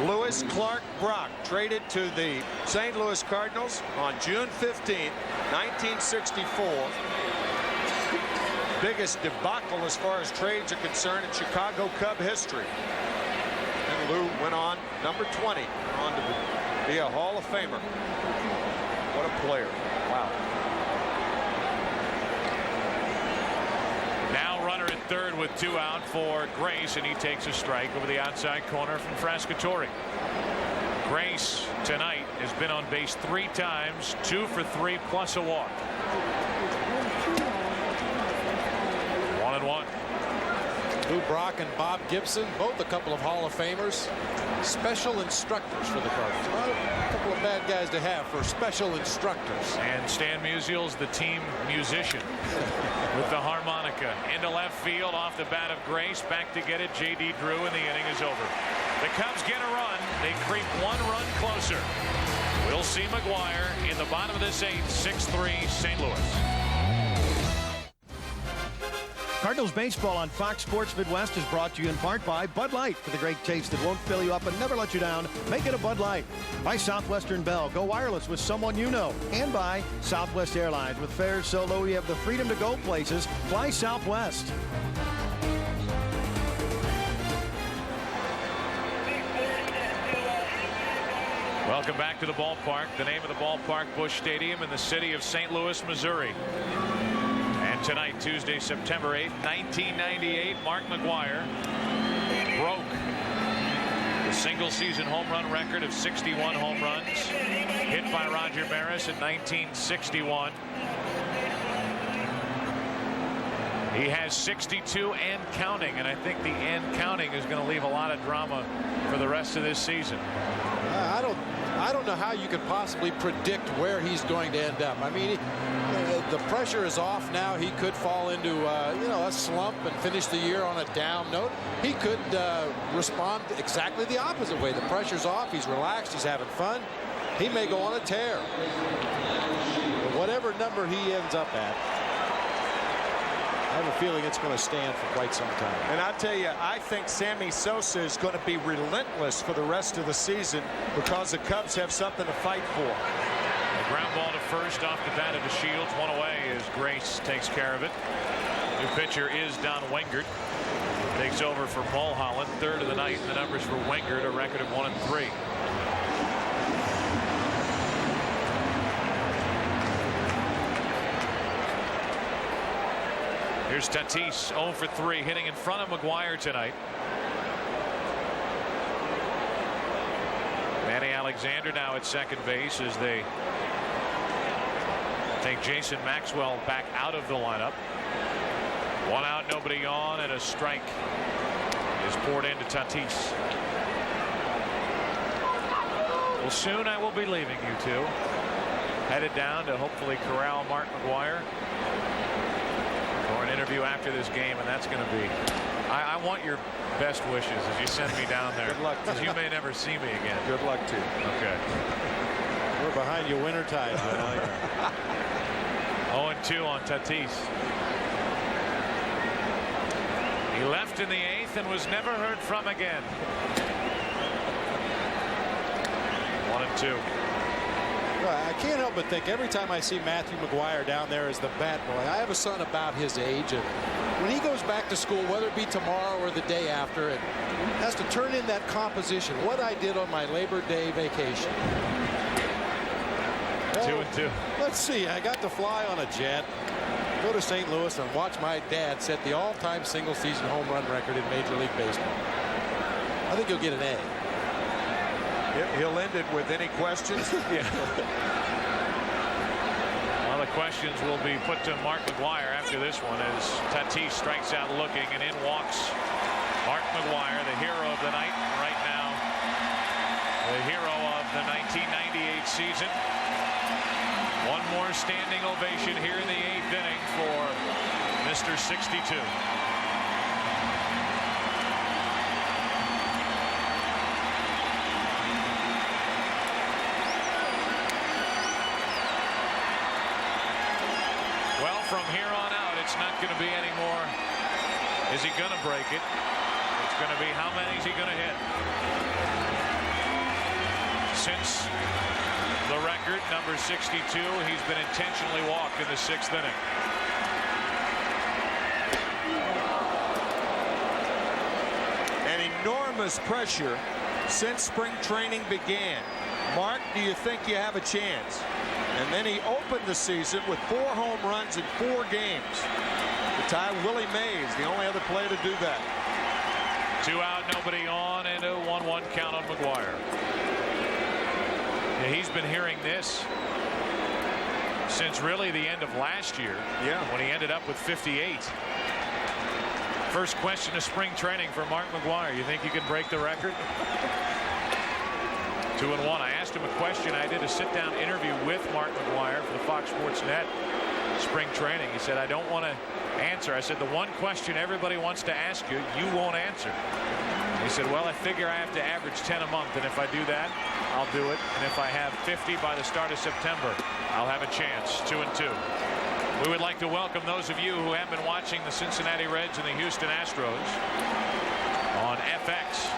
Lewis Clark Brock traded to the St. Louis Cardinals on June 15, 1964. Biggest debacle as far as trades are concerned in Chicago Cub history. And Lou went on, number 20, on to be a Hall of Famer. What a player. Wow. Now runner at third with 2 out for Grace, and he takes a strike over the outside corner from Frascatore. Grace tonight has been on base 3 times, 2 for 3 plus a walk. 1-1. Lou Brock and Bob Gibson, both a couple of Hall of Famers, special instructors for the Cardinals. A couple of bad guys to have for special instructors. And Stan Musial's the team musician with the harmonica into left field off the bat of Grace. Back to get it, J.D. Drew, and the inning is over. The Cubs get a run. They creep 1 run closer. We'll see McGwire in the bottom of this 8th, 6-3 St. Louis. Cardinals baseball on Fox Sports Midwest is brought to you in part by Bud Light. For the great taste that won't fill you up and never let you down, make it a Bud Light. By Southwestern Bell, go wireless with someone you know. And by Southwest Airlines, with fares so low you have the freedom to go places. Fly Southwest. Welcome back to the ballpark. The name of the ballpark, Busch Stadium, in the city of St. Louis, Missouri. And tonight, Tuesday, September 8th, 1998, Mark McGwire broke the single-season home run record of 61 home runs, hit by Roger Maris in 1961. He has 62 and counting, and I think the and counting is going to leave a lot of drama for the rest of this season. I don't know how you could possibly predict where he's going to end up. I mean, the pressure is off now. He could fall into a slump and finish the year on a down note. He could respond exactly the opposite way. The pressure's off. He's relaxed. He's having fun. He may go on a tear. But whatever number he ends up at, I have a feeling it's going to stand for quite some time. And I tell you, I think Sammy Sosa is going to be relentless for the rest of the season because the Cubs have something to fight for. A ground ball to first off the bat of the Shields. 1 away as Grace takes care of it. New pitcher is Don Wengert. Takes over for Mulholland. 3rd of the night. The numbers for Wengert, a record of 1-3. Here's Tatis, 0 for 3, hitting in front of McGwire tonight. Manny Alexander now at second base as they take Jason Maxwell back out of the lineup. 1 out, nobody on, and a strike is poured into Tatis. Well, soon I will be leaving you two. Headed down to hopefully corral Mark McGwire for an interview after this game, and that's going to be. I want your best wishes as you send me down there. Good luck, because you may never see me again. Good luck to you. Okay. We're behind you winter tide. 0-2 on Tatis. He left in the 8th and was never heard from again. 1-2. I can't help but think every time I see Matthew McGwire down there as the bat boy. I have a son about his age, and when he goes back to school, whether it be tomorrow or the day after, and has to turn in that composition, what I did on my Labor Day vacation. 2-2. Let's see. I got to fly on a jet, go to St. Louis, and watch my dad set the all-time single-season home run record in Major League Baseball. I think he'll get an A. He'll end it with any questions. Yeah. Well, the questions will be put to Mark McGwire after this one as Tatis strikes out looking, and in walks Mark McGwire, the hero of the night right now, the hero of the 1998 season. One more standing ovation here in the 8th inning for Mr. 62. From here on out, it's not going to be any more. Is he going to break it? It's going to be how many is he going to hit? Since the record, number 62, he's been intentionally walked in the 6th inning. An enormous pressure since spring training began. Mark, do you think you have a chance? And then he opened the season with 4 home runs in 4 games to tie Willie Mays, the only other player to do that. 2 out, nobody on, and a 1-1 count on McGwire. He's been hearing this since really the end of last year. Yeah. When he ended up with 58. First question of spring training for Mark McGwire. You think you can break the record? 2-1. I asked him a question. I did a sit-down interview with Mark McGwire for the Fox Sports Net spring training. He said, I don't want to answer. I said, the one question everybody wants to ask you, you won't answer. He said, well, I figure I have to average 10 a month, and if I do that, I'll do it. And if I have 50 by the start of September, I'll have a chance. 2-2. We would like to welcome those of you who have been watching the Cincinnati Reds and the Houston Astros on FX.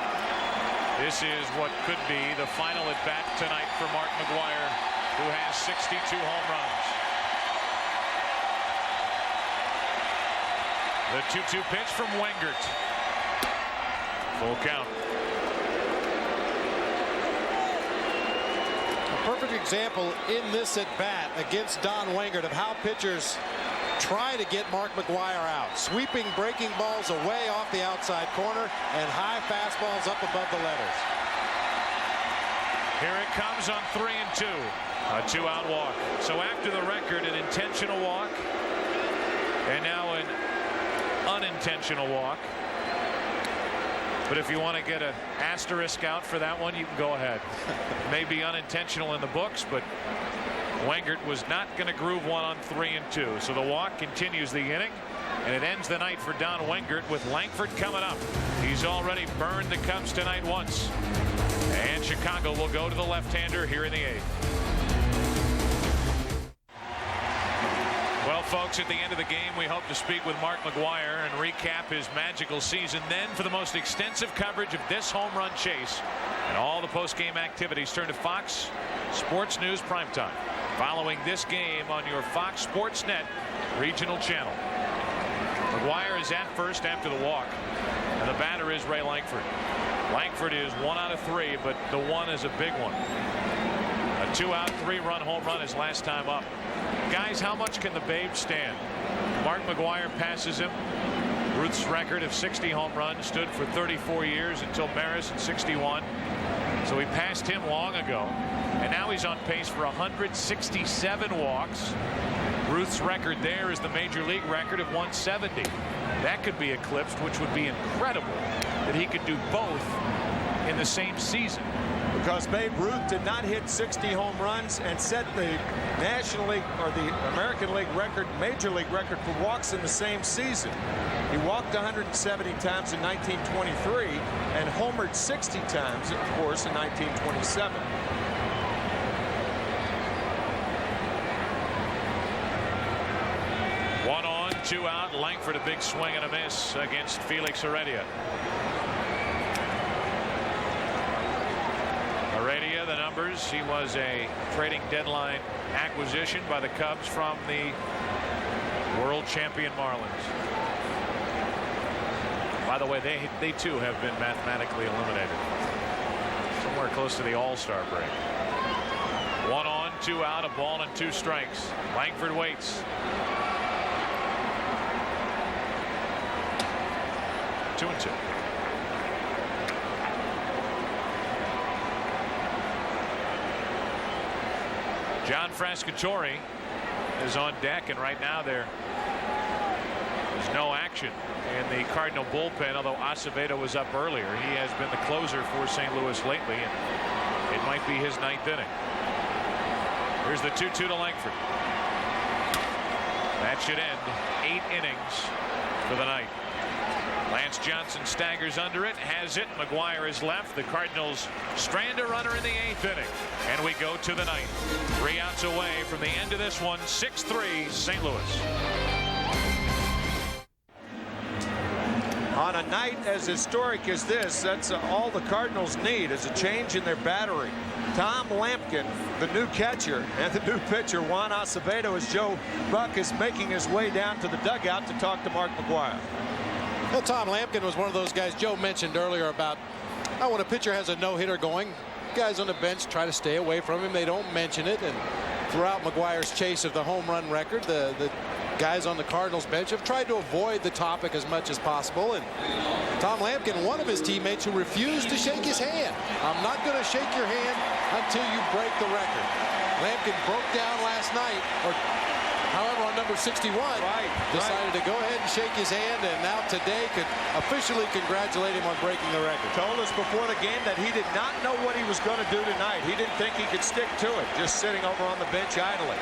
This is what could be the final at bat tonight for Mark McGwire, who has 62 home runs. The 2-2 pitch from Wengert. Full count. A perfect example in this at bat against Don Wengert of how pitchers try to get Mark McGwire out. Sweeping breaking balls away off the outside corner and high fastballs up above the letters. Here it comes on 3-2. A 2-out walk. So after the record, an intentional walk and now an unintentional walk. But if you want to get an asterisk out for that one, you can go ahead. Maybe unintentional in the books, but Wengert was not going to groove one on 3-2. So the walk continues the inning, and it ends the night for Don Wengert with Langford coming up. He's already burned the Cubs tonight once. And Chicago will go to the left-hander here in the 8th. Well, folks, at the end of the game, we hope to speak with Mark McGwire and recap his magical season. Then, for the most extensive coverage of this home run chase and all the post-game activities, turn to Fox Sports News Primetime. Following this game on your Fox Sports Net regional channel. McGwire is at first after the walk, and the batter is Ray Langford. Langford is 1 out of 3, but the one is a big one. A 2-out, 3-run home run his last time up. Guys, how much can the Babe stand? Mark McGwire passes him. Ruth's record of 60 home runs stood for 34 years until Maris in 61. So he passed him long ago. And now he's on pace for 167 walks. Ruth's record there is the major league record of 170. That could be eclipsed, which would be incredible that he could do both in the same season. Because Babe Ruth did not hit 60 home runs and set the National League or the American League record, Major League record for walks in the same season. He walked 170 times in 1923 and homered 60 times, of course, in 1927. One on, 2 out. Langford a big swing and a miss against Felix Heredia. Heredia, the numbers, he was a trading deadline acquisition by the Cubs from the world champion Marlins. By the way, they too have been mathematically eliminated. Somewhere close to the All-Star break. 1 on, 2 out, a ball and 2 strikes. Langford waits. 2-2. John Frascatore is on deck, and right now there's no action in the Cardinal bullpen, although Acevedo was up earlier. He has been the closer for St. Louis lately, and it might be his 9th inning. Here's the 2-2 to Langford. That should end 8 innings for the night. Lance Johnson staggers under it, has it. McGwire is left. The Cardinals strand a runner in the 8th inning. And we go to the 9th. 3 outs away from the end of this one. 6-3 St. Louis. On a night as historic as this, that's all the Cardinals need is a change in their battery. Tom Lampkin, the new catcher, and the new pitcher, Juan Acevedo, as Joe Buck is making his way down to the dugout to talk to Mark McGwire. Well, Tom Lampkin was one of those guys Joe mentioned earlier about how when a pitcher has a no-hitter going, guys on the bench try to stay away from him. They don't mention it. And throughout McGwire's chase of the home run record, the guys on the Cardinals bench have tried to avoid the topic as much as possible. And Tom Lampkin, one of his teammates, who refused to shake his hand. I'm not going to shake your hand until you break the record. Lampkin broke down last night, or however, on number 61, decided to go ahead and shake his hand, and now today could officially congratulate him on breaking the record. Told us before the game that he did not know what he was going to do tonight. He didn't think he could stick to it, just sitting over on the bench idly.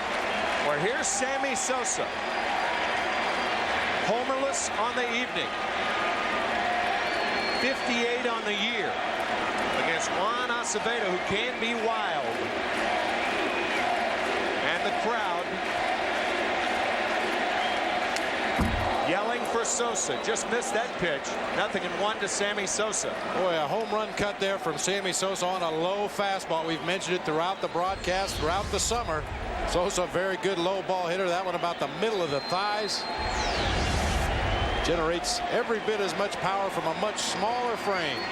Well, here's Sammy Sosa, homerless on the evening, 58 on the year, against Juan Acevedo, who can be wild. And the crowd yelling for Sosa. Just missed that pitch. 0-1 to Sammy Sosa. Boy, a home run cut there from Sammy Sosa on a low fastball. We've mentioned it throughout the broadcast, throughout the summer. Sosa, a very good low ball hitter. That one about the middle of the thighs. Generates every bit as much power from a much smaller frame.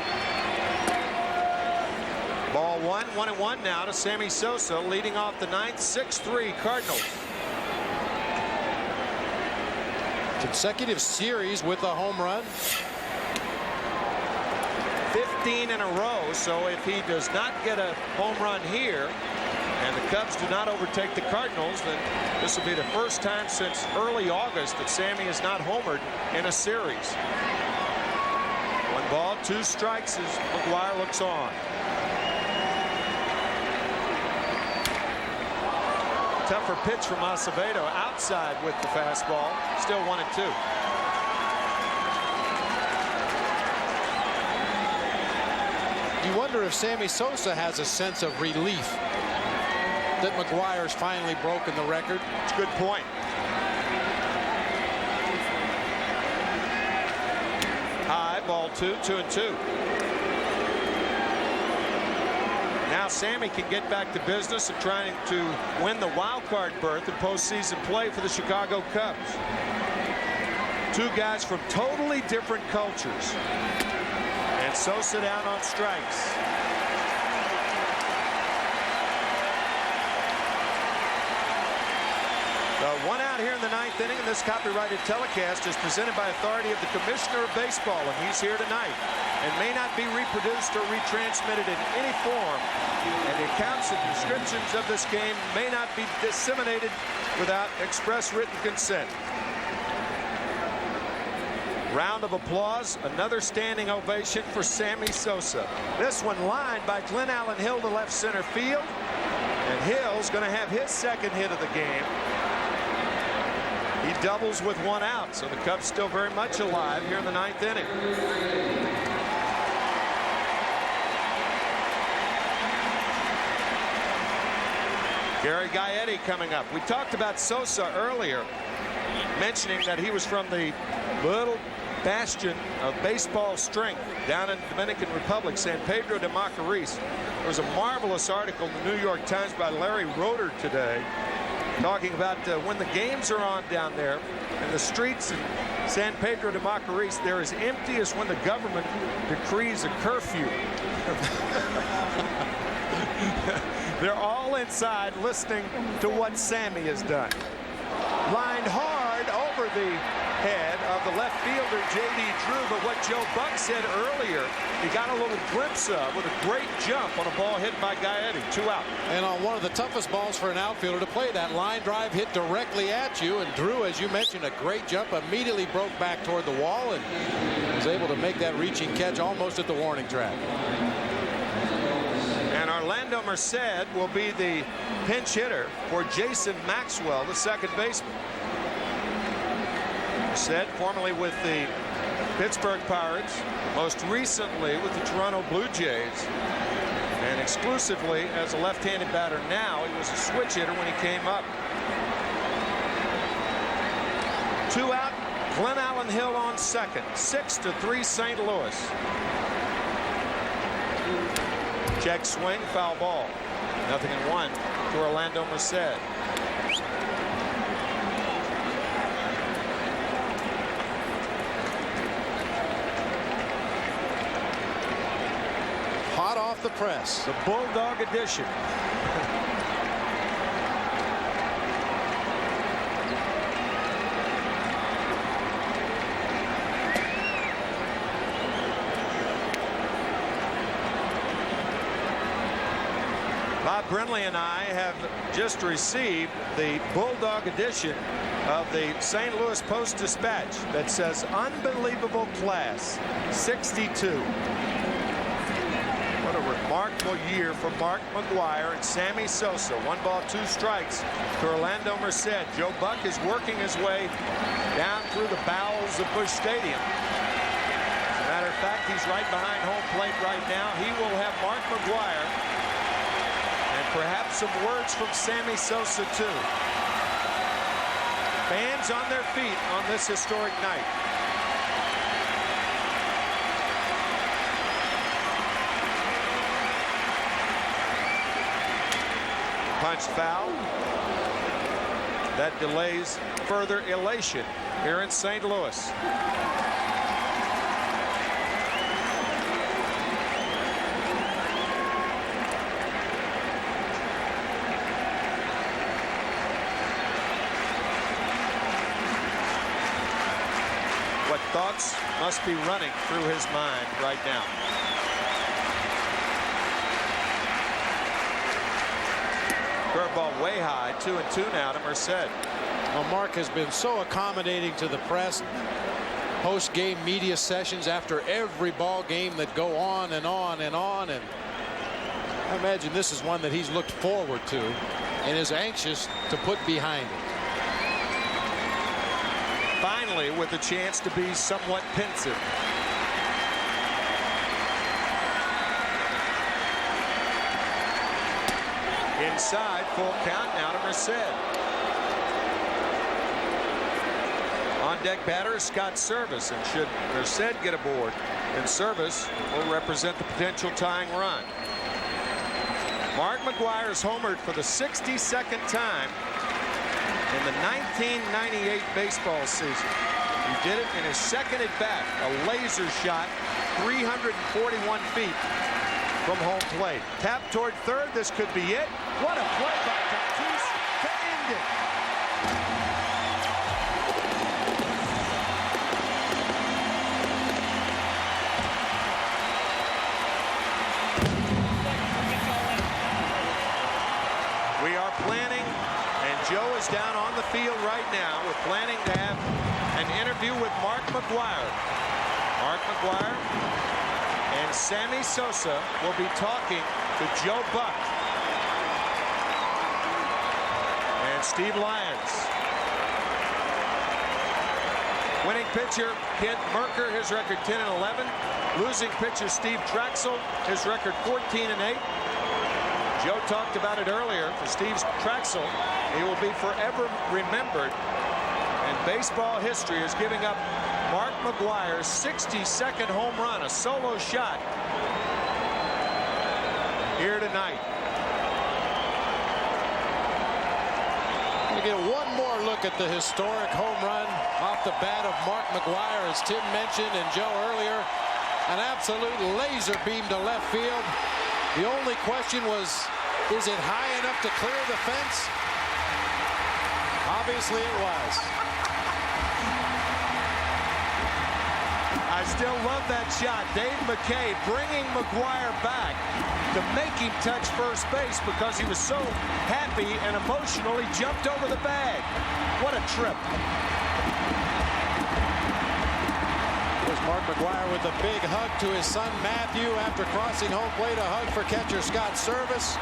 Ball 1-1 now to Sammy Sosa, leading off the ninth. 6-3 Cardinals. Consecutive series with a home run. 15 in a row, so if he does not get a home run here and the Cubs do not overtake the Cardinals, then this will be the first time since early August that Sammy has not homered in a series. 1 ball, 2 strikes as McGwire looks on. Tougher pitch from Acevedo, outside with the fastball. Still 1-2. You wonder if Sammy Sosa has a sense of relief that McGwire's finally broken the record. It's a good point. High, ball 2, 2-2. Now Sammy can get back to business of trying to win the wild card berth in postseason play for the Chicago Cubs. 2 guys from totally different cultures. And Sosa down on strikes. One out here in the 9th inning, and this copyrighted telecast is presented by authority of the Commissioner of Baseball, and he's here tonight, and may not be reproduced or retransmitted in any form, and the accounts and descriptions of this game may not be disseminated without express written consent. Round of applause, another standing ovation for Sammy Sosa. This one lined by Glenn Allen Hill to left center field, and Hill's going to have his second hit of the game. He doubles with 1 out, so the Cubs still very much alive here in the 9th inning. Gary Gaetti coming up. We talked about Sosa earlier, mentioning that he was from the little bastion of baseball strength down in the Dominican Republic, San Pedro de Macorís. There was a marvelous article in the New York Times by Larry Roeder today, talking about when the games are on down there and the streets in San Pedro de Macorís, they're as empty as when the government decrees a curfew. They're all inside listening to what Sammy has done. Lined hard over the head of the left fielder J.D. Drew, but what Joe Buck said earlier, he got a little glimpse of with a great jump on a ball hit by Gaetti. 2 out. And on one of the toughest balls for an outfielder to play, that line drive hit directly at you, and Drew, as you mentioned, a great jump, immediately broke back toward the wall and was able to make that reaching catch almost at the warning track. And Orlando Merced will be the pinch hitter for Jason Maxwell, the second baseman. Merced, formerly with the Pittsburgh Pirates, most recently with the Toronto Blue Jays, and exclusively as a left-handed batter now. He was a switch hitter when he came up. 2 out, Glenn Allen Hill on second. 6-3 St. Louis. Check swing, foul ball. 0-1 to Orlando Merced. Hot off the press. The Bulldog edition. Bob Brinley and I have just received the Bulldog edition of the St. Louis Post-Dispatch that says unbelievable class 62. What a remarkable year for Mark McGwire and Sammy Sosa. 1 ball, 2 strikes to Orlando Merced. Joe Buck is working his way down through the bowels of Busch Stadium. As a matter of fact, he's right behind home plate right now. He will have Mark McGwire and perhaps some words from Sammy Sosa too. Fans on their feet on this historic night. Punch foul. That delays further elation here in St. Louis. What thoughts must be running through his mind right now? Curveball way high, 2-2 now to Merced. Well, Mark has been so accommodating to the press. Post-game media sessions after every ball game that go on and on and on. And I imagine this is one that he's looked forward to and is anxious to put behind him. Finally, with a chance to be somewhat pensive. Inside, full count now to Merced. On deck batter Scott Service, and should Merced get aboard, then Service will represent the potential tying run. Mark McGwire is homered for the 62nd time in the 1998 baseball season. He did it in his second at bat, a laser shot 341 feet from home plate. Tap toward third. This could be it. What a play by Tatis to end it. We are planning, and Joe is down on the field right now. We're planning to have an interview with Mark McGwire. Mark McGwire and Sammy Sosa will be talking to Joe Buck and Steve Lyons. Winning pitcher Kent Mercker, his record 10-11. Losing pitcher Steve Traxel, his record 14-8. Joe talked about it earlier. For Steve Traxel, he will be forever remembered in baseball history as giving up Mark McGwire's 62nd home run, a solo shot here tonight. We get one more look at the historic home run off the bat of Mark McGwire, as Tim mentioned and Joe earlier. An absolute laser beam to left field. The only question was, is it high enough to clear the fence? Obviously it was. I still love that shot. Dave McKay bringing McGwire back to make him touch first base because he was so happy and emotional he jumped over the bag. What a trip. There's Mark McGwire with a big hug to his son Matthew after crossing home plate. A hug for catcher Scott Service.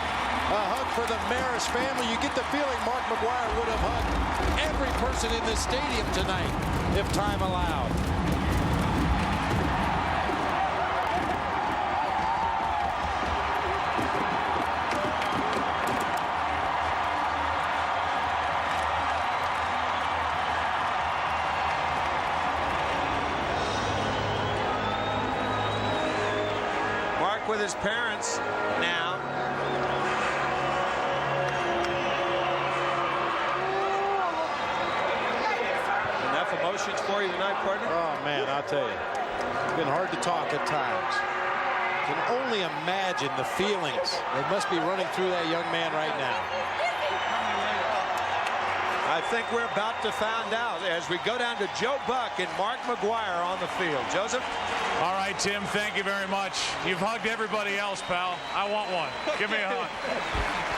A hug for the Maris family. You get the feeling Mark McGwire would have hugged every person in this stadium tonight if time allowed. With his parents now. Enough emotions for you tonight, partner? Oh man, I'll tell you, it's been hard to talk at times. Can only imagine the feelings that must be running through that young man right now. I think we're about to find out as we go down to Joe Buck and Mark McGwire on the field. Joseph? All right, Tim, thank you very much. You've hugged everybody else, pal. I want one. Give me a hug.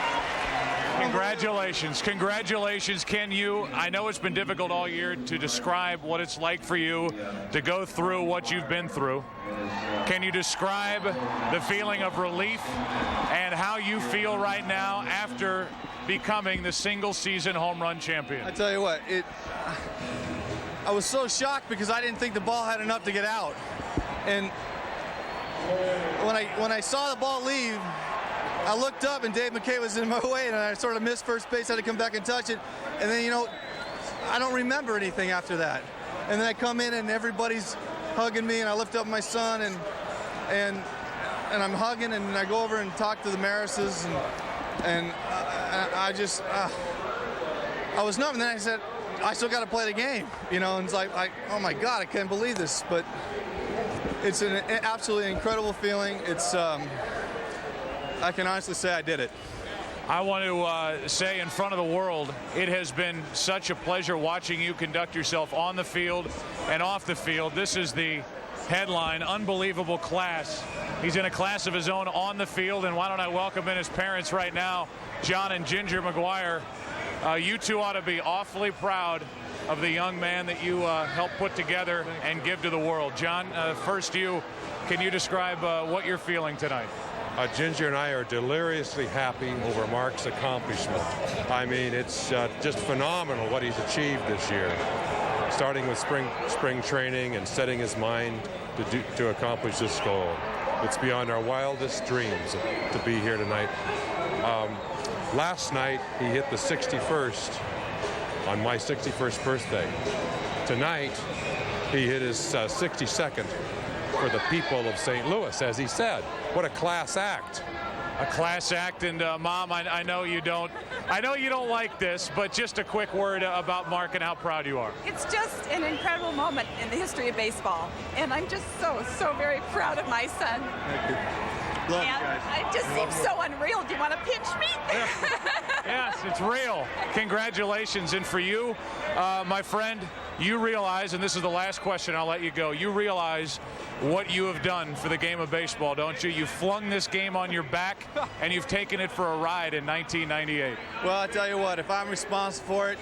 Congratulations. Congratulations. Can you, I know it's been difficult all year to describe what it's like for you to go through what you've been through. Can you describe the feeling of relief and how you feel right now after becoming the single-season home run champion? I tell you what, I was so shocked because I didn't think the ball had enough to get out. And when I saw the ball leave, I looked up and Dave McKay was in my way, and I sort of missed first base. I had to come back and touch it. And then, I don't remember anything after that. And then I come in and everybody's hugging me, and I lift up my son, and I'm hugging, and I go over and talk to the Marises, and I just I was numb. And then I said, I still got to play the game, and it's like, oh my God, I can't believe this. But it's an absolutely incredible feeling. It's I can honestly say I did it. I want to say in front of the world, it has been such a pleasure watching you conduct yourself on the field and off the field. This is the headline, unbelievable class. He's in a class of his own on the field, and why don't I welcome in his parents right now, John and Ginger McGwire. You two ought to be awfully proud of the young man that you helped put together and give to the world. John, first can you describe what you're feeling tonight? Ginger and I are deliriously happy over Mark's accomplishment. I mean, it's just phenomenal what he's achieved this year, starting with spring training and setting his mind to accomplish this goal. It's beyond our wildest dreams to be here tonight. Last night, he hit the 61st on my 61st birthday. Tonight, he hit his 62nd for the people of St. Louis, as he said. What a class act. A class act. And Mom, I know you don't like this, but just a quick word about Mark and how proud you are. It's just an incredible moment in the history of baseball, and I'm just so very proud of my son. Thank you. Love you guys. It just seems so unreal. Do you want to pinch me? Yes, it's real. Congratulations. And for you, my friend, you realize, and this is the last question, I'll let you go, you realize what you have done for the game of baseball, don't you? You flung this game on your back, and you've taken it for a ride in 1998. Well, I tell you what, if I'm responsible for it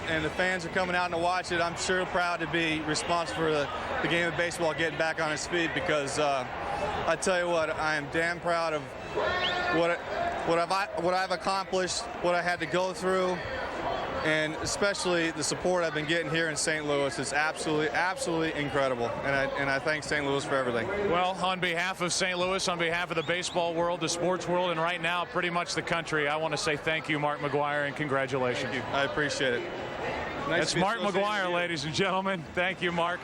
and the fans are coming out to watch it, I'm sure proud to be responsible for the game of baseball getting back on its feet, because I tell you what, I am damn proud of what I've accomplished, what I had to go through, and especially the support I've been getting here in St. Louis is absolutely incredible. And I thank St. Louis for everything. Well, on behalf of St. Louis, on behalf of the baseball world, the sports world, and right now pretty much the country, I want to say thank you, Mark McGwire, and congratulations. Thank you. I appreciate it. That's Mark McGwire, ladies and gentlemen. Thank you, Mark.